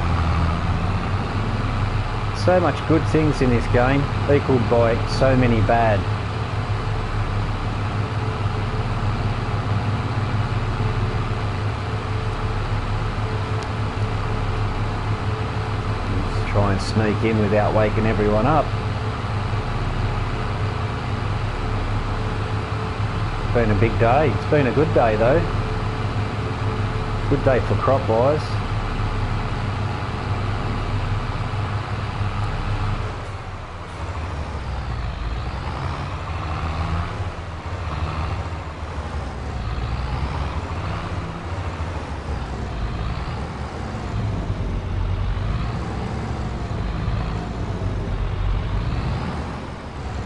So much good things in this game equalled by so many bad. Let's try and sneak in without waking everyone up. It's been a big day. It's been a good day though. Good day for crop wise.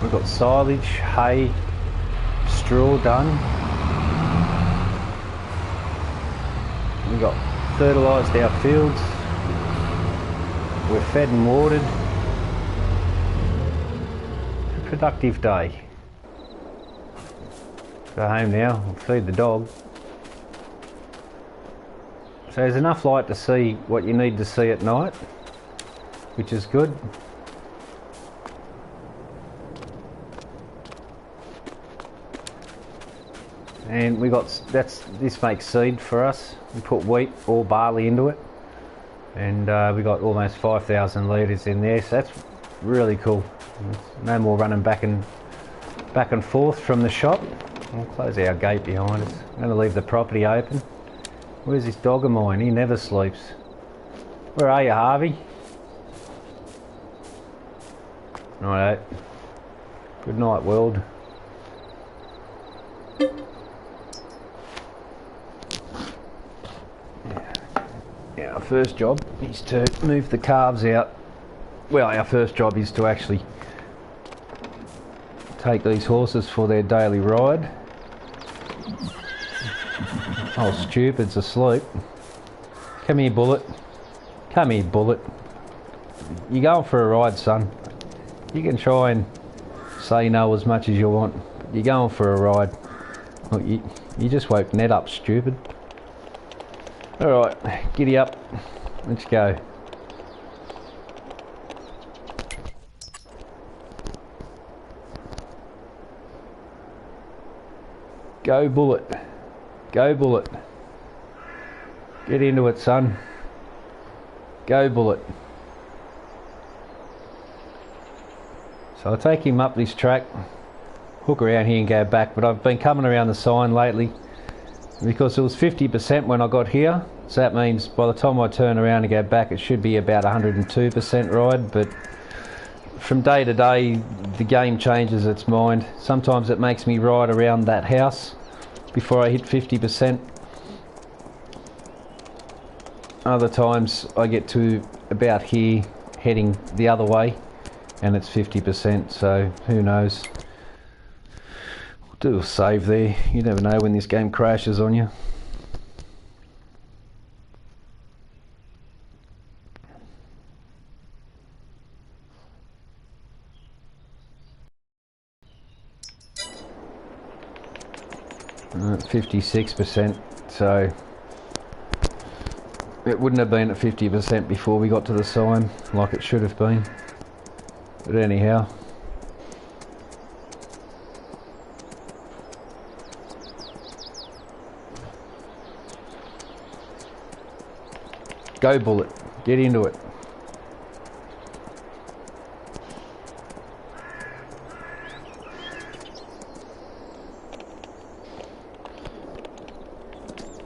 We've got silage, hay, straw done. We've got fertilised our fields. We're fed and watered. A productive day. Go home now, I'll feed the dog. So there's enough light to see what you need to see at night, which is good. And this makes seed for us. We put wheat or barley into it, and we got almost 5,000 litres in there, so that's really cool. No more running back and forth from the shop. We'll close our gate behind us. I'm going to leave the property open. Where's this dog of mine? He never sleeps. Where are you, Harvey? Alright. Good night, world. Our first job is to move the calves out. Well, our first job is to actually take these horses for their daily ride. Oh, stupid's asleep. Come here, Bullet. Come here, Bullet. You're going for a ride, son. You can try and say no as much as you want, but you're going for a ride. Look, you just woke Ned up, stupid. Alright, giddy up. Let's go. Go, Bullet. Go, Bullet. Get into it, son. Go, Bullet. So I'll take him up this track, hook around here and go back, but I've been coming around the sign lately because it was 50% when I got here, so that means by the time I turn around and go back it should be about 102% ride. But from day to day the game changes its mind. Sometimes it makes me ride around that house before I hit 50%. Other times I get to about here heading the other way and it's 50%, so who knows. Do a save there, you never know when this game crashes on you. Uh, 56%, so it wouldn't have been at 50% before we got to the sign like it should have been. But anyhow, go Bullet, get into it.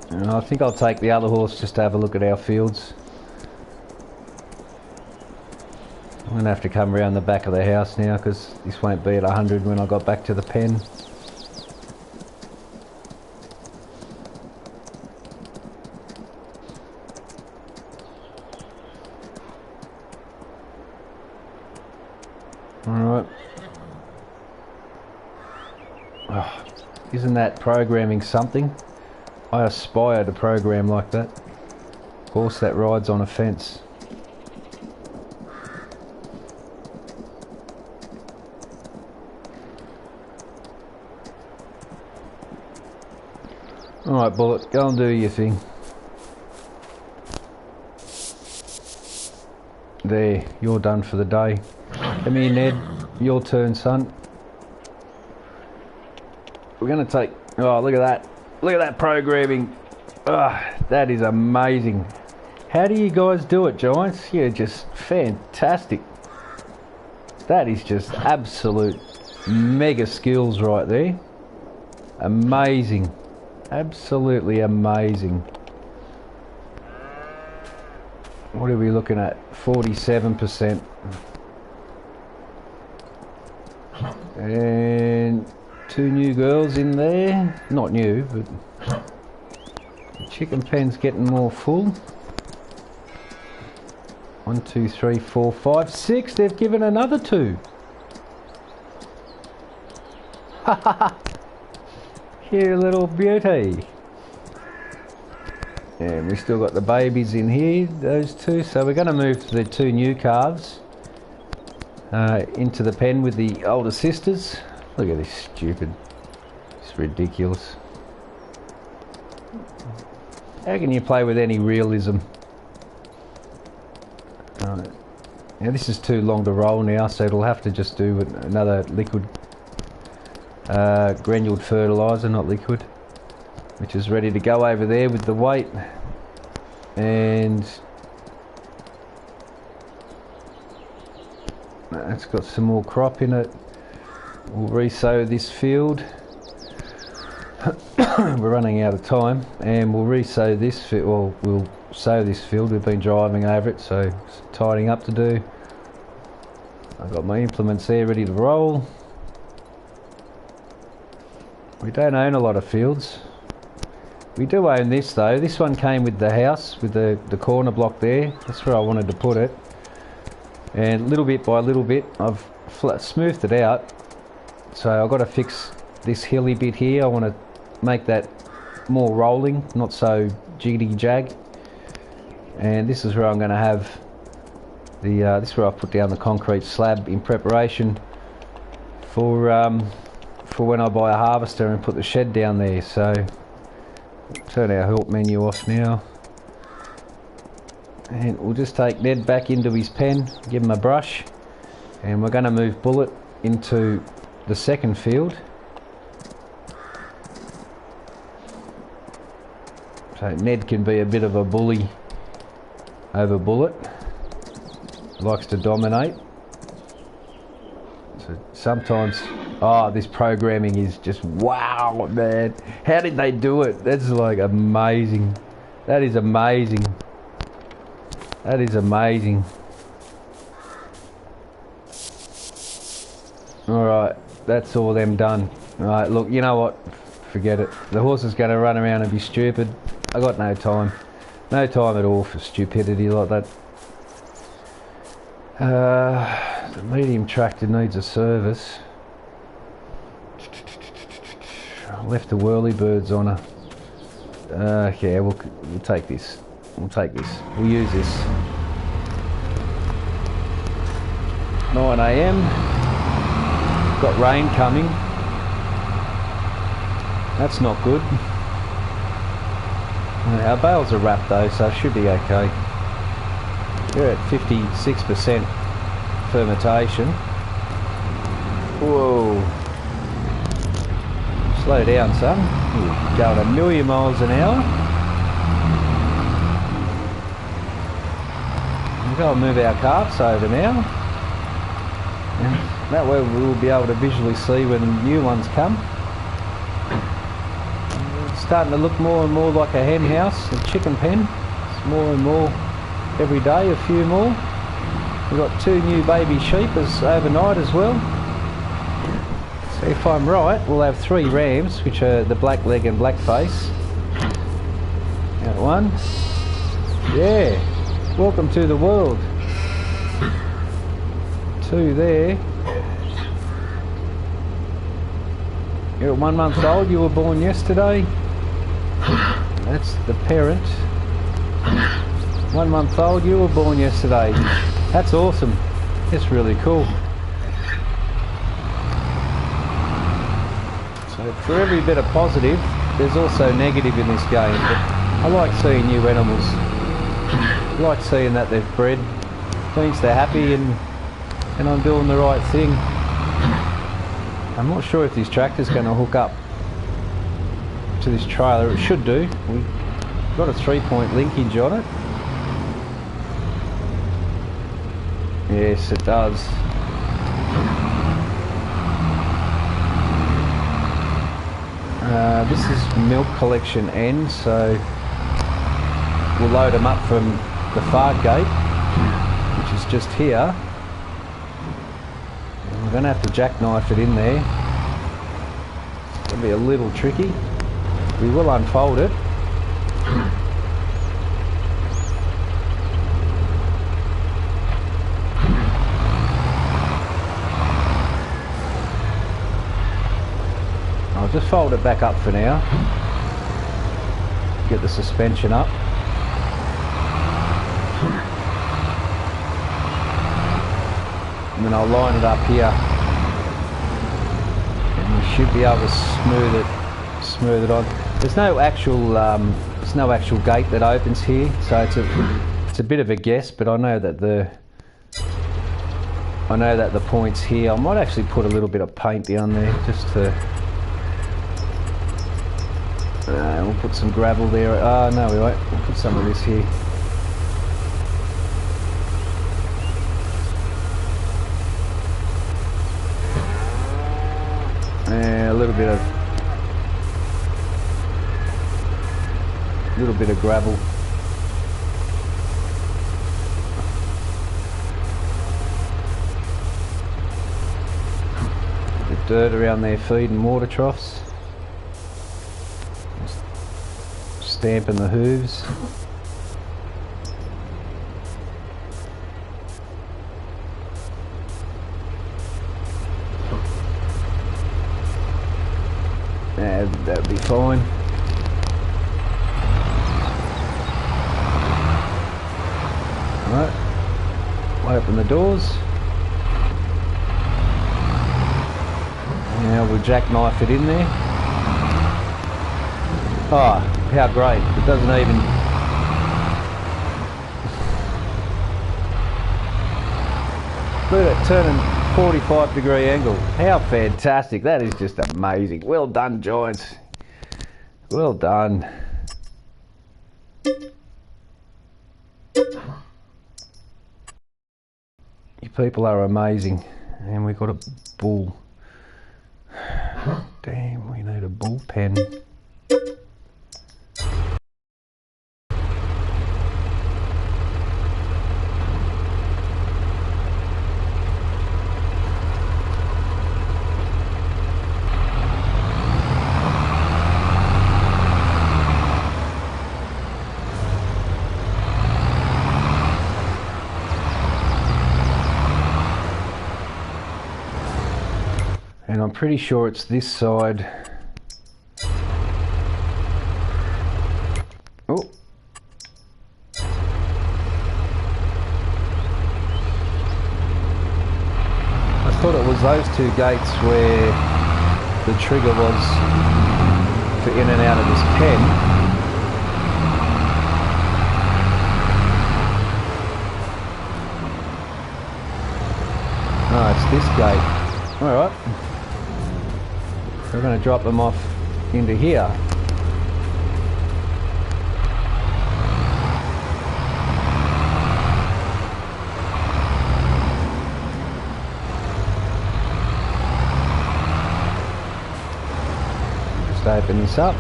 And I think I'll take the other horse just to have a look at our fields. I'm going to have to come around the back of the house now because this won't be at 100 when I got back to the pen. Alright. Oh, isn't that programming something? I aspire to program like that. Horse that rides on a fence. Alright Bullet, go and do your thing. There, you're done for the day. Come here Ned, your turn son. We're going to take... Oh, look at that. Look at that programming. That is amazing. How do you guys do it, Giants? You're just fantastic. That is just absolute mega skills right there. Amazing. Absolutely amazing. What are we looking at? 47%. And 2 new girls in there. Not new, but the chicken pen's getting more full. 1, 2, 3, 4, 5, 6. They've given another 2. Ha ha ha! You little beauty. And we still got the babies in here, those 2. So we're going to move the 2 new calves into the pen with the older sisters. Look at this stupid. It's ridiculous. How can you play with any realism? Now this is too long to roll now, so it'll have to just do another liquid granuled fertilizer, not liquid, which is ready to go over there with the weight. And it's got some more crop in it. We'll re-sow this field. We're running out of time, and we'll re-sow this field. Well, we'll sow this field. We've been driving over it, so it's tidying up to do. I've got my implements there ready to roll. We don't own a lot of fields. We do own this though. This one came with the house, with the corner block there. That's where I wanted to put it. And little bit by little bit, I've smoothed it out. So I've got to fix this hilly bit here. I want to make that more rolling, not so jiggity jag. And this is where I'm going to have the. This is where I've put down the concrete slab in preparation for when I buy a harvester and put the shed down there. So turn our help menu off now, and we'll just take Ned back into his pen, give him a brush, and we're going to move Bullet into the second field. So Ned can be a bit of a bully over Bullet. Likes to dominate. So sometimes, oh, this programming is just wow. Oh man, how did they do it? That's like amazing. That is amazing. That is amazing. Alright, that's all them done. Alright, look, you know what? Forget it. The horse is going to run around and be stupid. I got no time. No time at all for stupidity like that. The medium tractor needs a service. Left the whirlybirds on her. Yeah, we'll take this. We'll take this. We'll use this. 9 AM. Got rain coming. That's not good. Our bales are wrapped though, so it should be okay. We're at 56% fermentation. Whoa. Slow down, son. You're going a million miles an hour. We've got to move our carts over now. And that way we'll be able to visually see when the new ones come. It's starting to look more and more like a hen house, a chicken pen. It's more and more every day, a few more. We've got 2 new baby sheep overnight as well. So if I'm right, we'll have 3 rams, which are the black leg and black face. Out 1. Yeah. Welcome to the world. 2 there. You're 1 month old, you were born yesterday. That's the parent. 1 month old, you were born yesterday. That's awesome. That's really cool. So for every bit of positive, there's also negative in this game. But I like seeing new animals. I like seeing that they've bred. It means they're happy and I'm doing the right thing. I'm not sure if this tractor's going to hook up to this trailer. It should do. We've got a 3-point linkage on it. Yes, it does. This is milk collection end, so we'll load them up from the far gate, which is just here. And we're going to have to jackknife it in there. It's going to be a little tricky. We will unfold it. I'll just fold it back up for now. Get the suspension up. And then I'll line it up here. And we should be able to smooth it on. There's no actual gate that opens here, so it's a bit of a guess, but I know that the point's here. I might actually put a little bit of paint down there just to. We'll put some gravel there. No, we won't. We'll put some of this here. A little bit of gravel. A bit of dirt around their feed and water troughs. Stamping the hooves. Yeah, that would be fine. Alright, we'll open the doors. Now we'll jackknife it in there. Oh, how great. It doesn't even... Look at it turning 45-degree angle. How fantastic. That is just amazing. Well done, Giants. Well done. You people are amazing. And we've got a bull. Damn, we need a bullpen. And I'm pretty sure it's this side. Oh. I thought it was those two gates where the trigger was for in and out of this pen. No, it's this gate. Alright. We're going to drop them off into here. Just open this up.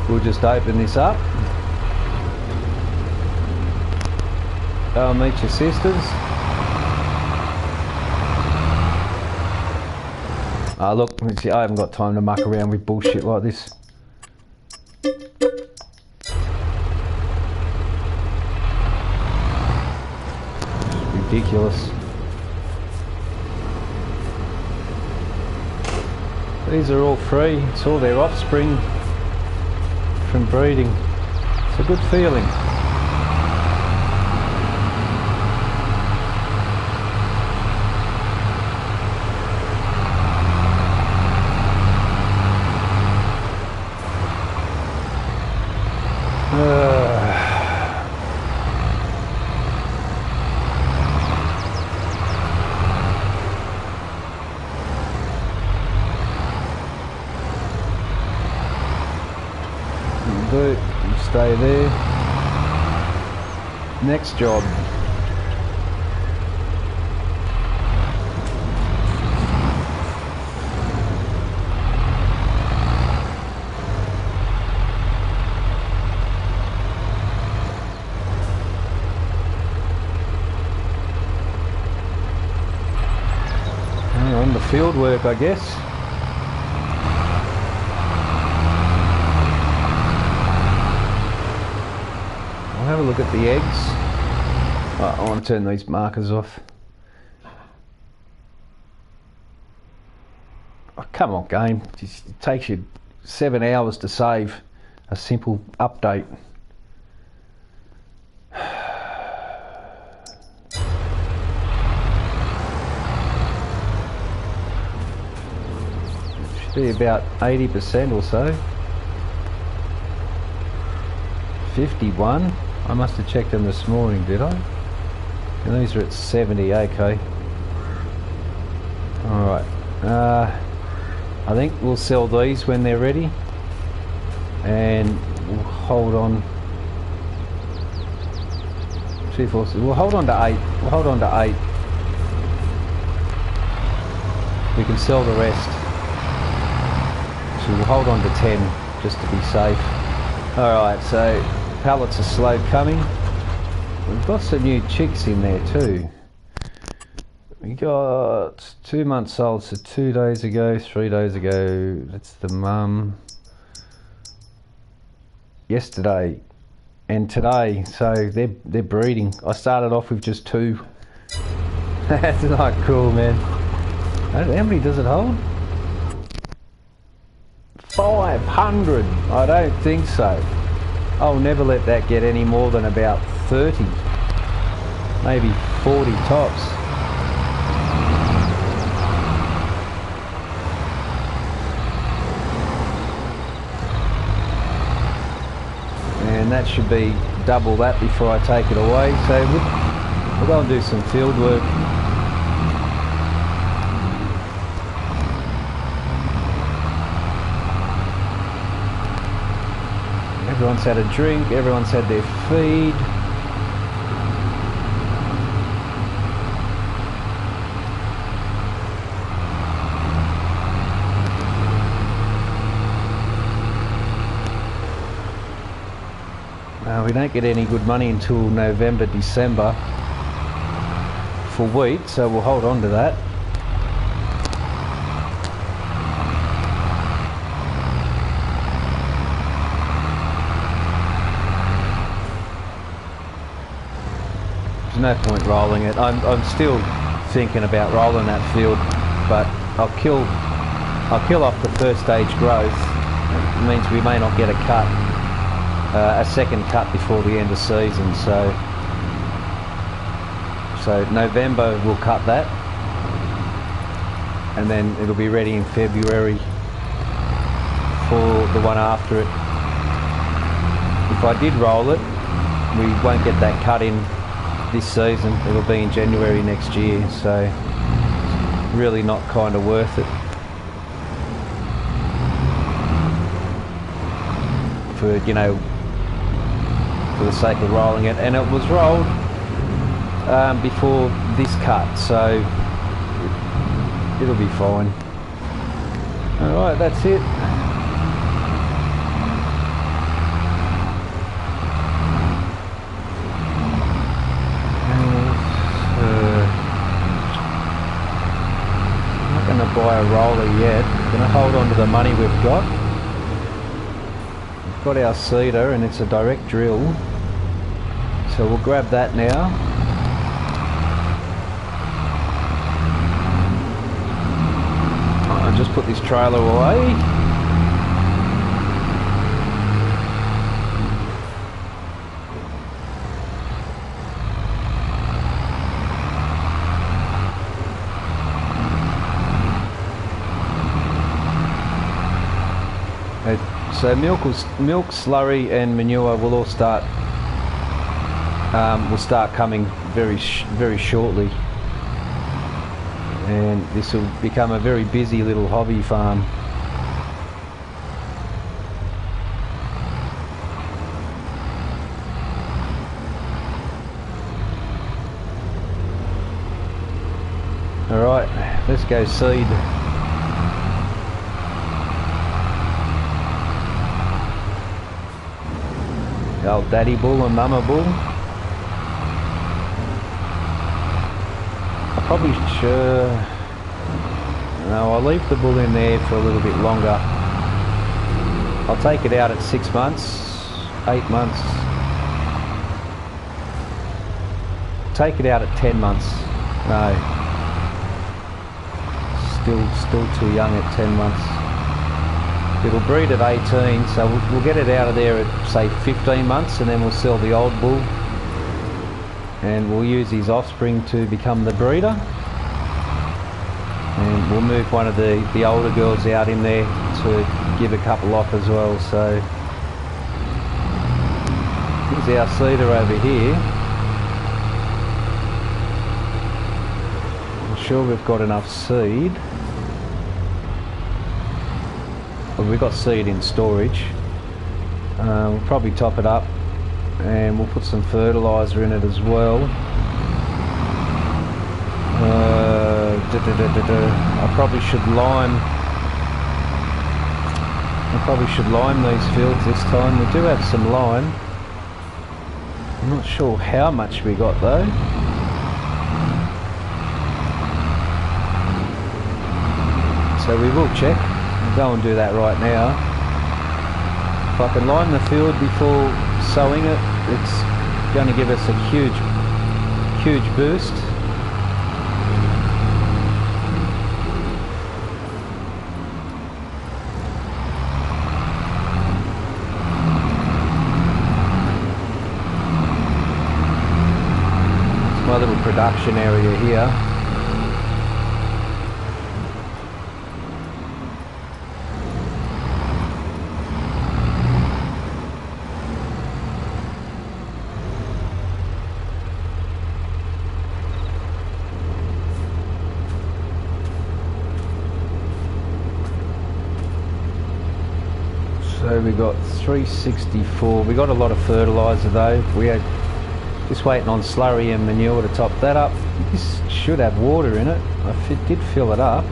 We'll just open this up. Go and meet your sisters. Look, I haven't got time to muck around with bullshit like this. It's ridiculous. These are all free. It's all their offspring from breeding. It's a good feeling. Stay there. Next job. On the field work, I guess. Have a look at the eggs. Oh, I want to turn these markers off. Oh, come on, game. It takes you 7 hours to save a simple update. Should be about 80% or so. 51. I must have checked them this morning, did I? And these are at 70, okay. Alright. I think we'll sell these when they're ready. And we'll hold on. 2, 4, 6. We'll hold on to 8. We'll hold on to 8. We can sell the rest. So we'll hold on to 10 just to be safe. Alright, so pallets are slow coming. We've got some new chicks in there too. We got 2 months old, so 2 days ago, 3 days ago. That's the mum. Yesterday and today, so they're breeding. I started off with just 2. That's not cool, man. How many does it hold? 500. I don't think so. I'll never let that get any more than about 30, maybe 40 tops. And that should be double that before I take it away. So we'll go and do some field work. Everyone's had a drink, everyone's had their feed. We don't get any good money until November, December for wheat, so we'll hold on to that. There's no point rolling it. I'm still thinking about rolling that field, but I'll kill off the first stage growth. It means we may not get a cut, a second cut before the end of season. So November we'll cut that, and then it'll be ready in February for the one after it. If I did roll it, we won't get that cut in this season. It'll be in January next year, so really not kind of worth it for, you know, for the sake of rolling it. And it was rolled before this cut, so it'll be fine. Alright, that's it. Buy a roller yet. Gonna hold on to the money we've got. We've got our seeder and it's a direct drill, so we'll grab that now. I'll just put this trailer away. So milk, slurry and manure will all start coming very shortly, and this will become a very busy little hobby farm. Alright, let's go seed. The old daddy bull and mama bull. I probably should... No, I'll leave the bull in there for a little bit longer. I'll take it out at 6 months, 8 months. Take it out at 10 months. No. Still too young at 10 months. It'll breed at 18, so we'll get it out of there at say 15 months, and then we'll sell the old bull and we'll use his offspring to become the breeder, and we'll move one of the older girls out in there to give a couple off as well. So here's our seeder over here. I'm sure we've got enough seed. We've got seed in storage. We'll probably top it up and we'll put some fertiliser in it as well. I probably should lime these fields this time. We do have some lime. I'm not sure how much we got though. So we will check. I'll go and do that right now. If I can lime the field before sowing it, it's going to give us a huge boost. It's my little production area here. So we got 364. We got a lot of fertiliser though. We had just waiting on slurry and manure to top that up. This should have water in it. I did fill it up.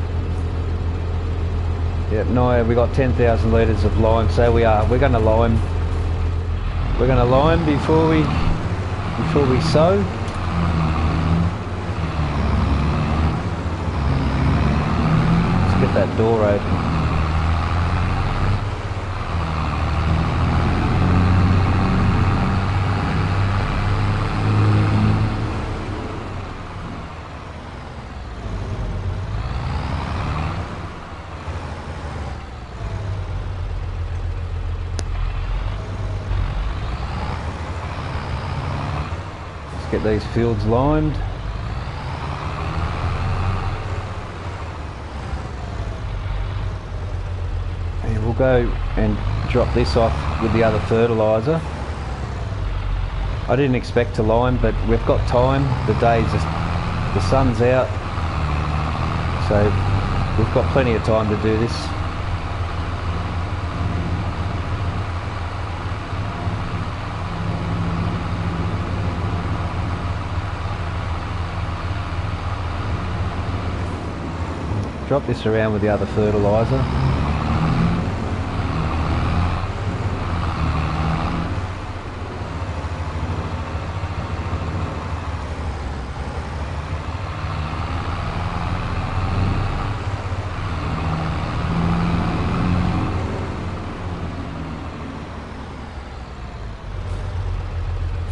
Yeah, no, we got 10,000 litres of lime. So we're going to lime We're going to lime before we sow. Let's get that door open. Get these fields limed. And we'll go and drop this off with the other fertiliser. I didn't expect to lime, but we've got time. The sun's out, so we've got plenty of time to do this. Drop this around with the other fertiliser.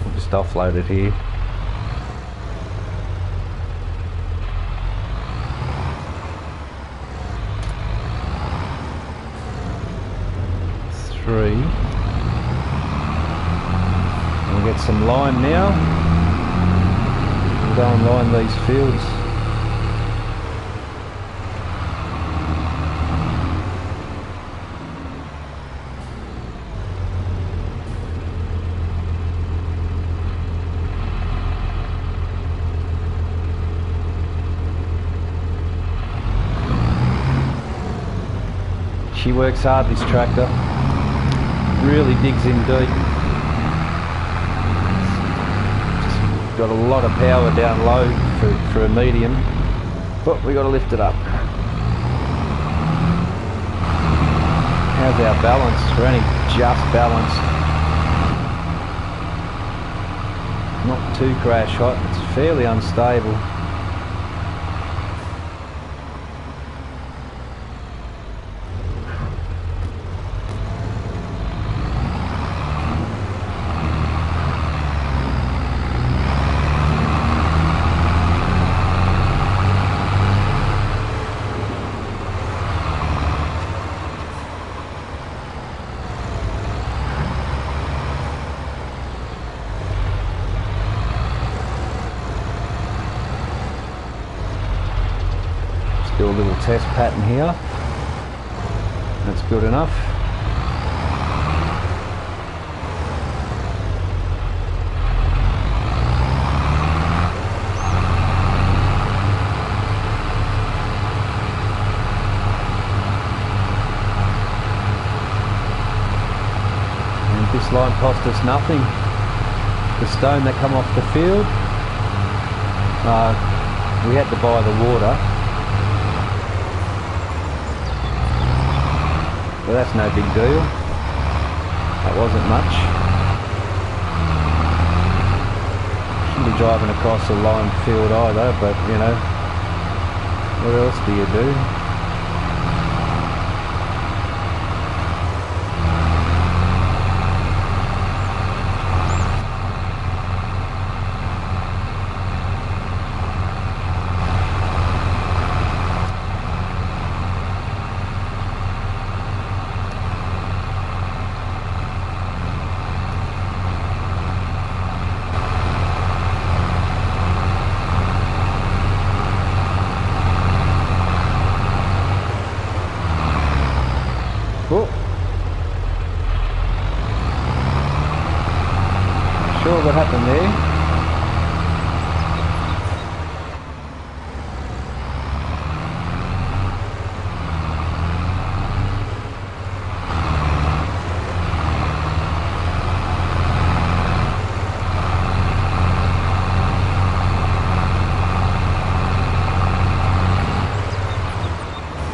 We'll just offload it here. We'll get some lime now. We'll go and line these fields. She works hard, this tractor. Really digs in deep. Just got a lot of power down low for a medium, but we got to lift it up. How's our balance? We're only just balanced. Not too crash hot. It's fairly unstable. Do a little test pattern here. That's good enough. And this line cost us nothing. The stone that come off the field, we had to buy the water. But that's no big deal. That wasn't much. Shouldn't be driving across a lime field either, but you know, what else do you do? Oh. Sure what happened there.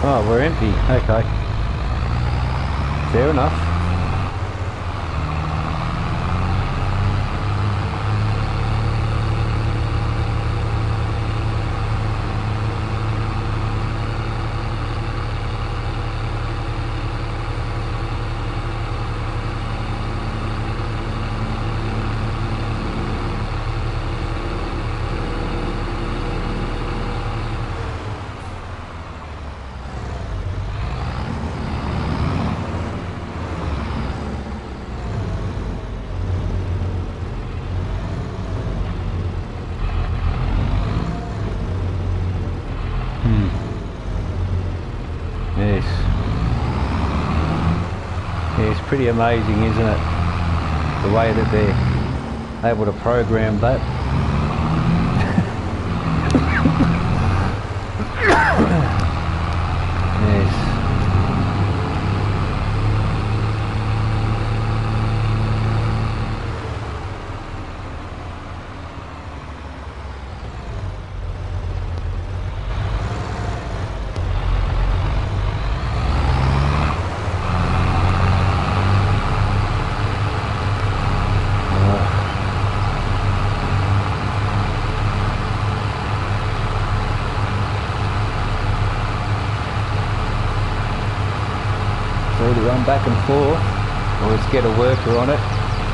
Oh, we're empty. Okay. Fair enough. pretty amazing, isn't it? The way that they're able to program that. Yes. Either run back and forth or just get a worker on it,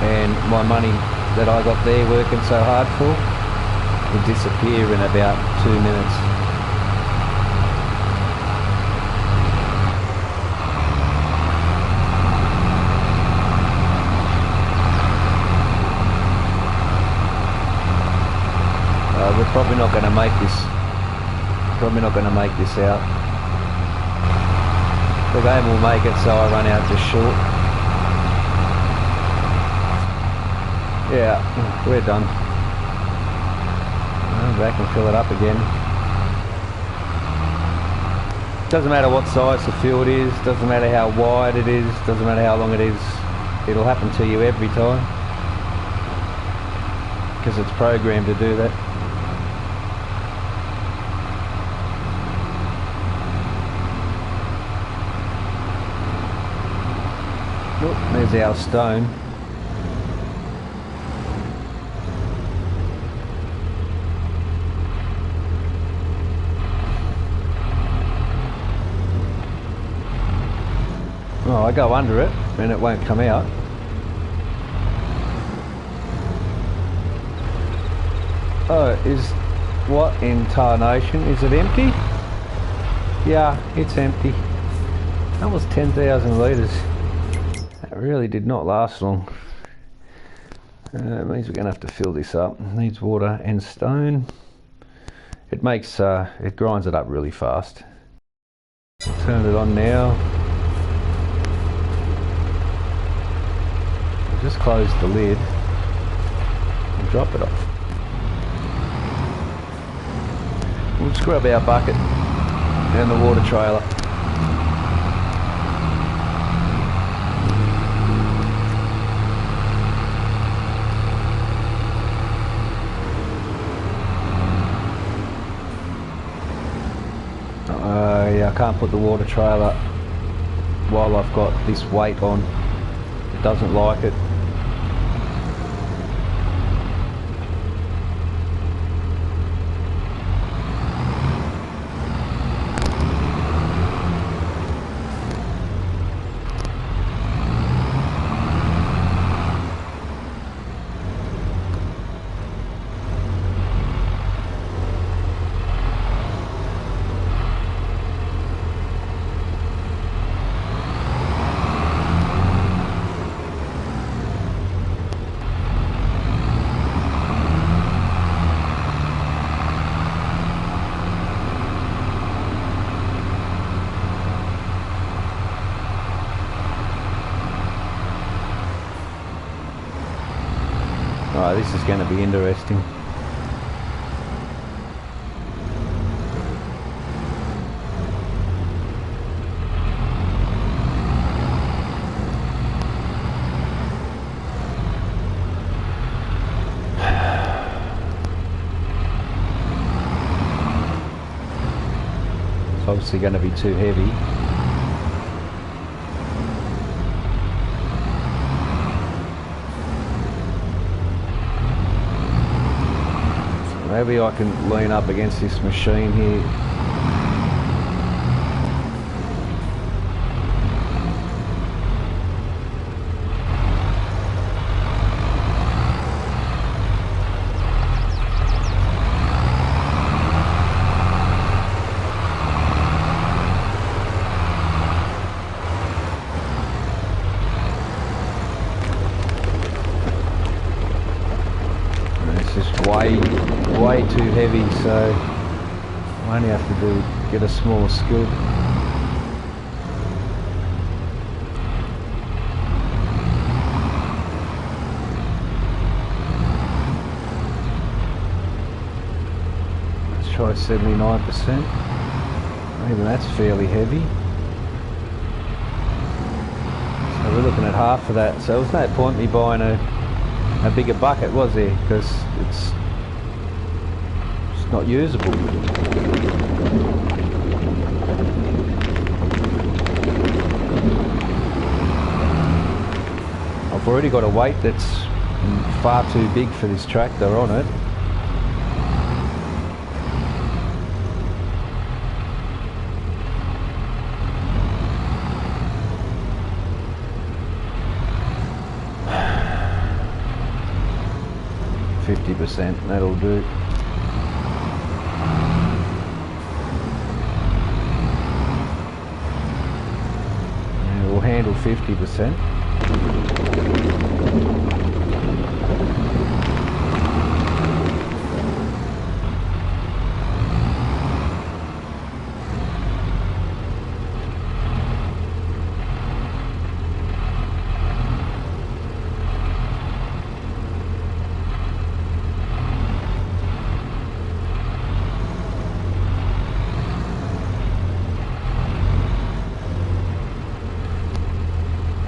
and my money that I got there working so hard for will disappear in about 2 minutes. We're probably not going to make this out. The game will make it, so I run out just short. Yeah, we're done. Go back and fill it up again. Doesn't matter what size the field is, doesn't matter how wide it is, doesn't matter how long it is, it'll happen to you every time. Because it's programmed to do that. Oh, there's our stone. Oh, I go under it and it won't come out. Oh, what in tarnation? Is it empty? Yeah, it's empty. That was 10,000 litres. That really did not last long. It means we're going to have to fill this up. It needs water and stone. It makes, it grinds it up really fast. Turn it on now. I'll just close the lid and drop it off. We'll scrub our bucket and the water trailer. Yeah, I can't put the water trailer while I've got this weight on. It doesn't like it. Alright, this is going to be interesting. It's obviously going to be too heavy. Maybe I can lean up against this machine here. It's just way too heavy, so I only have to get a smaller scoop. try 79%. Even that's fairly heavy. So we're looking at half of that. So there's no point me buying a bigger bucket, was there? Because it's not usable. I've already got a weight that's far too big for this tractor on it. %, that'll do. And we'll handle 50%.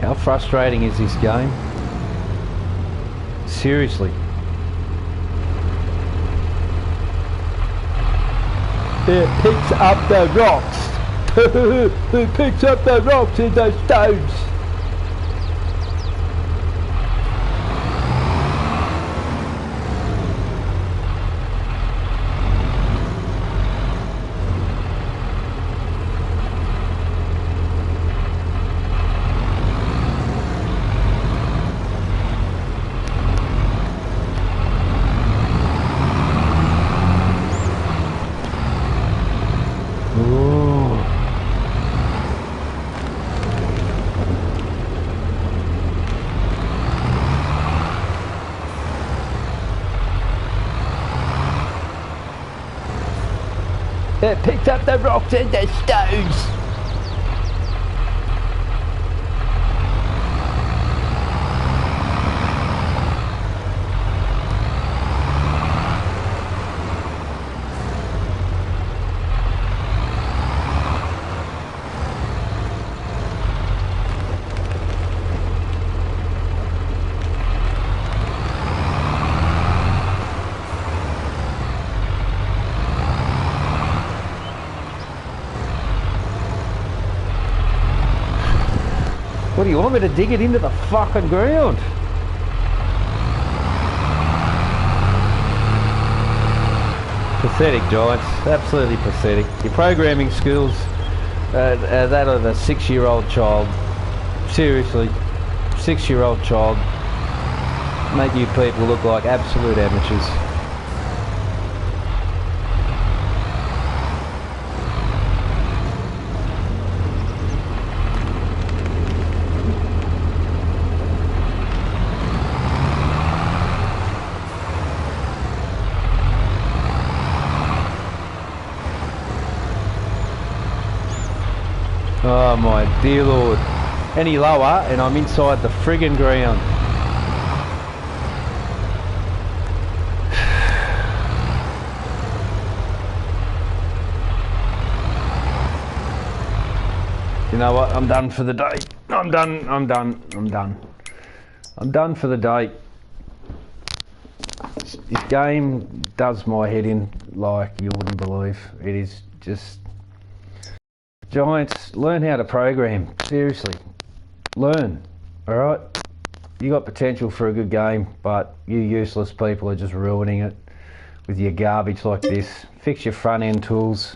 How frustrating is this game? Seriously. It picks up the rocks. It picks up the rocks and the stones. It picked up the rocks and the stones. What do you want me to dig it into the fucking ground? Pathetic, Giants. Absolutely pathetic. Your programming skills, that of a 6-year-old child. Seriously, 6-year-old child. Make you people look like absolute amateurs. Oh my dear Lord. Any lower and I'm inside the friggin' ground. You know what? I'm done for the day. I'm done for the day. This game does my head in like you wouldn't believe. It is just... Giants, learn how to program. Seriously. Learn. Alright? You got potential for a good game, but you useless people are just ruining it with your garbage like this. Fix your front end tools.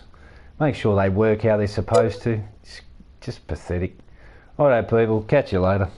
Make sure they work how they're supposed to. It's just pathetic. Alright people, catch you later.